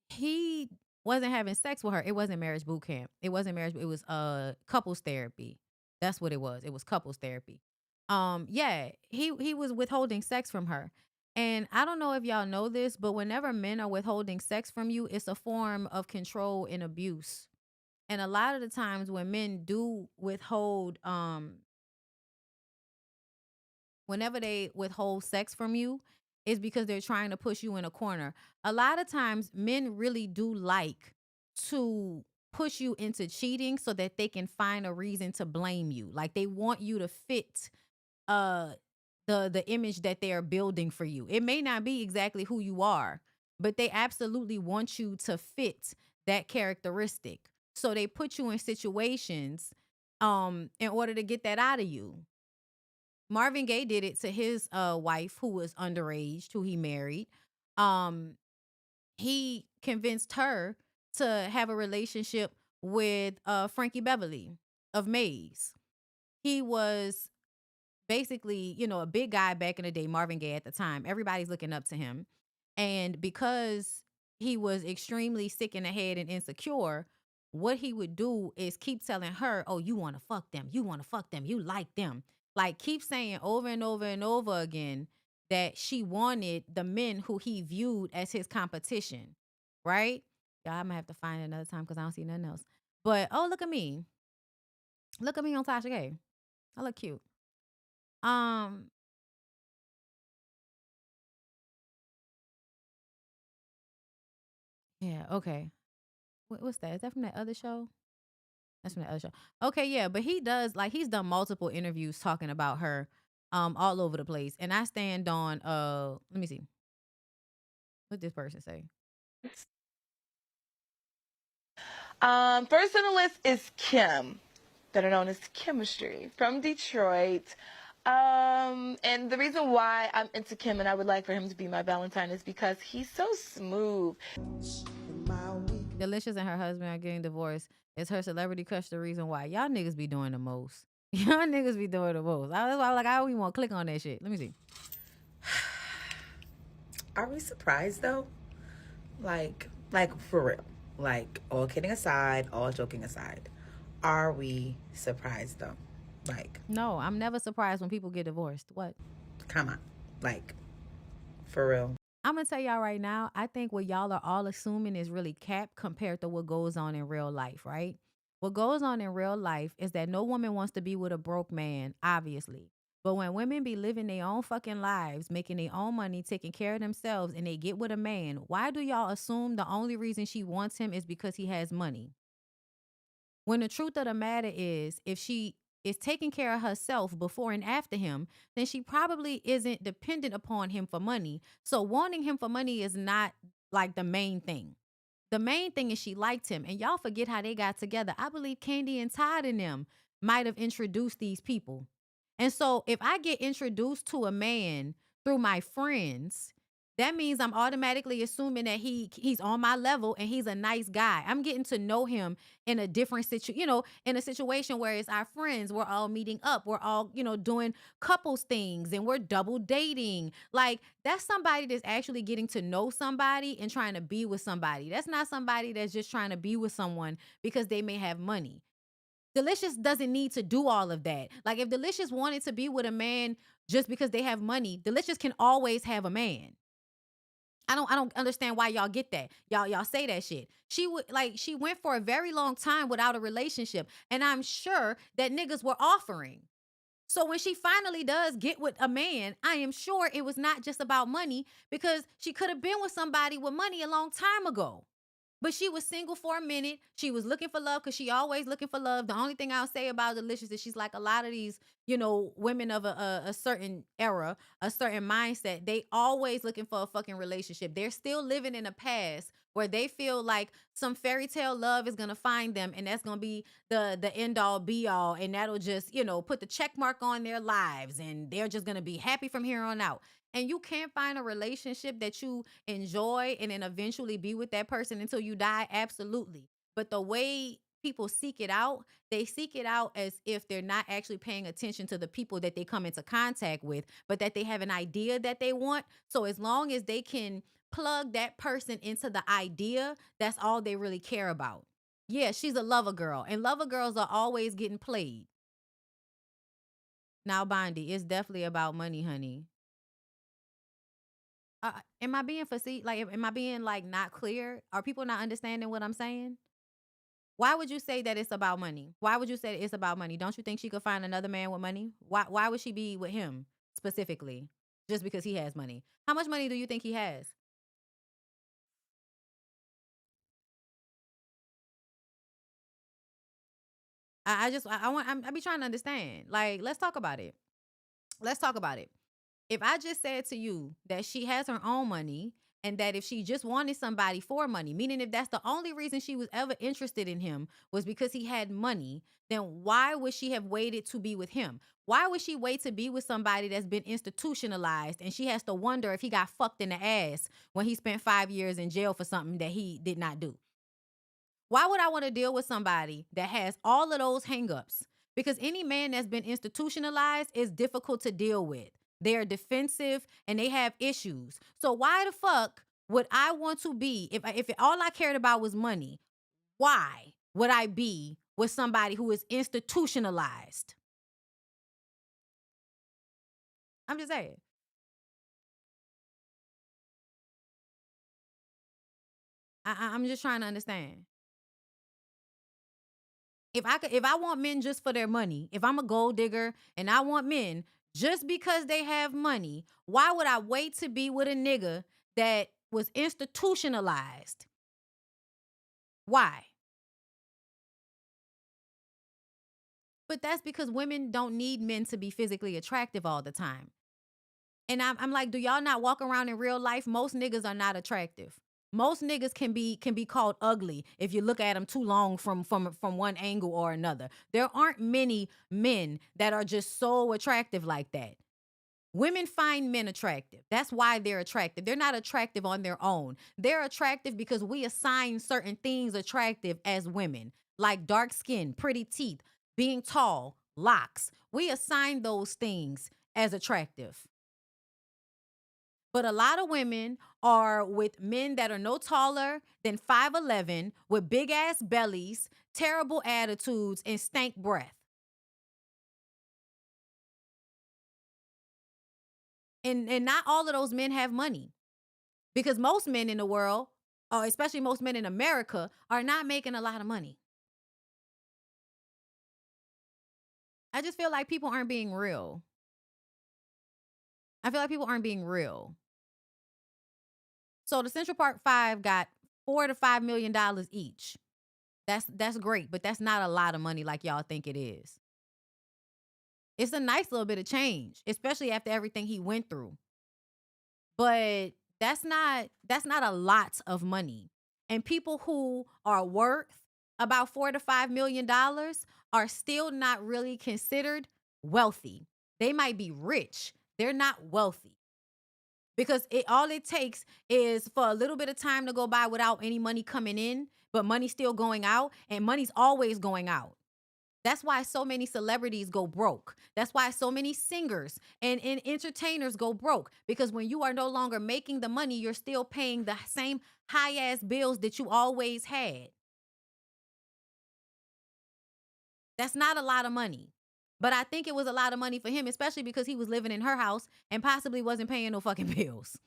he wasn't having sex with her. It wasn't marriage boot camp. It wasn't marriage. It was couples therapy. That's what it was. It was couples therapy. Yeah, he was withholding sex from her. And I don't know if y'all know this, but whenever men are withholding sex from you, it's a form of control and abuse. And a lot of the times when men do withhold whenever they withhold sex from you, is because they're trying to push you in a corner. A lot of times men really do like to push you into cheating so that they can find a reason to blame you. Like they want you to fit the image that they are building for you. It may not be exactly who you are, but they absolutely want you to fit that characteristic. So they put you in situations in order to get that out of you. Marvin Gaye did it to his wife who was underage, who he married. He convinced her to have a relationship with Frankie Beverly of Maze. He was basically, you know, a big guy back in the day, Marvin Gaye at the time. Everybody's looking up to him. And because he was extremely sick in the head and insecure, what he would do is keep telling her, oh, you want to fuck them. You want to fuck them. You like them. Like keep saying over and over and over again that she wanted the men who he viewed as his competition. Right? Y'all, I'm going to have to find it another time because I don't see nothing else. But, oh, look at me. Look at me on Tasha K. I look cute. Yeah, okay. What's that? Is that from that other show? That's from that other show. Okay, yeah, but he does like he's done multiple interviews talking about her all over the place. And I stand on let me see. What this person say? First on the list is Kim, better known as Chemistry, from Detroit. And the reason why I'm into Kim and I would like for him to be my Valentine is because he's so smooth. Delicious and her husband are getting divorced. Is her celebrity crush the reason why? Y'all niggas be doing the most. Y'all niggas be doing the most. That's why I don't even want to click on that shit. Let me see. Are we surprised though? Like for real. Like, all kidding aside, all joking aside, are we surprised though? Like, no, I'm never surprised when people get divorced. What? Come on. Like, for real. I'm going to tell y'all right now, I think what y'all are all assuming is really cap compared to what goes on in real life, right? What goes on in real life is that no woman wants to be with a broke man, obviously. But when women be living their own fucking lives, making their own money, taking care of themselves, and they get with a man, why do y'all assume the only reason she wants him is because he has money? When the truth of the matter is, if she is taking care of herself before and after him, then she probably isn't dependent upon him for money. So wanting him for money is not like the main thing. The main thing is she liked him. And y'all forget how they got together. I believe Candy and Todd and them might have introduced these people. And so if I get introduced to a man through my friends, that means I'm automatically assuming that he's on my level and he's a nice guy. I'm getting to know him in a different in a situation where it's our friends, we're all meeting up, we're all, doing couples things and we're double dating. Like that's somebody that's actually getting to know somebody and trying to be with somebody. That's not somebody that's just trying to be with someone because they may have money. Delicious doesn't need to do all of that. Like if Delicious wanted to be with a man just because they have money, Delicious can always have a man. I don't understand why y'all get that. Y'all say that shit. She went for a very long time without a relationship, and I'm sure that niggas were offering. So when she finally does get with a man, I am sure it was not just about money, because she could have been with somebody with money a long time ago. But she was single for a minute. She was looking for love because she always looking for love. The only thing I'll say about Delicious is she's like a lot of these, women of a certain era, a certain mindset. They always looking for a fucking relationship. They're still living in a past where they feel like some fairy tale love is gonna find them, and that's gonna be the end all be all, and that'll just put the check mark on their lives, and they're just gonna be happy from here on out. And you can't find a relationship that you enjoy and then eventually be with that person until you die. Absolutely. But the way people seek it out, they seek it out as if they're not actually paying attention to the people that they come into contact with, but that they have an idea that they want. So as long as they can plug that person into the idea, that's all they really care about. Yeah, she's a lover girl, and lover girls are always getting played. Now, Bondi, it's definitely about money, honey. Am I being am I being like not clear? Are people not understanding what I'm saying? Why would you say that it's about money? Why would you say it's about money? Don't you think she could find another man with money? Why would she be with him specifically? Just because he has money? How much money do you think he has? I be trying to understand. Like, let's talk about it. Let's talk about it. If I just said to you that she has her own money, and that if she just wanted somebody for money, meaning if that's the only reason she was ever interested in him was because he had money, then why would she have waited to be with him? Why would she wait to be with somebody that's been institutionalized, and she has to wonder if he got fucked in the ass when he spent 5 years in jail for something that he did not do? Why would I want to deal with somebody that has all of those hangups? Because any man that's been institutionalized is difficult to deal with. They're defensive and they have issues. So why the fuck would I want to be, if all I cared about was money, why would I be with somebody who is institutionalized? I'm just saying. I'm just trying to understand. If I want men just for their money, if I'm a gold digger and I want men just because they have money, why would I wait to be with a nigga that was institutionalized? Why? But that's because women don't need men to be physically attractive all the time. And I'm like, do y'all not walk around in real life? Most niggas are not attractive. Most niggas can be called ugly if you look at them too long from one angle or another. There aren't many men that are just so attractive like that. Women find men attractive. That's why they're attractive. They're not attractive on their own. They're attractive because we assign certain things attractive as women, like dark skin, pretty teeth, being tall, locks. We assign those things as attractive. But a lot of women are with men that are no taller than 5'11", with big ass bellies, terrible attitudes, and stank breath. And not all of those men have money, because most men in the world, or especially most men in America, are not making a lot of money. I just feel like people aren't being real. I feel like people aren't being real. So the Central Park Five got $4 to $5 million each. That's great, but that's not a lot of money like y'all think it is. It's a nice little bit of change, especially after everything he went through. But that's not a lot of money. And people who are worth about $4 to $5 million are still not really considered wealthy. They might be rich. They're not wealthy. Because all it takes is for a little bit of time to go by without any money coming in, but money still going out, and money's always going out. That's why so many celebrities go broke. That's why so many singers and entertainers go broke. Because when you are no longer making the money, you're still paying the same high-ass bills that you always had. That's not a lot of money. But I think it was a lot of money for him, especially because he was living in her house and possibly wasn't paying no fucking bills.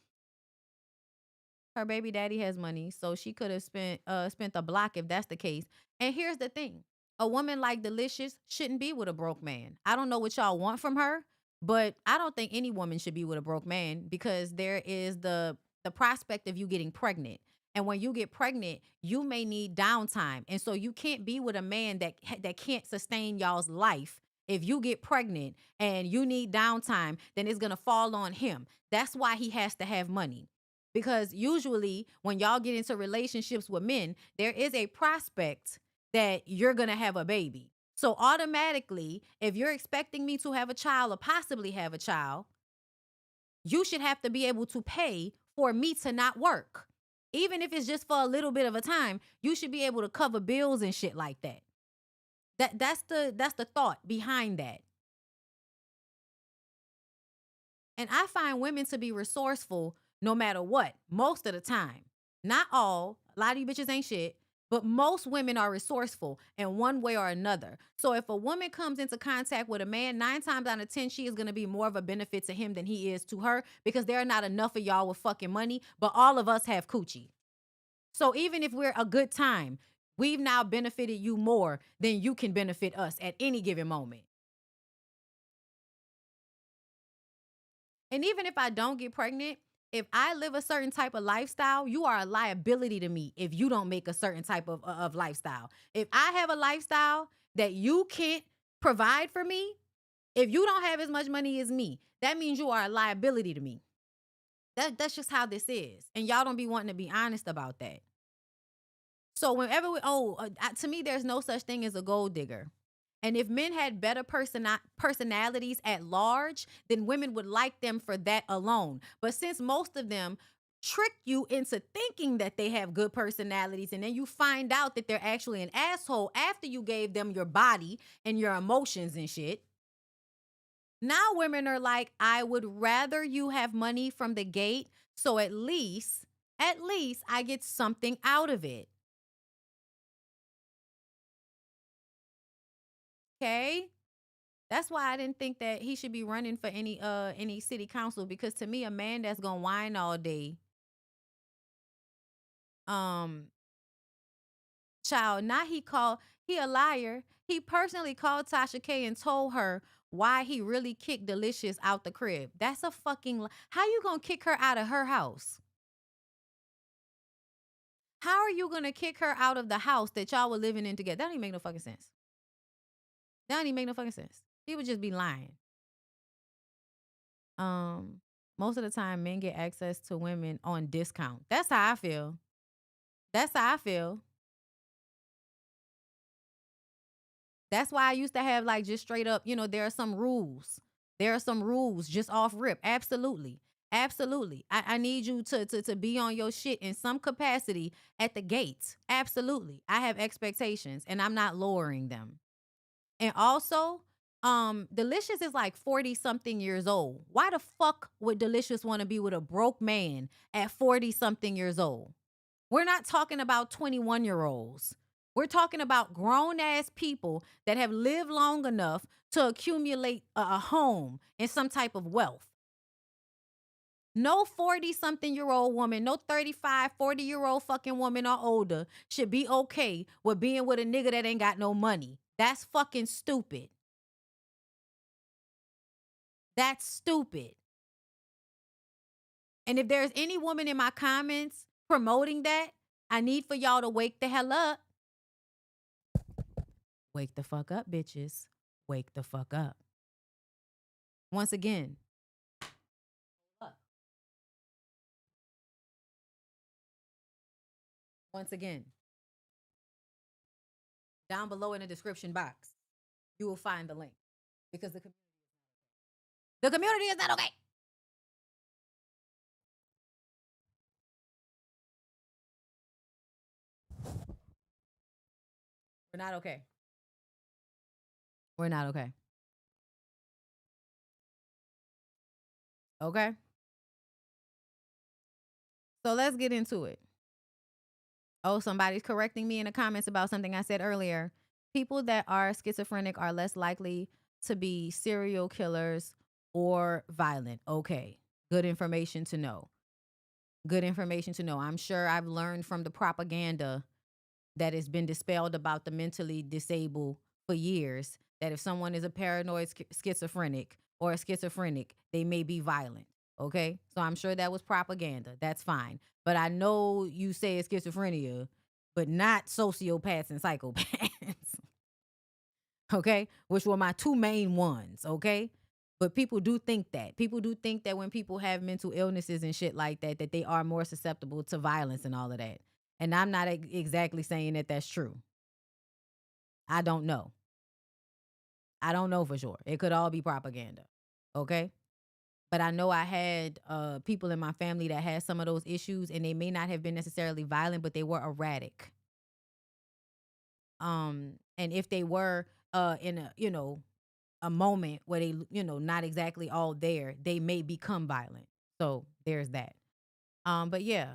Her baby daddy has money, so she could have spent the block if that's the case. And here's the thing. A woman like Delicious shouldn't be with a broke man. I don't know what y'all want from her, but I don't think any woman should be with a broke man, because there is the prospect of you getting pregnant. And when you get pregnant, you may need downtime. And so you can't be with a man that can't sustain y'all's life. If you get pregnant and you need downtime, then it's going to fall on him. That's why he has to have money. Because usually when y'all get into relationships with men, there is a prospect that you're going to have a baby. So automatically, if you're expecting me to have a child or possibly have a child, you should have to be able to pay for me to not work. Even if it's just for a little bit of a time, you should be able to cover bills and shit like that. That's the thought behind that. And I find women to be resourceful no matter what, most of the time. Not all. A lot of you bitches ain't shit. But most women are resourceful in one way or another. So if a woman comes into contact with a man, 9 times out of 10, she is going to be more of a benefit to him than he is to her, because there are not enough of y'all with fucking money, but all of us have coochie. So even if we're a good time, we've now benefited you more than you can benefit us at any given moment. And even if I don't get pregnant, if I live a certain type of lifestyle, you are a liability to me if you don't make a certain type of lifestyle. If I have a lifestyle that you can't provide for me, if you don't have as much money as me, that means you are a liability to me. That's just how this is. And y'all don't be wanting to be honest about that. So whenever to me, there's no such thing as a gold digger. And if men had better personalities at large, then women would like them for that alone. But since most of them trick you into thinking that they have good personalities, and then you find out that they're actually an asshole after you gave them your body and your emotions and shit, now women are like, I would rather you have money from the gate, so at least I get something out of it. Okay? That's why I didn't think that he should be running for any city council, because to me, a man that's gonna whine all day, child, he a liar. He personally called Tasha K and told her why he really kicked Delicious out the crib. That's a fucking how you gonna kick her out of her house? How are you gonna kick her out of the house that y'all were living in together? That don't even make no fucking sense. That don't even make no fucking sense. He would just be lying. Most of the time men get access to women on discount. That's how I feel. That's how I feel. That's why I used to have like just straight up, there are some rules. There are some rules just off rip. Absolutely. Absolutely. I need you to be on your shit in some capacity at the gate. Absolutely. I have expectations and I'm not lowering them. And also, Delicious is like 40 something years old. Why the fuck would Delicious want to be with a broke man at 40 something years old? We're not talking about 21-year-olds. We're talking about grown ass people that have lived long enough to accumulate a home and some type of wealth. No 40 something year old woman, no 35, 40-year-old fucking woman or older should be okay with being with a nigga that ain't got no money. That's fucking stupid. That's stupid. And if there's any woman in my comments promoting that, I need for y'all to wake the hell up. Wake the fuck up, bitches. Wake the fuck up. Once again, down below in the description box, you will find the link because the community is not okay. We're not okay. We're not okay. Okay? So let's get into it. Oh, somebody's correcting me in the comments about something I said earlier. People that are schizophrenic are less likely to be serial killers or violent. Okay. Good information to know. Good information to know. I'm sure I've learned from the propaganda that has been dispelled about the mentally disabled for years that if someone is a paranoid schizophrenic or a schizophrenic, they may be violent. Okay? So I'm sure that was propaganda. That's fine. But I know you say it's schizophrenia, but not sociopaths and psychopaths. Okay? Which were my two main ones. Okay? But people do think that. People do think that when people have mental illnesses and shit like that, that they are more susceptible to violence and all of that. And I'm not exactly saying that that's true. I don't know. I don't know for sure. It could all be propaganda. Okay? But I know I had people in my family that had some of those issues, and they may not have been necessarily violent, but they were erratic. And if they were in a moment where they, not exactly all there, they may become violent. So there's that. But yeah.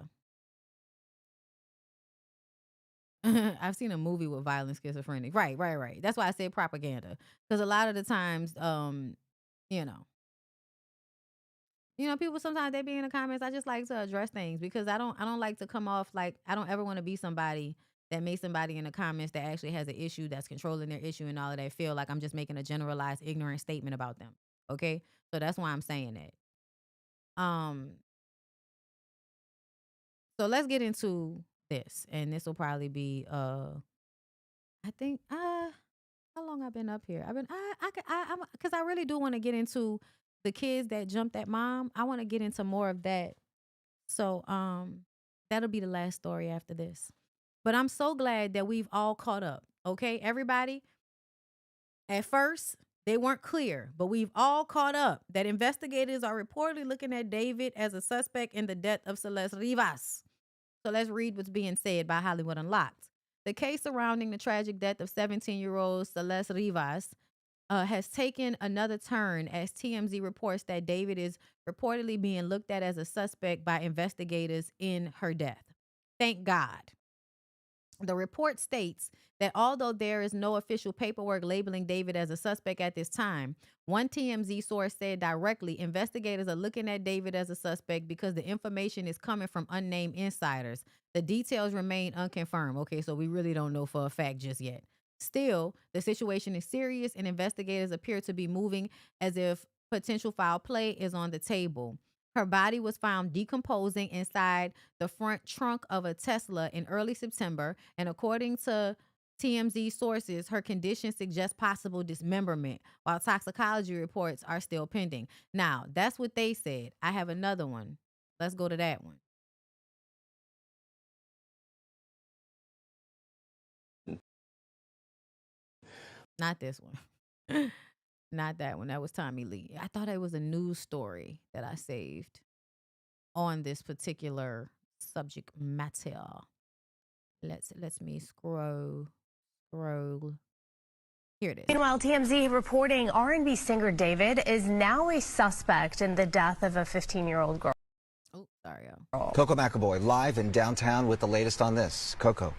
I've seen a movie with violent schizophrenic. Right. That's why I say propaganda. Because a lot of the times, people sometimes they be in the comments. I just like to address things because I don't like to come off like I don't ever want to be somebody that makes somebody in the comments that actually has an issue that's controlling their issue and all of that feel like I'm just making a generalized ignorant statement about them. Okay? So that's why I'm saying that. So let's get into this, and this will probably be I think how long I've been up here. I've been because I really do want to get into the kids that jumped at mom. I want to get into more of that. So that'll be the last story after this. But I'm so glad that we've all caught up. Okay, everybody. At first, they weren't clear, but we've all caught up that investigators are reportedly looking at David as a suspect in the death of Celeste Rivas. So let's read what's being said by Hollywood Unlocked. The case surrounding the tragic death of 17-year-old Celeste Rivas has taken another turn as TMZ reports that David is reportedly being looked at as a suspect by investigators in her death. Thank God. The report states that although there is no official paperwork labeling David as a suspect at this time, one TMZ source said directly investigators are looking at David as a suspect because the information is coming from unnamed insiders. The details remain unconfirmed. Okay, so we really don't know for a fact just yet. Still, the situation is serious and investigators appear to be moving as if potential foul play is on the table. Her body was found decomposing inside the front trunk of a Tesla in early September, and according to TMZ sources, her condition suggests possible dismemberment, while toxicology reports are still pending. Now, that's what they said. I have another one. Let's go to that one. Not this one. Not that one. That was Tommy Lee. I thought it was a news story that I saved on this particular subject matter. Let's me scroll. Here it is. Meanwhile, TMZ reporting R&B singer David is now a suspect in the death of a 15-year-old girl. Oh, sorry, y'all. Coco McAvoy live in downtown with the latest on this. Coco.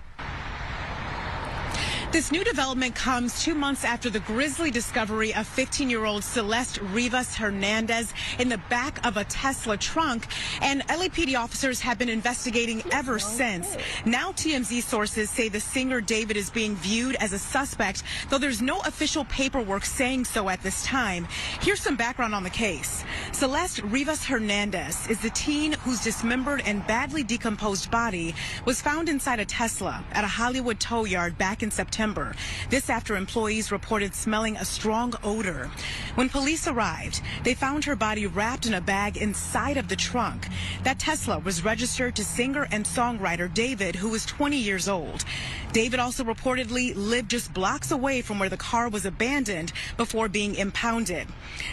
This new development comes 2 months after the grisly discovery of 15-year-old Celeste Rivas Hernandez in the back of a Tesla trunk, and LAPD officers have been investigating ever since. Now TMZ sources say the singer David is being viewed as a suspect, though there's no official paperwork saying so at this time. Here's some background on the case. Celeste Rivas Hernandez is the teen whose dismembered and badly decomposed body was found inside a Tesla at a Hollywood tow yard back in September. September. This after employees reported smelling a strong odor. When police arrived, they found her body wrapped in a bag inside of the trunk. That Tesla was registered to singer and songwriter David, who was 20 years old. David also reportedly lived just blocks away from where the car was abandoned before being impounded.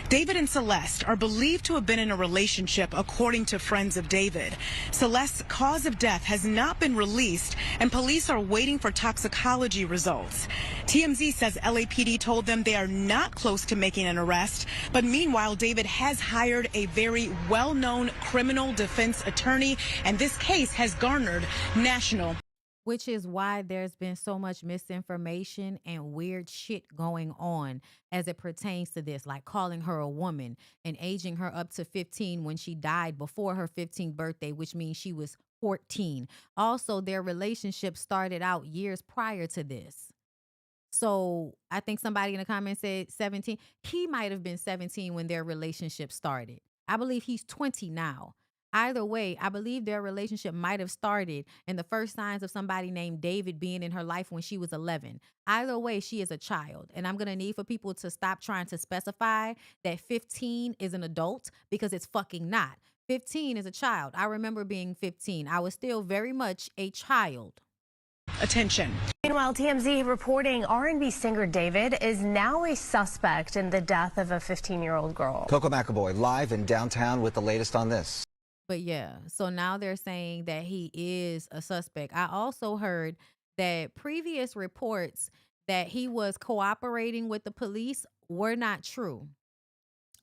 David and Celeste are believed to have been in a relationship, according to friends of David. Celeste's cause of death has not been released, and police are waiting for toxicology results. TMZ says LAPD told them they are not close to making an arrest, but meanwhile, David has hired a very well-known criminal defense attorney, and this case has garnered national. Which is why there's been so much misinformation and weird shit going on as it pertains to this, like calling her a woman and aging her up to 15 when she died before her 15th birthday, which means she was 14. Also, their relationship started out years prior to this. So I think somebody in the comments said 17. He might have been 17 when their relationship started. I believe he's 20 now. Either way, I believe their relationship might have started in the first signs of somebody named David being in her life when she was 11. Either way, she is a child. And I'm going to need for people to stop trying to specify that 15 is an adult, because it's fucking not. 15 is a child. I remember being 15. I was still very much a child. Attention. Meanwhile, TMZ reporting R&B singer David is now a suspect in the death of a 15-year-old girl. Coco McAvoy live in downtown with the latest on this. But yeah, so now they're saying that he is a suspect. I also heard that previous reports that he was cooperating with the police were not true,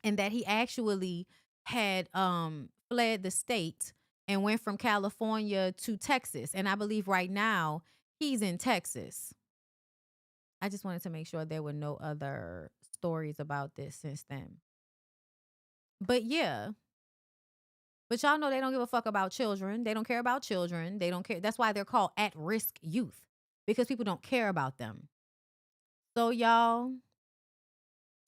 and that he actually had fled the state and went from California to Texas. And I believe right now he's in Texas. I just wanted to make sure there were no other stories about this since then. But yeah. But y'all know they don't give a fuck about children. They don't care about children. They don't care. That's why they're called at-risk youth, because people don't care about them. So y'all,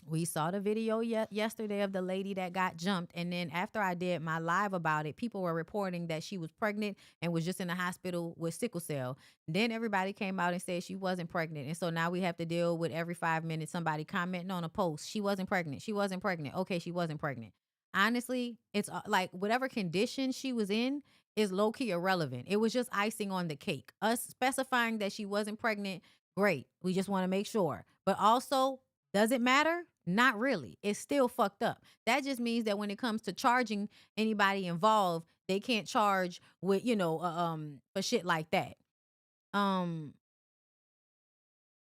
we saw the video yesterday of the lady that got jumped. And then after I did my live about it, people were reporting that she was pregnant and was just in the hospital with sickle cell. Then everybody came out and said she wasn't pregnant. And so now we have to deal with every 5 minutes somebody commenting on a post. She wasn't pregnant. She wasn't pregnant. Okay, she wasn't pregnant. Honestly, it's like whatever condition she was in is low-key irrelevant. It was just icing on the cake. Us specifying that she wasn't pregnant, great. We just want to make sure. But also, does it matter? Not really. It's still fucked up. That just means that when it comes to charging anybody involved, they can't charge with, for shit like that.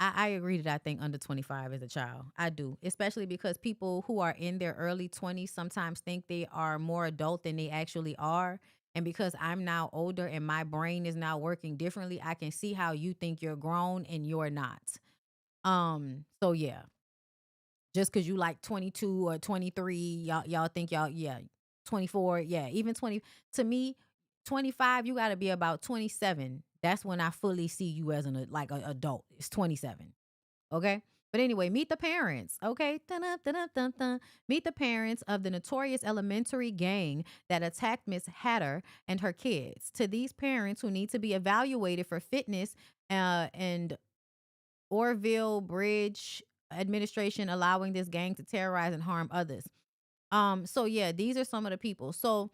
I agree that I think under 25 is a child. I do, especially because people who are in their early 20s sometimes think they are more adult than they actually are. And because I'm now older and my brain is now working differently, I can see how you think you're grown and you're not. So yeah. Just because you like 22 or 23, y'all think 24, even 20. To me, 25, you got to be about 27. That's when I fully see you as an adult. It's 27. Okay? But anyway, meet the parents. Okay? Dun-dun-dun-dun-dun. Meet the parents of the notorious elementary gang that attacked Miss Hatter and her kids. To these parents who need to be evaluated for fitness and Orville Bridge administration allowing this gang to terrorize and harm others. So yeah, these are some of the people. So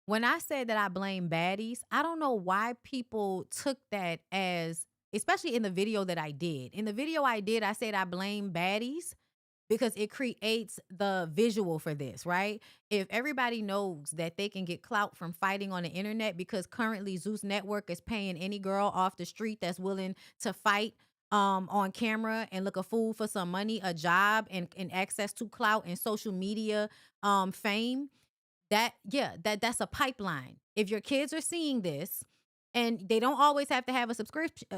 when I said that I blame baddies, I don't know why people took that as, especially in the video that I did. In the video I did, I said I blame baddies because it creates the visual for this, right? If everybody knows that they can get clout from fighting on the internet, because currently Zeus Network is paying any girl off the street that's willing to fight on camera and look a fool for some money, a job, and access to clout and social media fame, that's a pipeline. If your kids are seeing this, and they don't always have to have a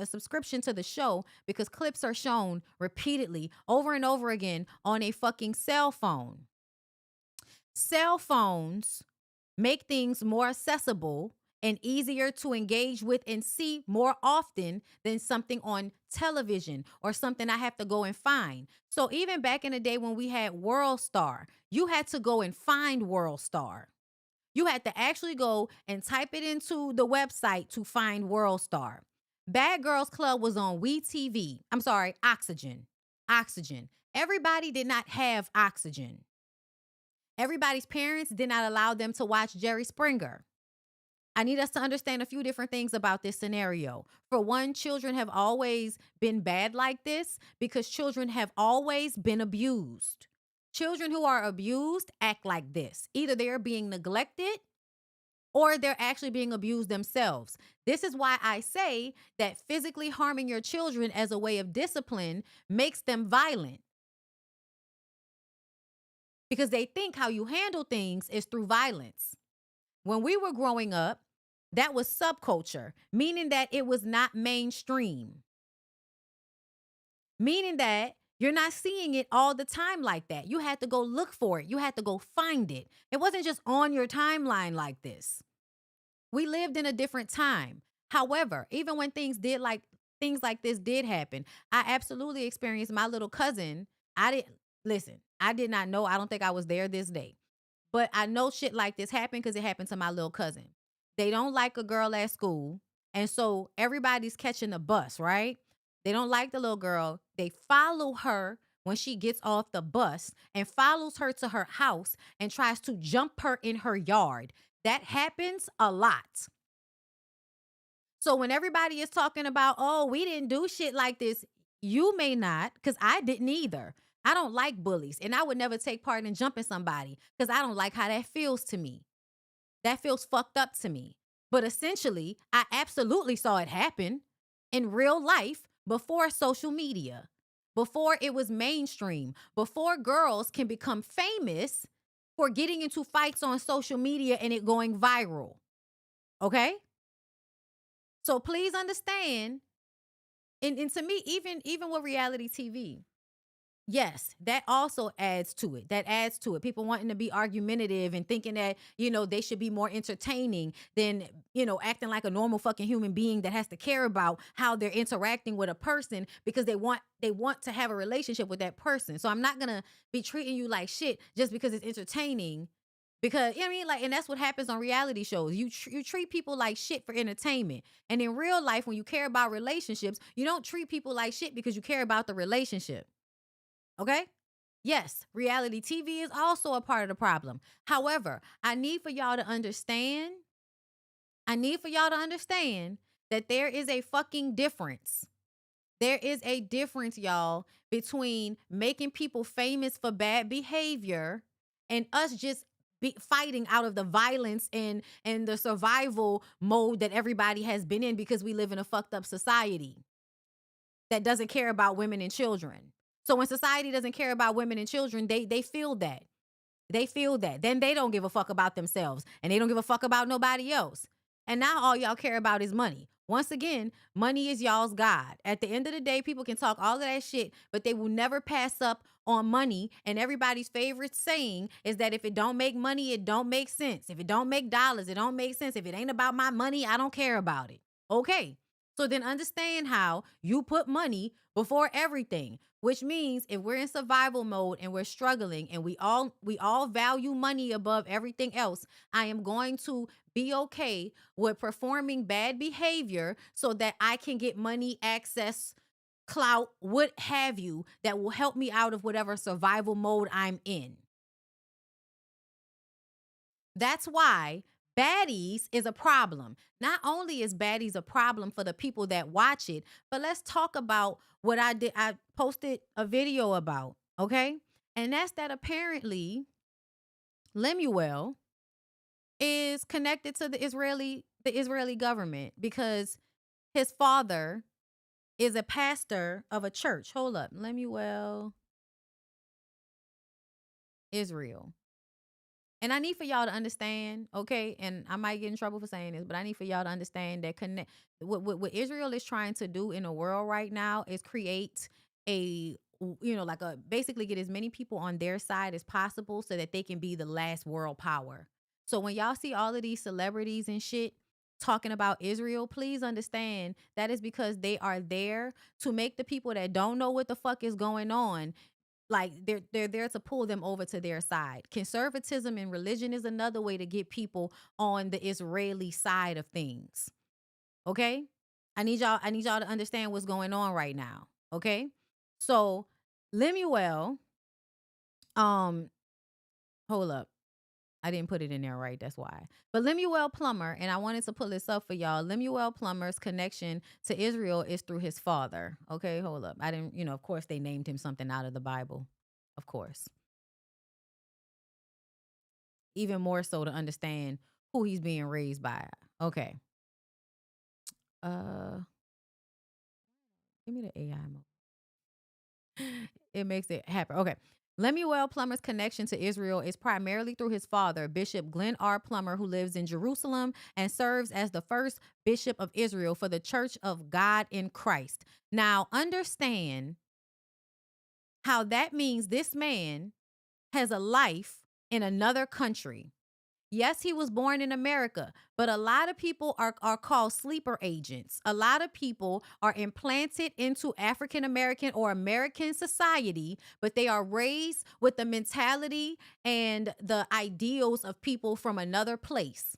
subscription to the show, because clips are shown repeatedly over and over again on a fucking cell phone. Cell phones make things more accessible and easier to engage with and see more often than something on television or something I have to go and find. So even back in the day when we had World Star, you had to go and find World Star. You had to actually go and type it into the website to find World Star. Bad Girls Club was on WeTV. I'm sorry, Oxygen. Oxygen. Everybody did not have Oxygen. Everybody's parents did not allow them to watch Jerry Springer. I need us to understand a few different things about this scenario. For one, children have always been bad like this because children have always been abused. Children who are abused act like this. Either they're being neglected or they're actually being abused themselves. This is why I say that physically harming your children as a way of discipline makes them violent. Because they think how you handle things is through violence. When we were growing up, that was subculture, meaning that it was not mainstream. Meaning that you're not seeing it all the time like that. You had to go look for it. You had to go find it. It wasn't just on your timeline like this. We lived in a different time. However, even when things like this did happen, I absolutely experienced my little cousin. I did not know. I don't think I was there this day. But I know shit like this happened because it happened to my little cousin. They don't like a girl at school. And so everybody's catching the bus, right? They don't like the little girl. They follow her when she gets off the bus and follows her to her house and tries to jump her in her yard. That happens a lot. So when everybody is talking about, oh, we didn't do shit like this, you may not, because I didn't either. I don't like bullies, and I would never take part in jumping somebody because I don't like how that feels to me. That feels fucked up to me. But essentially, I absolutely saw it happen in real life before social media, before it was mainstream, before girls can become famous for getting into fights on social media and it going viral. Okay? So please understand, and to me, even with reality TV, yes, that also adds to it. That adds to it. People wanting to be argumentative and thinking that, they should be more entertaining than, acting like a normal fucking human being that has to care about how they're interacting with a person because they want to have a relationship with that person. So I'm not going to be treating you like shit just because it's entertaining. Because, and that's what happens on reality shows. You treat people like shit for entertainment. And in real life, when you care about relationships, you don't treat people like shit because you care about the relationship. Okay? Yes, reality TV is also a part of the problem. However, I need for y'all to understand that there is a fucking difference. There is a difference, y'all, between making people famous for bad behavior and us just fighting out of the violence and the survival mode that everybody has been in because we live in a fucked up society that doesn't care about women and children. So when society doesn't care about women and children, they feel that. They feel that. Then they don't give a fuck about themselves and they don't give a fuck about nobody else. And now all y'all care about is money. Once again, money is y'all's God. At the end of the day, people can talk all of that shit, but they will never pass up on money. And everybody's favorite saying is that if it don't make money, it don't make sense. If it don't make dollars, it don't make sense. If it ain't about my money, I don't care about it. Okay. So then understand how you put money before everything, which means if we're in survival mode and we're struggling and we all value money above everything else, I am going to be okay with performing bad behavior so that I can get money, access, clout, what have you, that will help me out of whatever survival mode I'm in. That's why baddies is a problem. Not only is baddies a problem for the people that watch it, but let's talk about what I did. I posted a video about, okay? And that's that apparently Lemuel is connected to the Israeli government because his father is a pastor of a church. Hold up. Lemuel, Israel. And I need for y'all to understand, okay, and I might get in trouble for saying this, but I need for y'all to understand that what Israel is trying to do in the world right now is create basically get as many people on their side as possible so that they can be the last world power. So when y'all see all of these celebrities and shit talking about Israel, please understand that is because they are there to make the people that don't know what the fuck is going on, like they're there to pull them over to their side. Conservatism and religion is another way to get people on the Israeli side of things. Okay? I need y'all to understand what's going on right now. Okay? So Lemuel, hold up. I didn't put it in there right. That's why. But Lemuel Plummer, and I wanted to pull this up for y'all. Lemuel Plummer's connection to Israel is through his father. Okay, hold up. I didn't, of course they named him something out of the Bible. Of course. Even more so to understand who he's being raised by. Okay. Give me the AI mode. It makes it happen. Okay. Lemuel Plummer's connection to Israel is primarily through his father, Bishop Glenn R. Plummer, who lives in Jerusalem and serves as the first bishop of Israel for the Church of God in Christ. Now, understand how that means this man has a life in another country. Yes, he was born in America, but a lot of people are called sleeper agents. A lot of people are implanted into African American or American society, but they are raised with the mentality and the ideals of people from another place.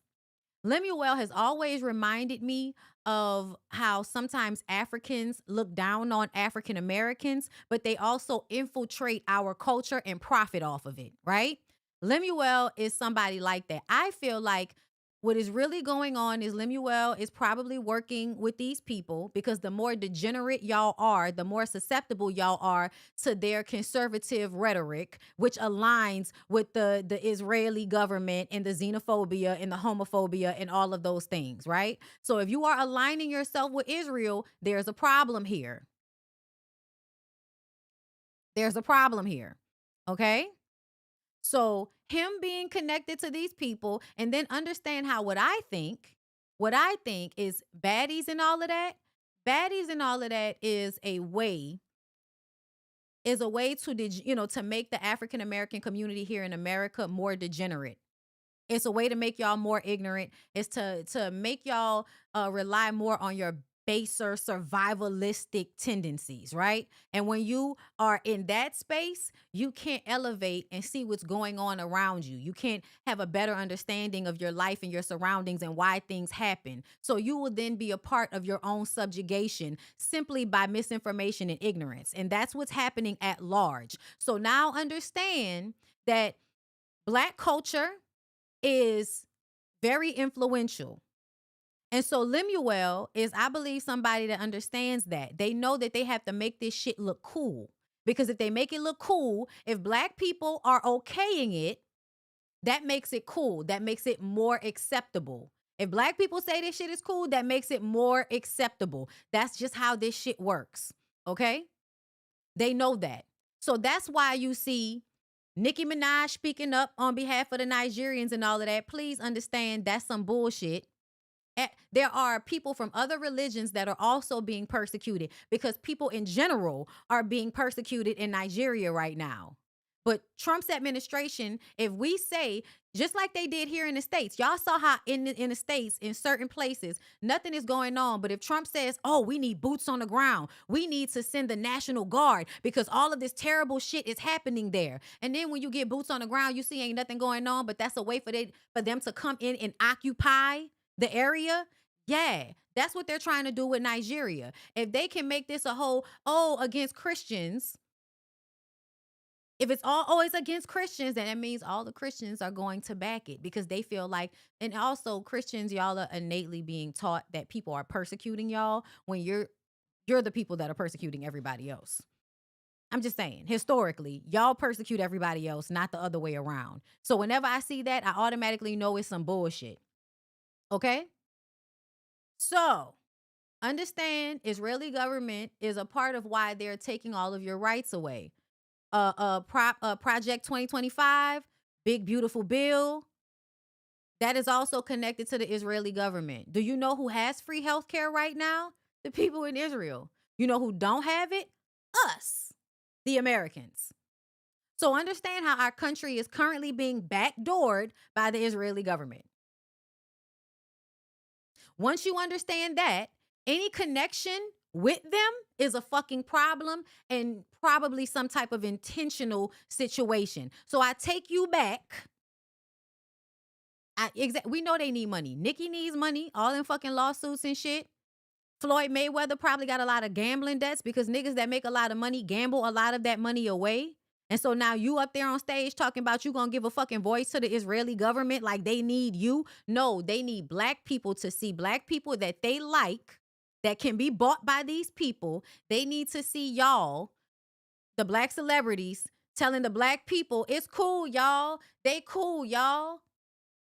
Lemuel has always reminded me of how sometimes Africans look down on African Americans, but they also infiltrate our culture and profit off of it, right? Lemuel is somebody like that. I feel like what is really going on is Lemuel is probably working with these people because the more degenerate y'all are, the more susceptible y'all are to their conservative rhetoric, which aligns with the Israeli government and the xenophobia and the homophobia and all of those things, right? So if you are aligning yourself with Israel, there's a problem here. There's a problem here, okay? So him being connected to these people and then understand how what I think is baddies and all of that. Baddies and all of that is a way to make the African American community here in America more degenerate. It's a way to make y'all more ignorant. It's to make y'all rely more on your baser survivalistic tendencies, right? And when you are in that space, you can't elevate and see what's going on around you. You can't have a better understanding of your life and your surroundings and why things happen. So you will then be a part of your own subjugation simply by misinformation and ignorance. And that's what's happening at large. So now understand that Black culture is very influential. And so Lemuel is, I believe, somebody that understands that. They know that they have to make this shit look cool. Because if they make it look cool, if Black people are okaying it, that makes it cool. That makes it more acceptable. If Black people say this shit is cool, that makes it more acceptable. That's just how this shit works. Okay? They know that. So that's why you see Nicki Minaj speaking up on behalf of the Nigerians and all of that. Please understand that's some bullshit. There are people from other religions that are also being persecuted because people in general are being persecuted in Nigeria right now. But Trump's administration, if we say, just like they did here in the States, y'all saw how in the States, in certain places, nothing is going on. But if Trump says, oh, we need boots on the ground, we need to send the National Guard because all of this terrible shit is happening there. And then when you get boots on the ground, you see ain't nothing going on, but that's a way for them to come in and occupy the area. Yeah, that's what they're trying to do with Nigeria. If they can make this a whole, against Christians, if it's always against Christians, then that means all the Christians are going to back it because they feel like, and also Christians, y'all are innately being taught that people are persecuting y'all when you're the people that are persecuting everybody else. I'm just saying, historically, y'all persecute everybody else, not the other way around. So whenever I see that, I automatically know it's some bullshit. Okay? So understand Israeli government is a part of why they're taking all of your rights away. Project 2025, big beautiful bill, that is also connected to the Israeli government. Do you know who has free healthcare right now? The people in Israel. You know who don't have it? Us, the Americans. So understand how our country is currently being backdoored by the Israeli government. Once you understand that, any connection with them is a fucking problem and probably some type of intentional situation. So I take you back. We know they need money. Nicki needs money. All them fucking lawsuits and shit. Floyd Mayweather probably got a lot of gambling debts because niggas that make a lot of money gamble a lot of that money away. And so now you up there on stage talking about you gonna give a fucking voice to the Israeli government like they need you. No, they need black people to see black people that they like, that can be bought by these people. They need to see y'all, the black celebrities, telling the black people, it's cool, y'all. They cool, y'all.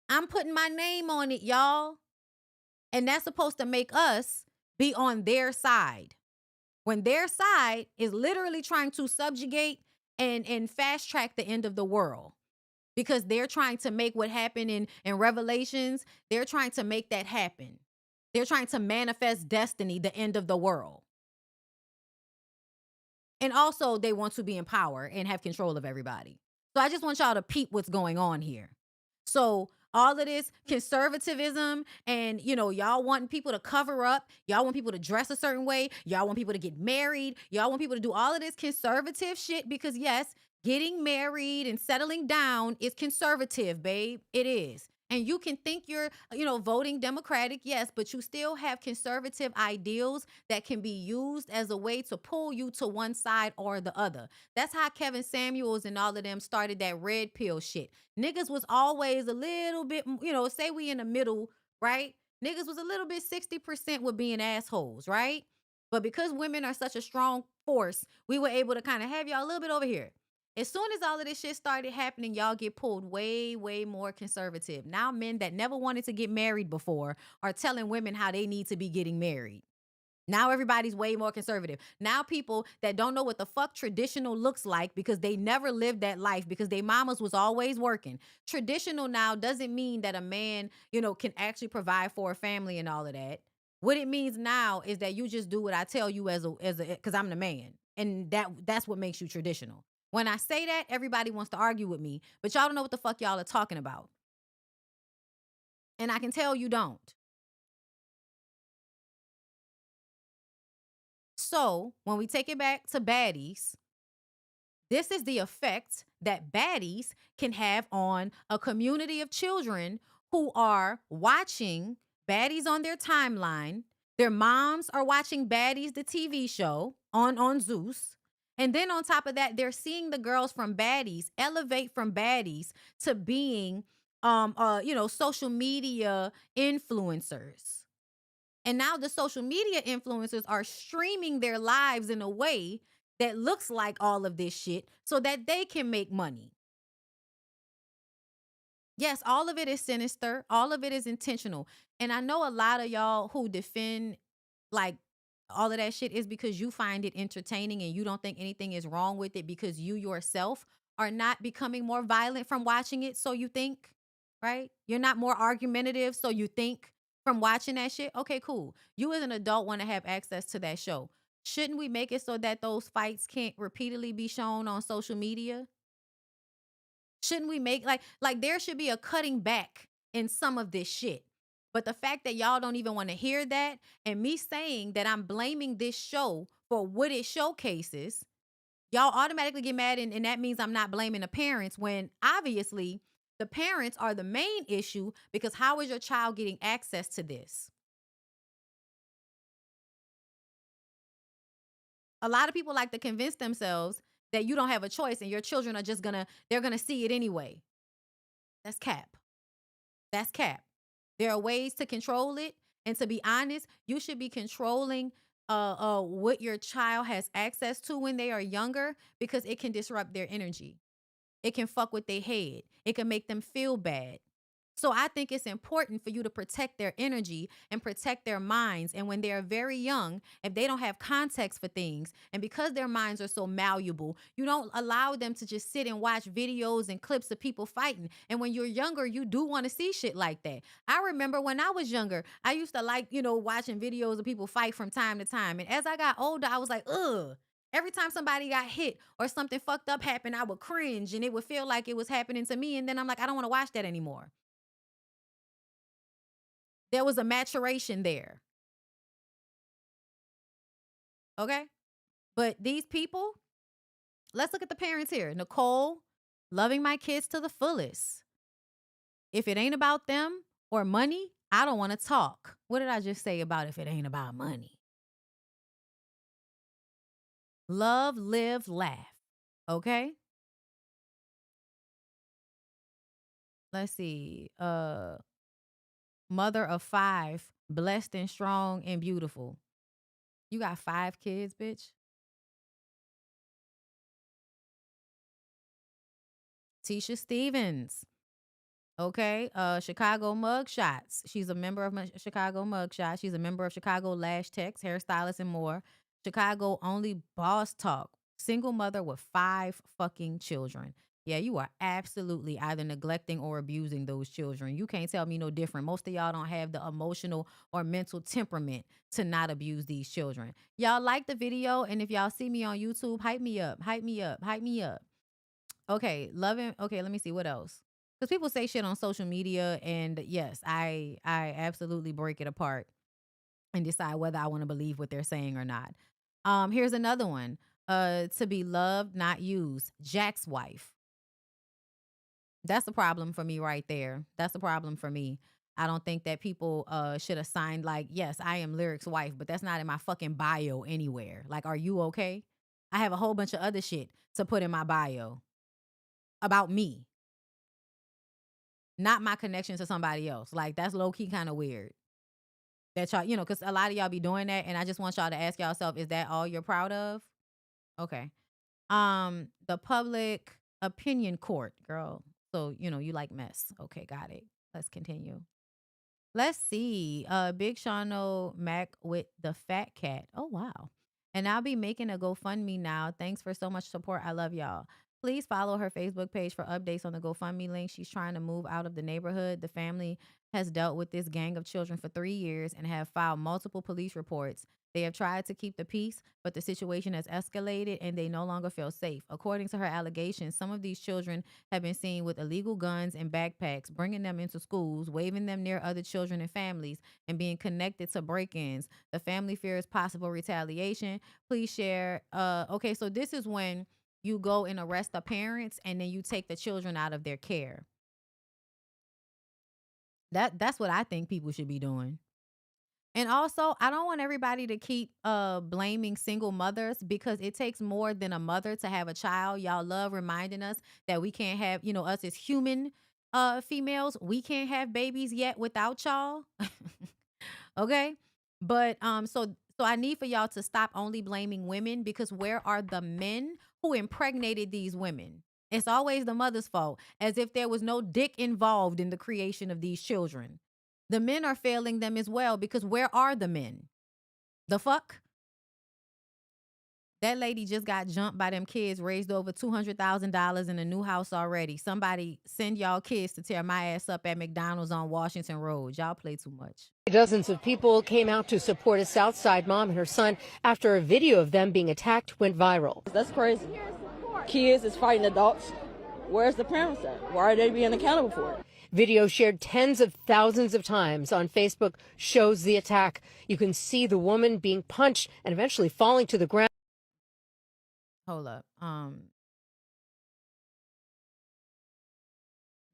I'm putting my name on it, y'all. And that's supposed to make us be on their side. When their side is literally trying to subjugate and fast track the end of the world. Because they're trying to make what happened in Revelations, they're trying to make that happen. They're trying to manifest destiny, the end of the world. And also, they want to be in power and have control of everybody. So I just want y'all to peep what's going on here. So all of this conservatism and, y'all wanting people to cover up, y'all want people to dress a certain way, y'all want people to get married, y'all want people to do all of this conservative shit because, yes, getting married and settling down is conservative, babe. It is. And you can think you're, voting Democratic, yes, but you still have conservative ideals that can be used as a way to pull you to one side or the other. That's how Kevin Samuels and all of them started that red pill shit. Niggas was always a little bit, say we in the middle, right? Niggas was a little bit 60% with being assholes, right? But because women are such a strong force, we were able to kind of have y'all a little bit over here. As soon as all of this shit started happening, y'all get pulled way, way more conservative. Now men that never wanted to get married before are telling women how they need to be getting married. Now everybody's way more conservative. Now people that don't know what the fuck traditional looks like because they never lived that life because their mamas was always working. Traditional now doesn't mean that a man, can actually provide for a family and all of that. What it means now is that you just do what I tell you as a because I'm the man. And that's what makes you traditional. When I say that, everybody wants to argue with me, but y'all don't know what the fuck y'all are talking about. And I can tell you don't. So when we take it back to baddies, this is the effect that baddies can have on a community of children who are watching baddies on their timeline. Their moms are watching Baddies, the TV show on Zeus. And then on top of that, they're seeing the girls from Baddies elevate from Baddies to being, social media influencers. And now the social media influencers are streaming their lives in a way that looks like all of this shit so that they can make money. Yes, all of it is sinister. All of it is intentional. And I know a lot of y'all who defend like all of that shit is because you find it entertaining and you don't think anything is wrong with it because you yourself are not becoming more violent from watching it. So you think, right? You're not more argumentative. So you think from watching that shit. Okay, cool. You as an adult want to have access to that show. Shouldn't we make it so that those fights can't repeatedly be shown on social media? Shouldn't we make like there should be a cutting back in some of this shit? But the fact that y'all don't even want to hear that and me saying that I'm blaming this show for what it showcases, y'all automatically get mad and that means I'm not blaming the parents when obviously the parents are the main issue because how is your child getting access to this? A lot of people like to convince themselves that you don't have a choice and your children are just they're gonna see it anyway. That's cap. That's cap. There are ways to control it. And to be honest, you should be controlling what your child has access to when they are younger because it can disrupt their energy. It can fuck with their head. It can make them feel bad. So I think it's important for you to protect their energy and protect their minds. And when they're very young, if they don't have context for things, and because their minds are so malleable, you don't allow them to just sit and watch videos and clips of people fighting. And when you're younger, you do want to see shit like that. I remember when I was younger, I used to like, watching videos of people fight from time to time. And as I got older, I was like, ugh. Every time somebody got hit or something fucked up happened, I would cringe and it would feel like it was happening to me. And then I'm like, I don't want to watch that anymore. There was a maturation there. Okay? But these people, let's look at the parents here. Nicole, loving my kids to the fullest. If it ain't about them or money, I don't want to talk. What did I just say about if it ain't about money? Love, live, laugh. Okay? Let's see. Mother of 5, blessed and strong and beautiful. You got 5 kids, bitch? Tisha Stevens. Okay. Chicago Mugshots. She's a member of Chicago Mugshots. She's a member of Chicago Lash Techs, hairstylists, and more. Chicago Only Boss Talk. Single mother with 5 fucking children. Yeah, you are absolutely either neglecting or abusing those children. You can't tell me no different. Most of y'all don't have the emotional or mental temperament to not abuse these children. Y'all like the video, and if y'all see me on YouTube, hype me up, hype me up, hype me up. Okay, loving. Okay, let me see what else. Because people say shit on social media, and yes, I absolutely break it apart and decide whether I want to believe what they're saying or not. Here's another one. To be loved, not used. Jack's wife. That's the problem for me right there. That's the problem for me. I don't think that people should have signed like, yes, I am Lyric's wife, but that's not in my fucking bio anywhere. Like, are you okay? I have a whole bunch of other shit to put in my bio about me, not my connection to somebody else. Like, that's low-key kind of weird. That y'all, because a lot of y'all be doing that, and I just want y'all to ask yourself, is that all you're proud of? Okay. The public opinion court, girl. So, you like mess. Okay, got it. Let's continue. Let's see. Big Shano Mac with the fat cat. Oh, wow. And I'll be making a GoFundMe now. Thanks for so much support. I love y'all. Please follow her Facebook page for updates on the GoFundMe link. She's trying to move out of the neighborhood. The family has dealt with this gang of children for 3 years and have filed multiple police reports. They have tried to keep the peace, but the situation has escalated and they no longer feel safe. According to her allegations, some of these children have been seen with illegal guns and backpacks, bringing them into schools, waving them near other children and families, and being connected to break-ins. The family fears possible retaliation. Please share. Okay, so this is when you go and arrest the parents and then you take the children out of their care. That's what I think people should be doing. And also, I don't want everybody to keep blaming single mothers, because it takes more than a mother to have a child. Y'all love reminding us that we can't have, us as human females, we can't have babies yet without y'all. Okay? But so I need for y'all to stop only blaming women, because where are the men who impregnated these women? It's always the mother's fault, as if there was no dick involved in the creation of these children. The men are failing them as well, because where are the men? The fuck? That lady just got jumped by them kids, raised over $200,000 in a new house already. Somebody send y'all kids to tear my ass up at McDonald's on Washington Road. Y'all play too much. Dozens of people came out to support a Southside mom and her son after a video of them being attacked went viral. That's crazy. Kids is fighting adults. Where's the parents at? Why are they being accountable for it? Video shared tens of thousands of times on Facebook shows the attack. You can see the woman being punched and eventually falling to the ground. Hold up.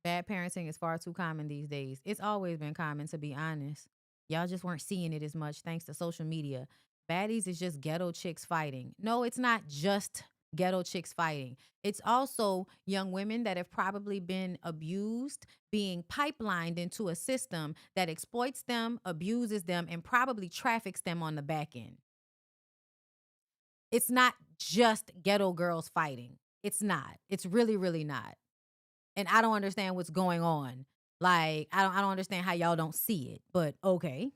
Bad parenting is far too common these days. It's always been common, to be honest. Y'all just weren't seeing it as much thanks to social media. Baddies is just ghetto chicks fighting. No, it's not just ghetto chicks fighting. It's also young women that have probably been abused, being pipelined into a system that exploits them, abuses them, and probably traffics them on the back end. It's not just ghetto girls fighting. It's not. It's really, really not. And I don't understand what's going on. Like, I don't understand how y'all don't see it, but okay.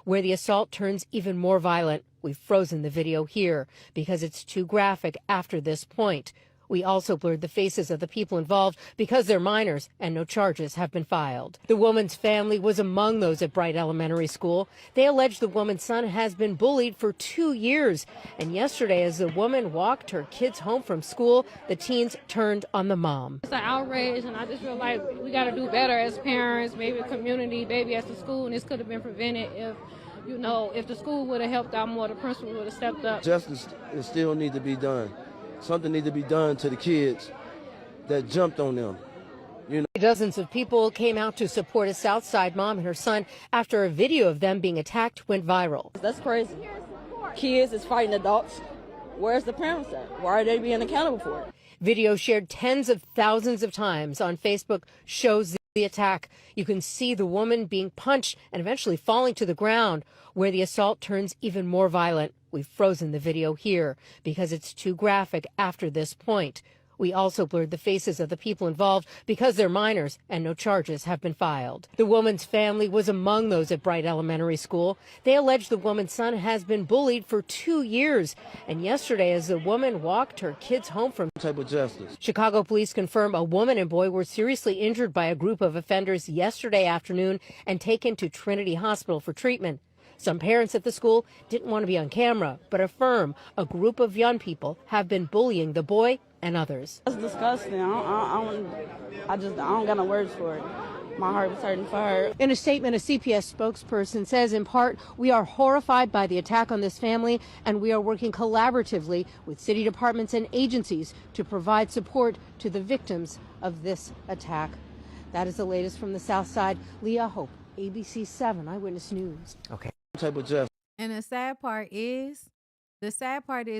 Where the assault turns even more violent. We've frozen the video here because it's too graphic after this point. We also blurred the faces of the people involved because they're minors and no charges have been filed. The woman's family was among those at Bright Elementary School. They allege the woman's son has been bullied for 2 years. And yesterday, as the woman walked her kids home from school, the teens turned on the mom. It's an outrage, and I just feel like we got to do better as parents, maybe a community, maybe as a school, and this could have been prevented if the school would have helped out more, the principal would have stepped up. Justice still need to be done. Something needs to be done to the kids that jumped on them. Dozens of people came out to support a Southside mom and her son after a video of them being attacked went viral. That's crazy. Kids is fighting adults. Where's the parents at? Why are they being accountable for it? Video shared tens of thousands of times on Facebook shows the attack. You can see the woman being punched and eventually falling to the ground, where the assault turns even more violent. We've frozen the video here because it's too graphic after this point. We also blurred the faces of the people involved because they're minors and no charges have been filed. The woman's family was among those at Bright Elementary School. They allege the woman's son has been bullied for 2 years. And yesterday, as the woman walked her kids home from type of justice. Chicago police confirm a woman and boy were seriously injured by a group of offenders yesterday afternoon and taken to Trinity Hospital for treatment. Some parents at the school didn't want to be on camera, but affirm a group of young people have been bullying the boy and others. That's disgusting. I don't got no words for it. My heart was hurting for her. In a statement, a CPS spokesperson says, in part, we are horrified by the attack on this family, and we are working collaboratively with city departments and agencies to provide support to the victims of this attack. That is the latest from the South Side. Leah Hope, ABC 7 Eyewitness News. Okay. Type of justice. And the sad part is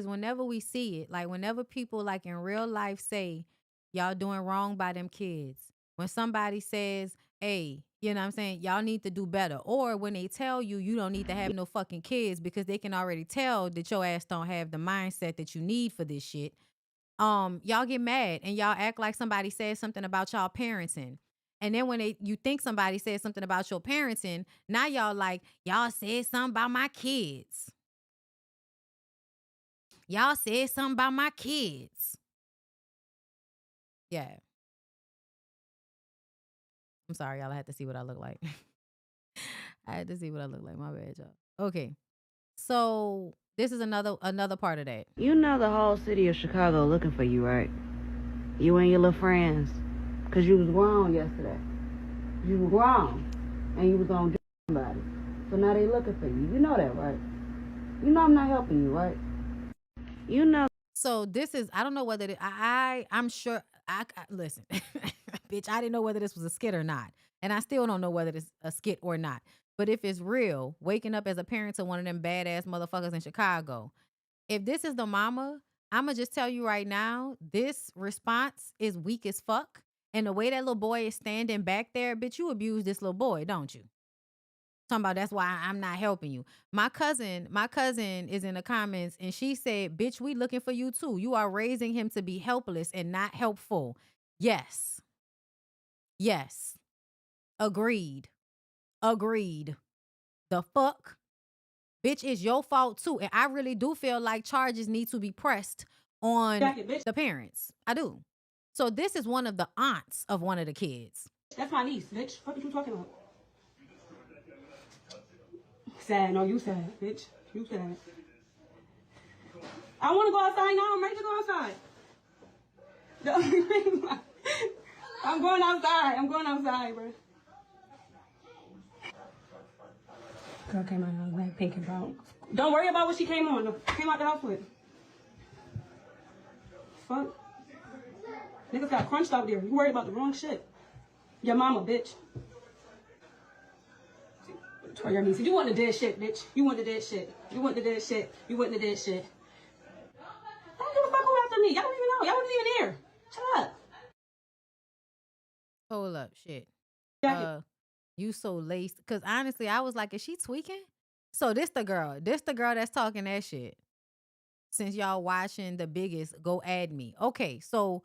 whenever we see it, like whenever people like in real life say, y'all doing wrong by them kids. When somebody says, hey, you know what I'm saying, y'all need to do better. Or when they tell you, you don't need to have no fucking kids because they can already tell that your ass don't have the mindset that you need for this shit. Y'all get mad and y'all act like somebody said something about y'all parenting. And then when you think somebody said something about your parenting, now y'all like, y'all said something about my kids. Y'all said something about my kids. Yeah. I'm sorry, y'all. I had to see what I look like. I had to see what I look like. My bad, y'all. Okay. So this is another part of that. You know the whole city of Chicago looking for you, right? You and your little friends. Because you was grown yesterday. You were grown. And you was going to do somebody. So now they looking for you. You know that, right? You know I'm not helping you, right? You know. So this is, I don't know whether, I'm sure, listen, bitch, I didn't know whether this was a skit or not. And I still don't know whether it's a skit or not. But if it's real, waking up as a parent to one of them badass motherfuckers in Chicago, if this is the mama, I'm going to just tell you right now, this response is weak as fuck. And the way that little boy is standing back there, bitch, you abuse this little boy, don't you? Talking about that's why I'm not helping you. My cousin is in the comments and she said, bitch, we looking for you too. You are raising him to be helpless and not helpful. Yes. Yes. Agreed. The fuck? Bitch, it's your fault too. And I really do feel like charges need to be pressed on the parents. I do. So this is one of the aunts of one of the kids. That's my niece, bitch. What are you talking about? Sad. No, you sad, bitch. You sad. I want to go outside now. I'm ready to go outside. I'm going outside, bro. Girl came out of black, pink, and brown. Don't worry about what she came out the house with. Fuck. Niggas got crunched out there. You worried about the wrong shit. Your mama, bitch. Or your niece. You want the dead shit, bitch. You want the dead shit. I don't give a fuck who after me. Y'all don't even know. Y'all wasn't even here. Shut up. Hold up, shit. You so laced. Because honestly, I was like, is she tweaking? So this the girl that's talking that shit. Since y'all watching The Biggest, go add me. Okay, so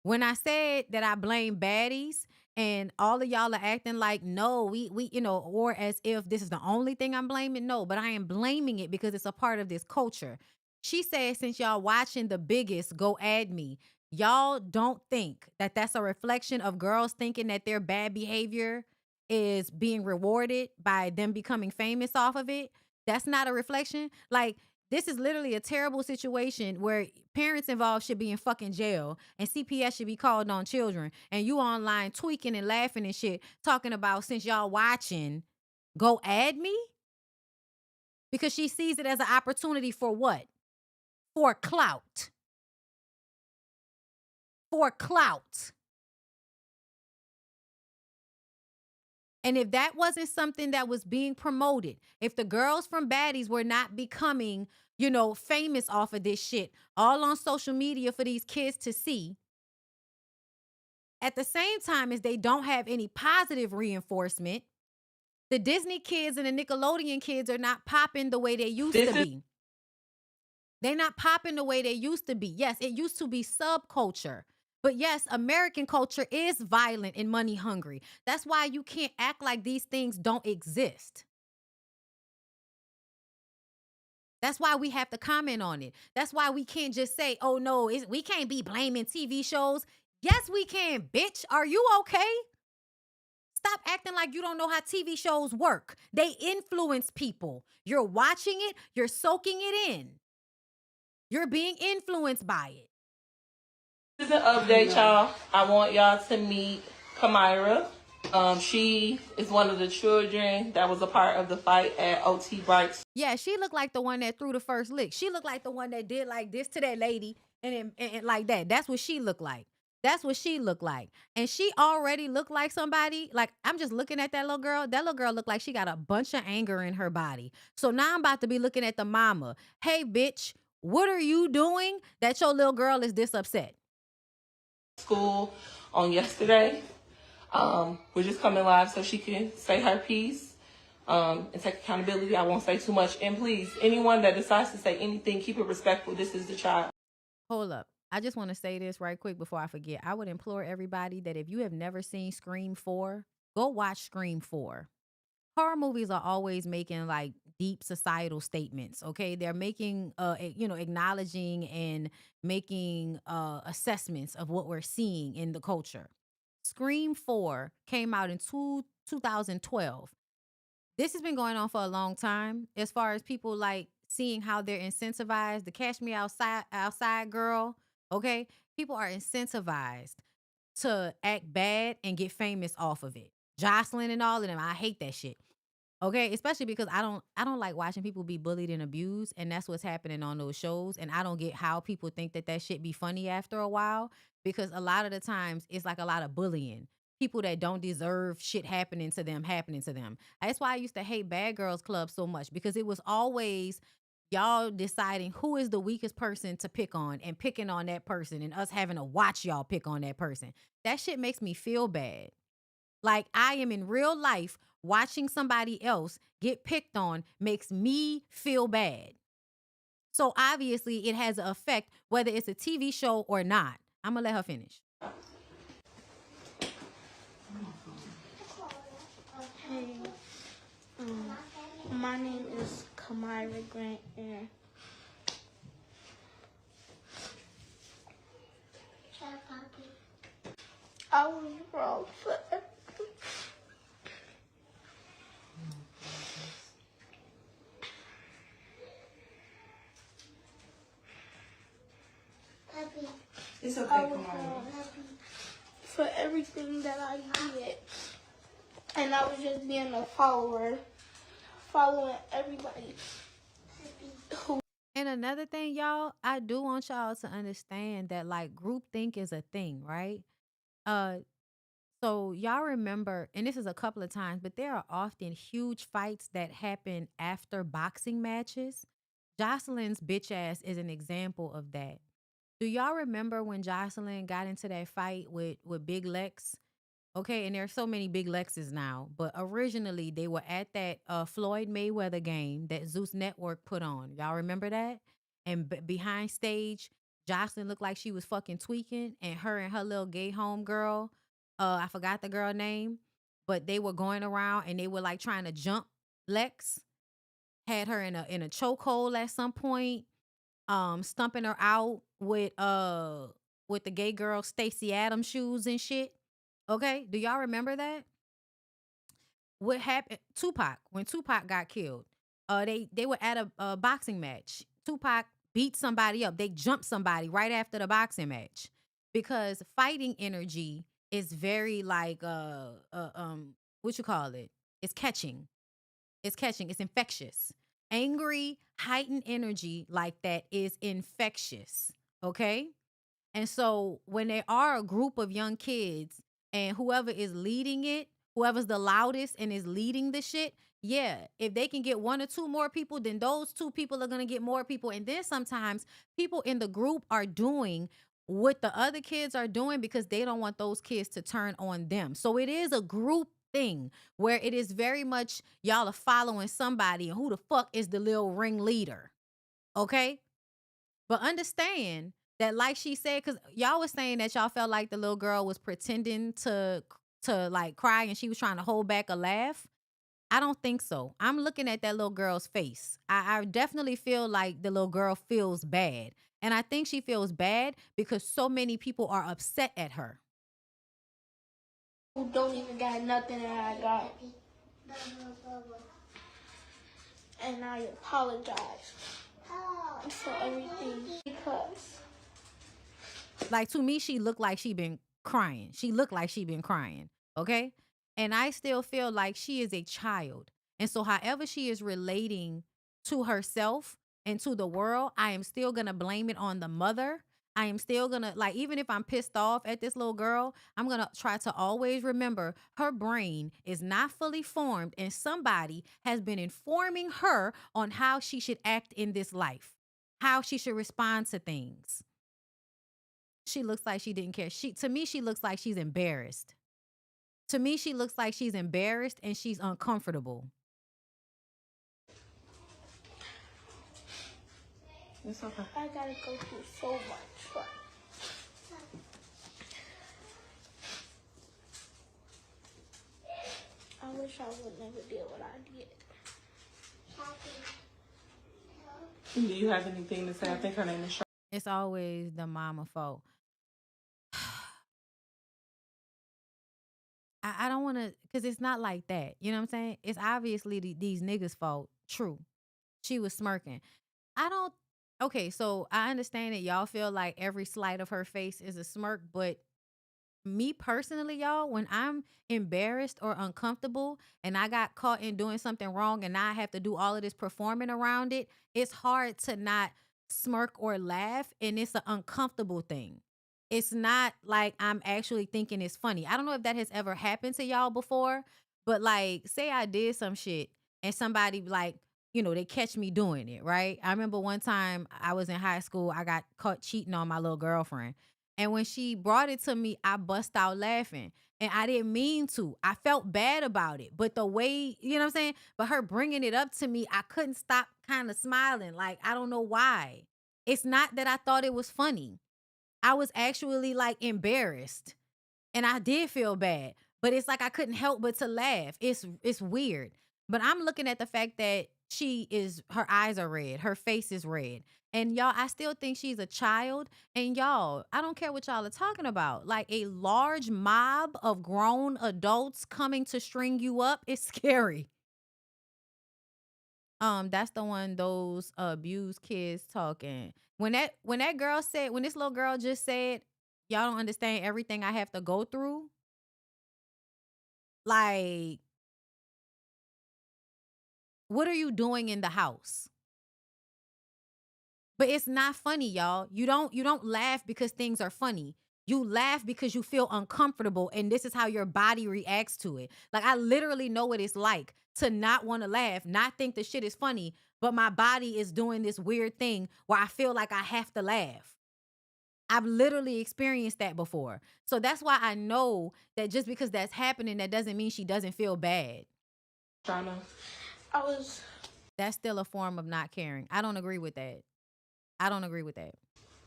when I said that I blame baddies and all of y'all are acting like, no, we or as if this is the only thing I'm blaming. No, but I am blaming it because it's a part of this culture. She said, since y'all watching The Biggest, go add me. Y'all don't think that that's a reflection of girls thinking that their bad behavior is being rewarded by them becoming famous off of it. That's not a reflection. Like, this is literally a terrible situation where parents involved should be in fucking jail and CPS should be called on children. And you online tweaking and laughing and shit, talking about since y'all watching, go add me? Because she sees it as an opportunity for what? For clout. For clout. And if that wasn't something that was being promoted, if the girls from Baddies were not becoming, you know, famous off of this shit, all on social media for these kids to see, at the same time as they don't have any positive reinforcement, the Disney kids and the Nickelodeon kids are not popping the way they used to be. They're not popping the way they used to be. Yes, it used to be subculture. But yes, American culture is violent and money hungry. That's why you can't act like these things don't exist. That's why we have to comment on it. That's why we can't just say, oh no, we can't be blaming TV shows. Yes, we can, bitch. Are you okay? Stop acting like you don't know how TV shows work. They influence people. You're watching it. You're soaking it in. You're being influenced by it. This is an update, y'all. I want y'all to meet Kamira. She is one of the children that was a part of the fight at OT Brights. Yeah, she looked like the one that threw the first lick. She looked like the one that did like this to that lady and like that. That's what she looked like. That's what she looked like. And she already looked like somebody, like, I'm just looking at that little girl. That little girl looked like she got a bunch of anger in her body. So now I'm about to be looking at the mama. Hey, bitch, what are you doing that your little girl is this upset? School on yesterday. We're just coming live so she can say her piece and take accountability. I won't say too much. And please, anyone that decides to say anything, keep it respectful. This is the child. Hold up. I just want to say this right quick before I forget. I would implore everybody that if you have never seen Scream 4, go watch Scream 4. Horror movies are always making like deep societal statements, okay? They're making, acknowledging and making assessments of what we're seeing in the culture. Scream 4 came out in 2012. This has been going on for a long time as far as people like seeing how they're incentivized. The Cash Me Outside girl, okay? People are incentivized to act bad and get famous off of it. Jocelyn and all of them, I hate that shit. Okay, especially because I don't like watching people be bullied and abused, and that's what's happening on those shows. And I don't get how people think that shit be funny after a while, because a lot of the times it's like a lot of bullying. People that don't deserve shit happening to them. That's why I used to hate Bad Girls Club so much, because it was always y'all deciding who is the weakest person to pick on and picking on that person and us having to watch y'all pick on that person. That shit makes me feel bad. Like I am in real life watching somebody else get picked on makes me feel bad. So obviously it has an effect whether it's a TV show or not. I'm going to let her finish. Hey, my name is Kamira Grant, and I was wrong for everything. It's okay, I was wrong for everything that I did. And I was just being a follower, following everybody. And another thing, y'all, I do want y'all to understand that like groupthink is a thing, right? So y'all remember, and this is a couple of times, but there are often huge fights that happen after boxing matches. Jocelyn's bitch ass is an example of that. Do y'all remember when Jocelyn got into that fight with Big Lex? Okay, and there are so many Big Lexes now, but originally they were at that Floyd Mayweather game that Zeus Network put on. Y'all remember that? And behind stage, Jocelyn looked like she was fucking tweaking, and her little gay homegirl, I forgot the girl name, but they were going around and they were like trying to jump Lex. Had her in a chokehold at some point, stumping her out with the gay girl Stacey Adams shoes and shit. Okay, do y'all remember that? What happened? When Tupac got killed, they were at a boxing match. Tupac beat somebody up. They jumped somebody right after the boxing match because fighting energy is very like what you call it? It's catching. It's infectious. Angry, heightened energy like that is infectious. Okay, and so when there are a group of young kids and whoever is leading it whoever's the loudest and is leading the shit, yeah, if they can get 1 or 2 more people, then those 2 people are going to get more people. And then sometimes people in the group are doing what the other kids are doing because they don't want those kids to turn on them. So it is a group thing where it is very much y'all are following somebody, and who the fuck is the little ringleader? Okay? But understand that, like she said, because y'all was saying that y'all felt like the little girl was pretending to like cry and she was trying to hold back a laugh. I don't think so. I'm looking at that little girl's face. I definitely feel like the little girl feels bad. And I think she feels bad because so many people are upset at her. Who don't even got nothing that I got. And I apologize for everything because, like, to me, she looked like she been crying. She looked like she been crying. Okay? And I still feel like she is a child. And so however she is relating to herself and to the world, I am still going to blame it on the mother. I am still going to, like, even if I'm pissed off at this little girl, I'm going to try to always remember her brain is not fully formed and somebody has been informing her on how she should act in this life, how she should respond to things. She looks like she didn't care. To me, she looks like she's embarrassed. To me, she looks like she's embarrassed and she's uncomfortable. it's okay. I gotta go through so much. But I wish I would never did what I did. Do you have anything to say? I think her name is Charlotte. It's always the mama fault. I don't want to, because it's not like that. You know what I'm saying? It's obviously these niggas' fault. True. She was smirking. Okay, so I understand that y'all feel like every slight of her face is a smirk, but me personally, y'all, when I'm embarrassed or uncomfortable and I got caught in doing something wrong and now I have to do all of this performing around it, it's hard to not smirk or laugh, and it's an uncomfortable thing. It's not like I'm actually thinking it's funny. I don't know if that has ever happened to y'all before, but like, say I did some shit and somebody, like, they catch me doing it, right? I remember one time I was in high school, I got caught cheating on my little girlfriend. And when she brought it to me, I bust out laughing. And I didn't mean to. I felt bad about it. But the way, you know what I'm saying? But her bringing it up to me, I couldn't stop kind of smiling. Like, I don't know why. It's not that I thought it was funny. I was actually like embarrassed. And I did feel bad. But it's like I couldn't help but to laugh. It's weird. But I'm looking at the fact that her eyes are red. Her face is red. And y'all, I still think she's a child. And y'all, I don't care what y'all are talking about. Like, a large mob of grown adults coming to string you up is scary. That's the one, those abused kids talking. When this little girl just said, y'all don't understand everything I have to go through. Like, what are you doing in the house? But it's not funny, y'all. You don't laugh because things are funny. You laugh because you feel uncomfortable, and this is how your body reacts to it. Like, I literally know what it's like to not want to laugh, not think the shit is funny, but my body is doing this weird thing where I feel like I have to laugh. I've literally experienced that before. So that's why I know that just because that's happening, that doesn't mean she doesn't feel bad. That's still a form of not caring. I don't agree with that.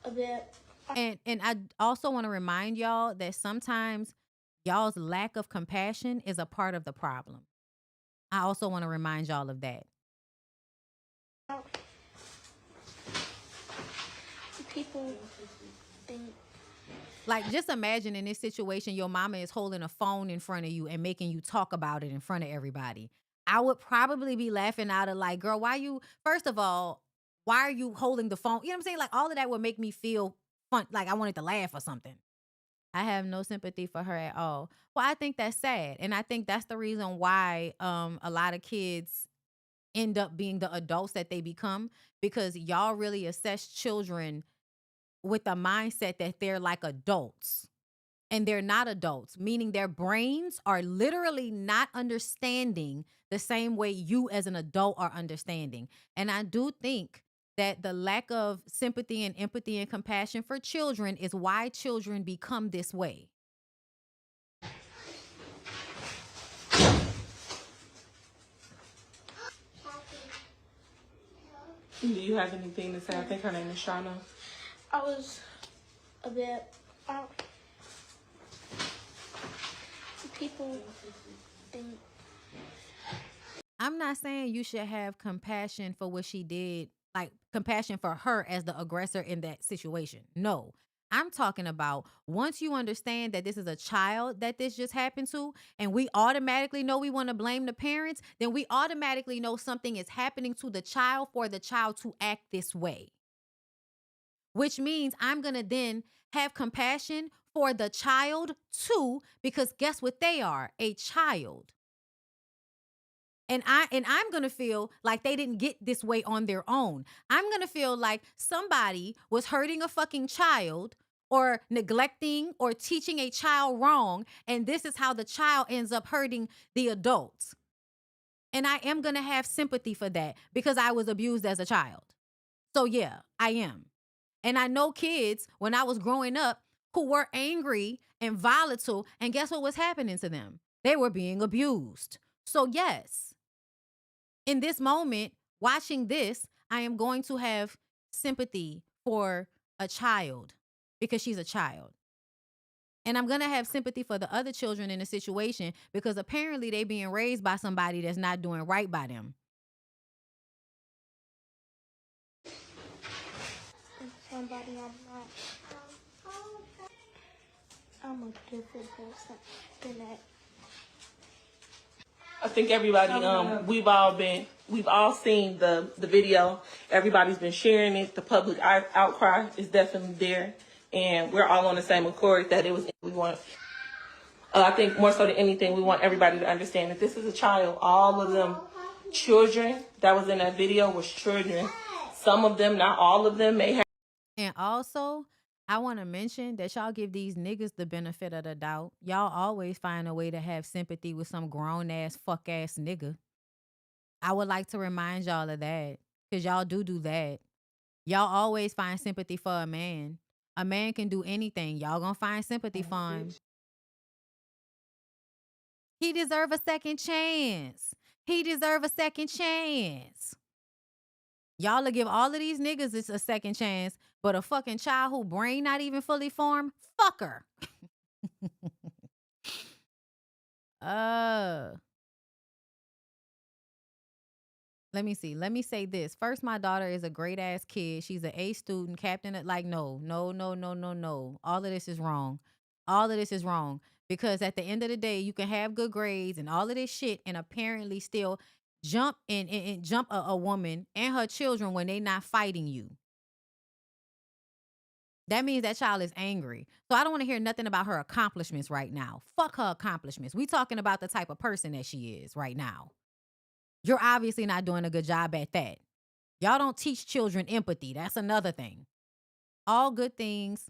A bit. And I also want to remind y'all that sometimes y'all's lack of compassion is a part of the problem. I also want to remind y'all of that. People think. Like, just imagine in this situation, your mama is holding a phone in front of you and making you talk about it in front of everybody. I would probably be laughing out of like, girl, first of all, why are you holding the phone? You know what I'm saying? Like, all of that would make me feel fun, like I wanted to laugh or something. I have no sympathy for her at all. Well, I think that's sad. And I think that's the reason why a lot of kids end up being the adults that they become, because y'all really assess children with a mindset that they're like adults. and they're not adults, meaning their brains are literally not understanding the same way you as an adult are understanding. And I do think that the lack of sympathy and empathy and compassion for children is why children become this way. Do you have anything to say? I think her name is Shauna. I was a bit, people think. I'm not saying you should have compassion for what she did, like compassion for her as the aggressor in that situation. No. I'm talking about once you understand that this is a child that this just happened to, and we automatically know we want to blame the parents, then we automatically know something is happening to the child for the child to act this way. Which means I'm going to then have compassion for the child too, because guess what they are? A child. And I'm going to feel like they didn't get this way on their own. I'm going to feel like somebody was hurting a fucking child or neglecting or teaching a child wrong, and this is how the child ends up hurting the adults. And I am going to have sympathy for that because I was abused as a child. So yeah, I am. And I know kids when I was growing up who were angry and volatile, and guess what was happening to them? They were being abused. So yes, in this moment, watching this, I am going to have sympathy for a child because she's a child. And I'm going to have sympathy for the other children in the situation because apparently they being raised by somebody that's not doing right by them. Somebody I'm a different person than that. I think everybody, we've all seen the video. Everybody's been sharing it. The public outcry is definitely there. And we're all on the same accord that it was, we want, I think more so than anything, we want everybody to understand that this is a child. All of them children that was in that video was children. Some of them, not all of them, may have. And also, I want to mention that y'all give these niggas the benefit of the doubt. Y'all always find a way to have sympathy with some grown ass fuck ass nigga. I would like to remind y'all of that because y'all do that. Y'all always find sympathy for a man. A man can do anything. Y'all gonna find sympathy for him. He deserve a second chance. He deserve a second chance. Y'all will give all of these niggas a second chance, but a fucking child who brain not even fully formed, fuck her. Let me see. Let me say this. First, my daughter is a great ass kid. She's an A student, captain. Like, no. All of this is wrong. All of this is wrong. Because at the end of the day, you can have good grades and all of this shit and apparently still jump and jump a woman and her children when they not fighting you. That means that child is angry. So I don't want to hear nothing about her accomplishments right now. Fuck her accomplishments. We talking about the type of person that she is right now. You're obviously not doing a good job at that. Y'all don't teach children empathy. That's another thing. All good things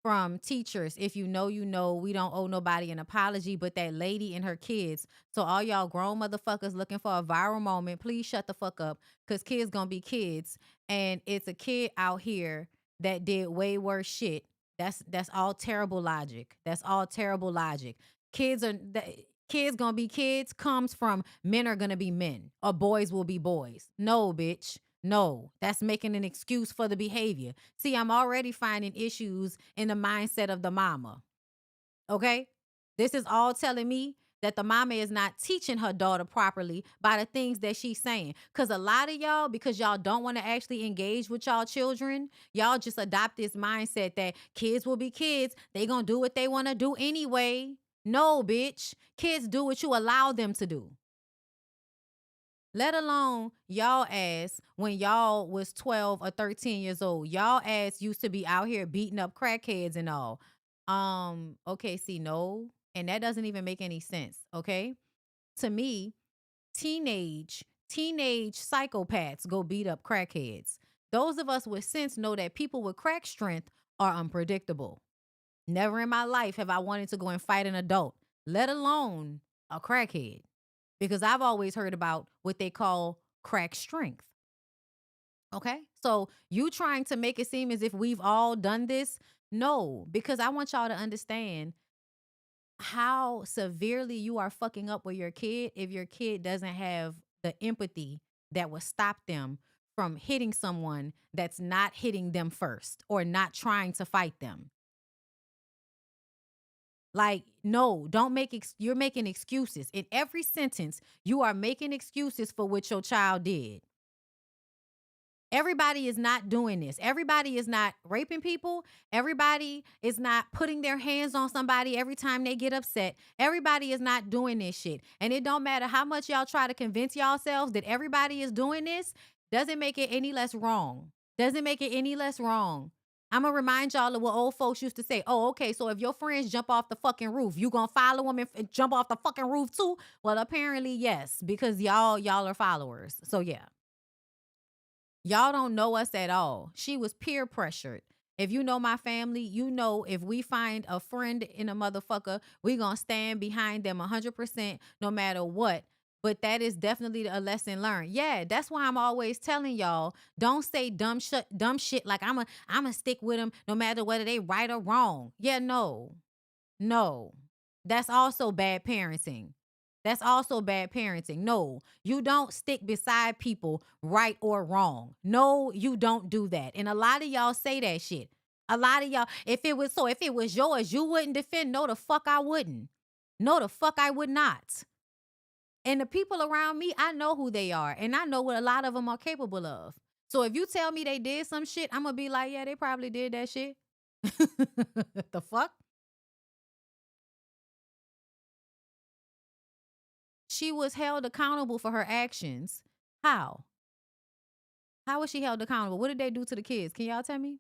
from teachers. If you know, you know. We don't owe nobody an apology but that lady and her kids. So all y'all grown motherfuckers looking for a viral moment, please shut the fuck up because kids gonna be kids. And it's a kid out here that did way worse shit. That's all terrible logic. That's all terrible logic. Kids gonna be kids comes from men are gonna be men or boys will be boys. No, bitch. No, that's making an excuse for the behavior. See, I'm already finding issues in the mindset of the mama. Okay? This is all telling me that the mama is not teaching her daughter properly by the things that she's saying. Because a lot of y'all, because y'all don't want to actually engage with y'all children, y'all just adopt this mindset that kids will be kids. They gonna do what they want to do anyway. No, bitch. Kids do what you allow them to do. Let alone y'all ass when y'all was 12 or 13 years old. Y'all ass used to be out here beating up crackheads and all. Okay, see, no. And that doesn't even make any sense, okay? To me, teenage psychopaths go beat up crackheads. Those of us with sense know that people with crack strength are unpredictable. Never in my life have I wanted to go and fight an adult, let alone a crackhead. Because I've always heard about what they call crack strength. Okay? So you trying to make it seem as if we've all done this? No, because I want y'all to understand how severely you are fucking up with your kid if your kid doesn't have the empathy that will stop them from hitting someone that's not hitting them first or not trying to fight them. Like, no, don't make you're making excuses. In every sentence, you are making excuses for what your child did. Everybody is not doing this. Everybody is not raping people. Everybody is not putting their hands on somebody every time they get upset. Everybody is not doing this shit. And it don't matter how much y'all try to convince yourselves that everybody is doing this, doesn't make it any less wrong. Doesn't make it any less wrong. I'm going to remind y'all of what old folks used to say. Oh, okay, so if your friends jump off the fucking roof, you going to follow them and jump off the fucking roof too? Well, apparently, yes, because y'all are followers. So, yeah. Y'all don't know us at all. She was peer pressured. If you know my family, you know if we find a friend in a motherfucker, we gonna stand behind them 100% no matter what. But that is definitely a lesson learned. Yeah, that's why I'm always telling y'all, don't say dumb shit like I'm a stick with them no matter whether they right or wrong. Yeah, no. That's also bad parenting. That's also bad parenting. No, you don't stick beside people right or wrong. No, you don't do that. And a lot of y'all say that shit. A lot of y'all, if it was yours, you wouldn't defend. No, the fuck I wouldn't. No, the fuck I would not. And the people around me, I know who they are. And I know what a lot of them are capable of. So if you tell me they did some shit, I'm going to be like, yeah, they probably did that shit. The fuck? She was held accountable for her actions. How? How was she held accountable? What did they do to the kids? Can y'all tell me?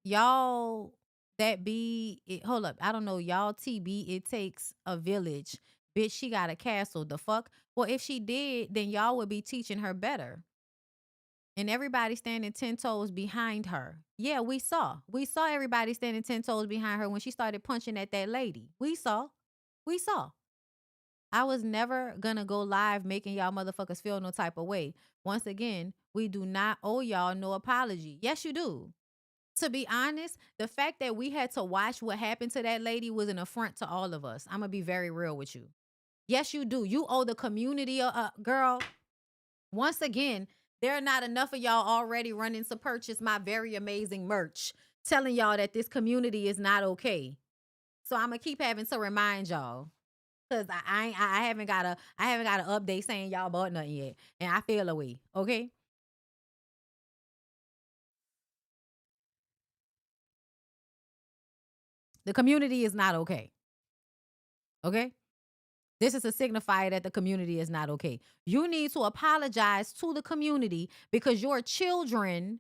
Y'all that be it, hold up. I don't know. Y'all TB, it takes a village. Bitch, she got a castle. The fuck? Well, if she did, then y'all would be teaching her better. And everybody standing 10 toes behind her. Yeah, we saw. We saw everybody standing 10 toes behind her when she started punching at that lady. We saw. I was never gonna go live making y'all motherfuckers feel no type of way. Once again, we do not owe y'all no apology. Yes, you do. To be honest, the fact that we had to watch what happened to that lady was an affront to all of us. I'm gonna be very real with you. Yes, you do. You owe the community girl. Once again, there are not enough of y'all already running to purchase my very amazing merch, telling y'all that this community is not okay. So I'm gonna keep having to remind y'all. Cause I haven't got a update saying y'all bought nothing yet, and I feel away. Okay. The community is not okay. Okay. This is a signifier that the community is not okay. You need to apologize to the community because your children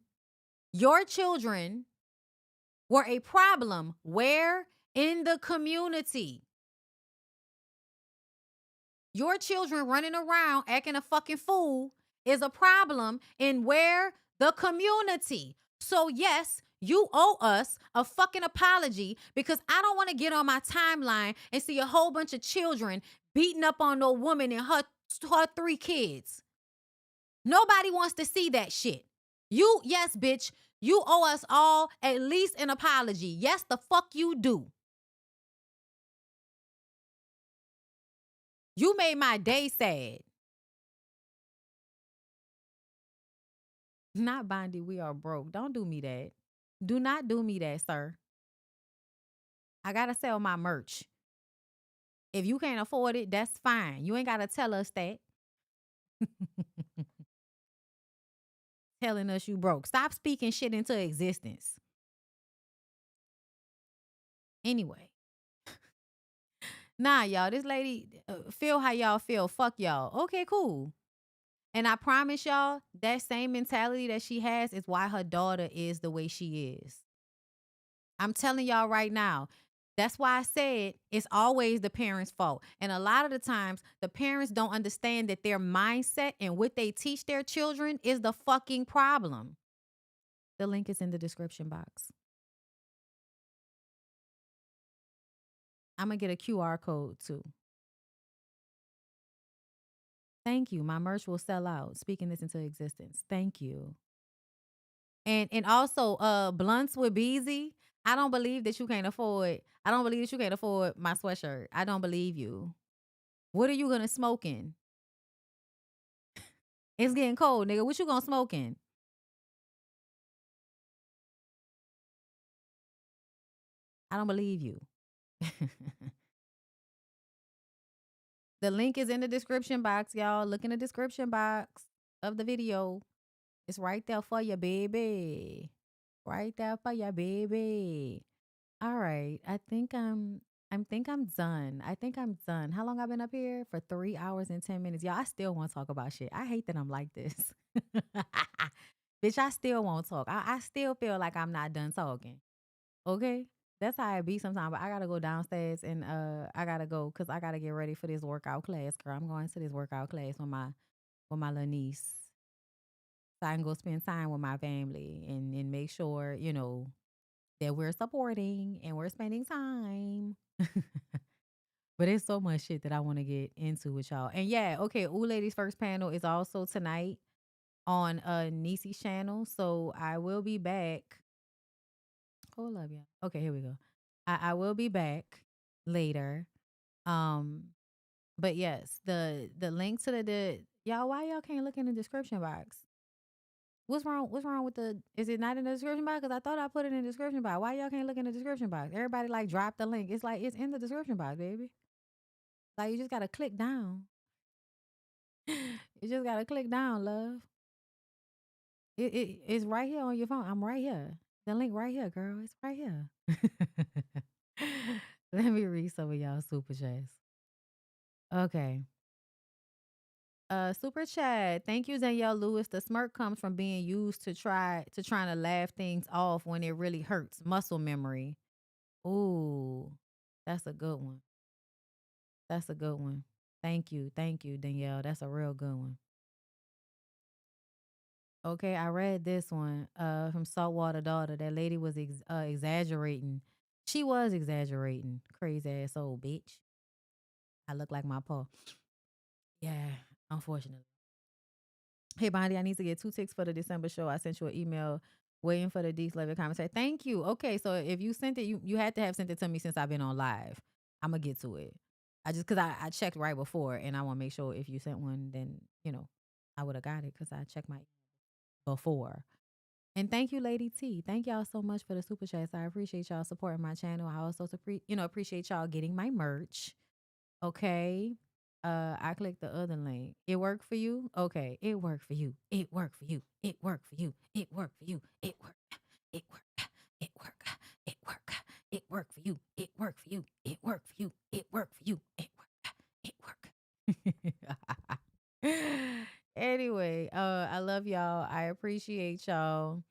were a problem. Where? In the community. Your children running around acting a fucking fool is a problem in where? The community. So yes, you owe us a fucking apology because I don't want to get on my timeline and see a whole bunch of children beating up on no woman and her 3 kids. Nobody wants to see that shit. Yes, bitch, you owe us all at least an apology. Yes, the fuck you do. You made my day sad. Not Bondy, we are broke. Don't do me that. Do not do me that, sir. I gotta sell my merch. If you can't afford it, that's fine. You ain't gotta tell us that. Telling us you broke. Stop speaking shit into existence. Anyway. Nah, y'all, this lady, feel how y'all feel. Fuck y'all. Okay, cool. And I promise y'all, that same mentality that she has is why her daughter is the way she is. I'm telling y'all right now. That's why I said it's always the parents' fault. And a lot of the times, the parents don't understand that their mindset and what they teach their children is the fucking problem. The link is in the description box. I'm gonna get a QR code too. Thank you. My merch will sell out. Speaking this into existence. Thank you. And also blunts with Beezy. I don't believe that you can't afford. I don't believe that you can't afford my sweatshirt. I don't believe you. What are you gonna smoke in? It's getting cold, nigga. What you gonna smoke in? I don't believe you. The link is in the description box, y'all. Look in the description box of the video. It's right there for you, baby. Right there for you, baby. All right. I think I'm done. I think I'm done. How long I've been up here? For 3 hours and 10 minutes. Y'all, I still want to talk about shit. I hate that I'm like this. Bitch, I still won't talk. I still feel like I'm not done talking. Okay? That's how it be sometimes. But I gotta go downstairs and I gotta go because I gotta get ready for this workout class, girl. I'm going to this workout class with my little niece. So I can go spend time with my family and make sure, that we're supporting and we're spending time. But it's so much shit that I want to get into with y'all. And yeah, okay, Ooh Ladies First panel is also tonight on Niecy's channel. So I will be back. Hold up, y'all. Okay, here we go. I will be back later. But yes, the link to the y'all, why y'all can't look in the description box? What's wrong? What's wrong with is it not in the description box? Because I thought I put it in the description box. Why y'all can't look in the description box? Everybody like drop the link. It's like it's in the description box, baby. Like you just gotta click down. You just gotta click down, love. It's right here on your phone. I'm right here. The link right here, girl. It's right here. Let me read some of y'all super chats. Okay. Super chat. Thank you, Danielle Lewis. The smirk comes from being used to trying to laugh things off when it really hurts. Muscle memory. Ooh, that's a good one. That's a good one. Thank you, Danielle. That's a real good one. Okay, I read this one. From Saltwater Daughter. That lady was exaggerating. She was exaggerating. Crazy ass old bitch. I look like my paw. Yeah, unfortunately. Hey, Bondi, I need to get 2 ticks for the December show. I sent you an email waiting for the D's level commentary. Thank you. Okay, so if you sent it, you had to have sent it to me since I've been on live. I'm going to get to it. Because I checked right before, and I want to make sure if you sent one, then, I would have got it because I checked my before. And thank you, Lady T. Thank y'all so much for the super chats. I appreciate y'all supporting my channel. I also appreciate y'all getting my merch. Okay. I clicked the other link. It worked for you? Okay. It worked for you. It worked for you. It worked for you. It worked for you. It worked. It worked. It worked. It worked. It worked for you. It worked for you. It worked for you. It worked for you. It worked. It worked. Anyway, I love y'all. I appreciate y'all.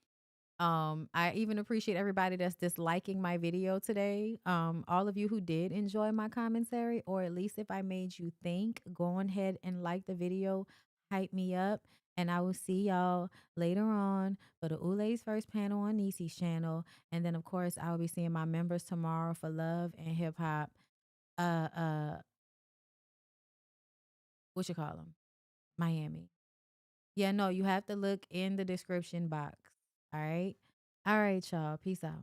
I even appreciate everybody that's disliking my video today. All of you who did enjoy my commentary, or at least if I made you think, go ahead and like the video, hype me up, and I will see y'all later on for the Ulays First panel on Niecy's channel. And then of course I will be seeing my members tomorrow for Love and Hip Hop. What you call them? Miami. Yeah, no, you have to look in the description box. All right. All right, y'all. Peace out.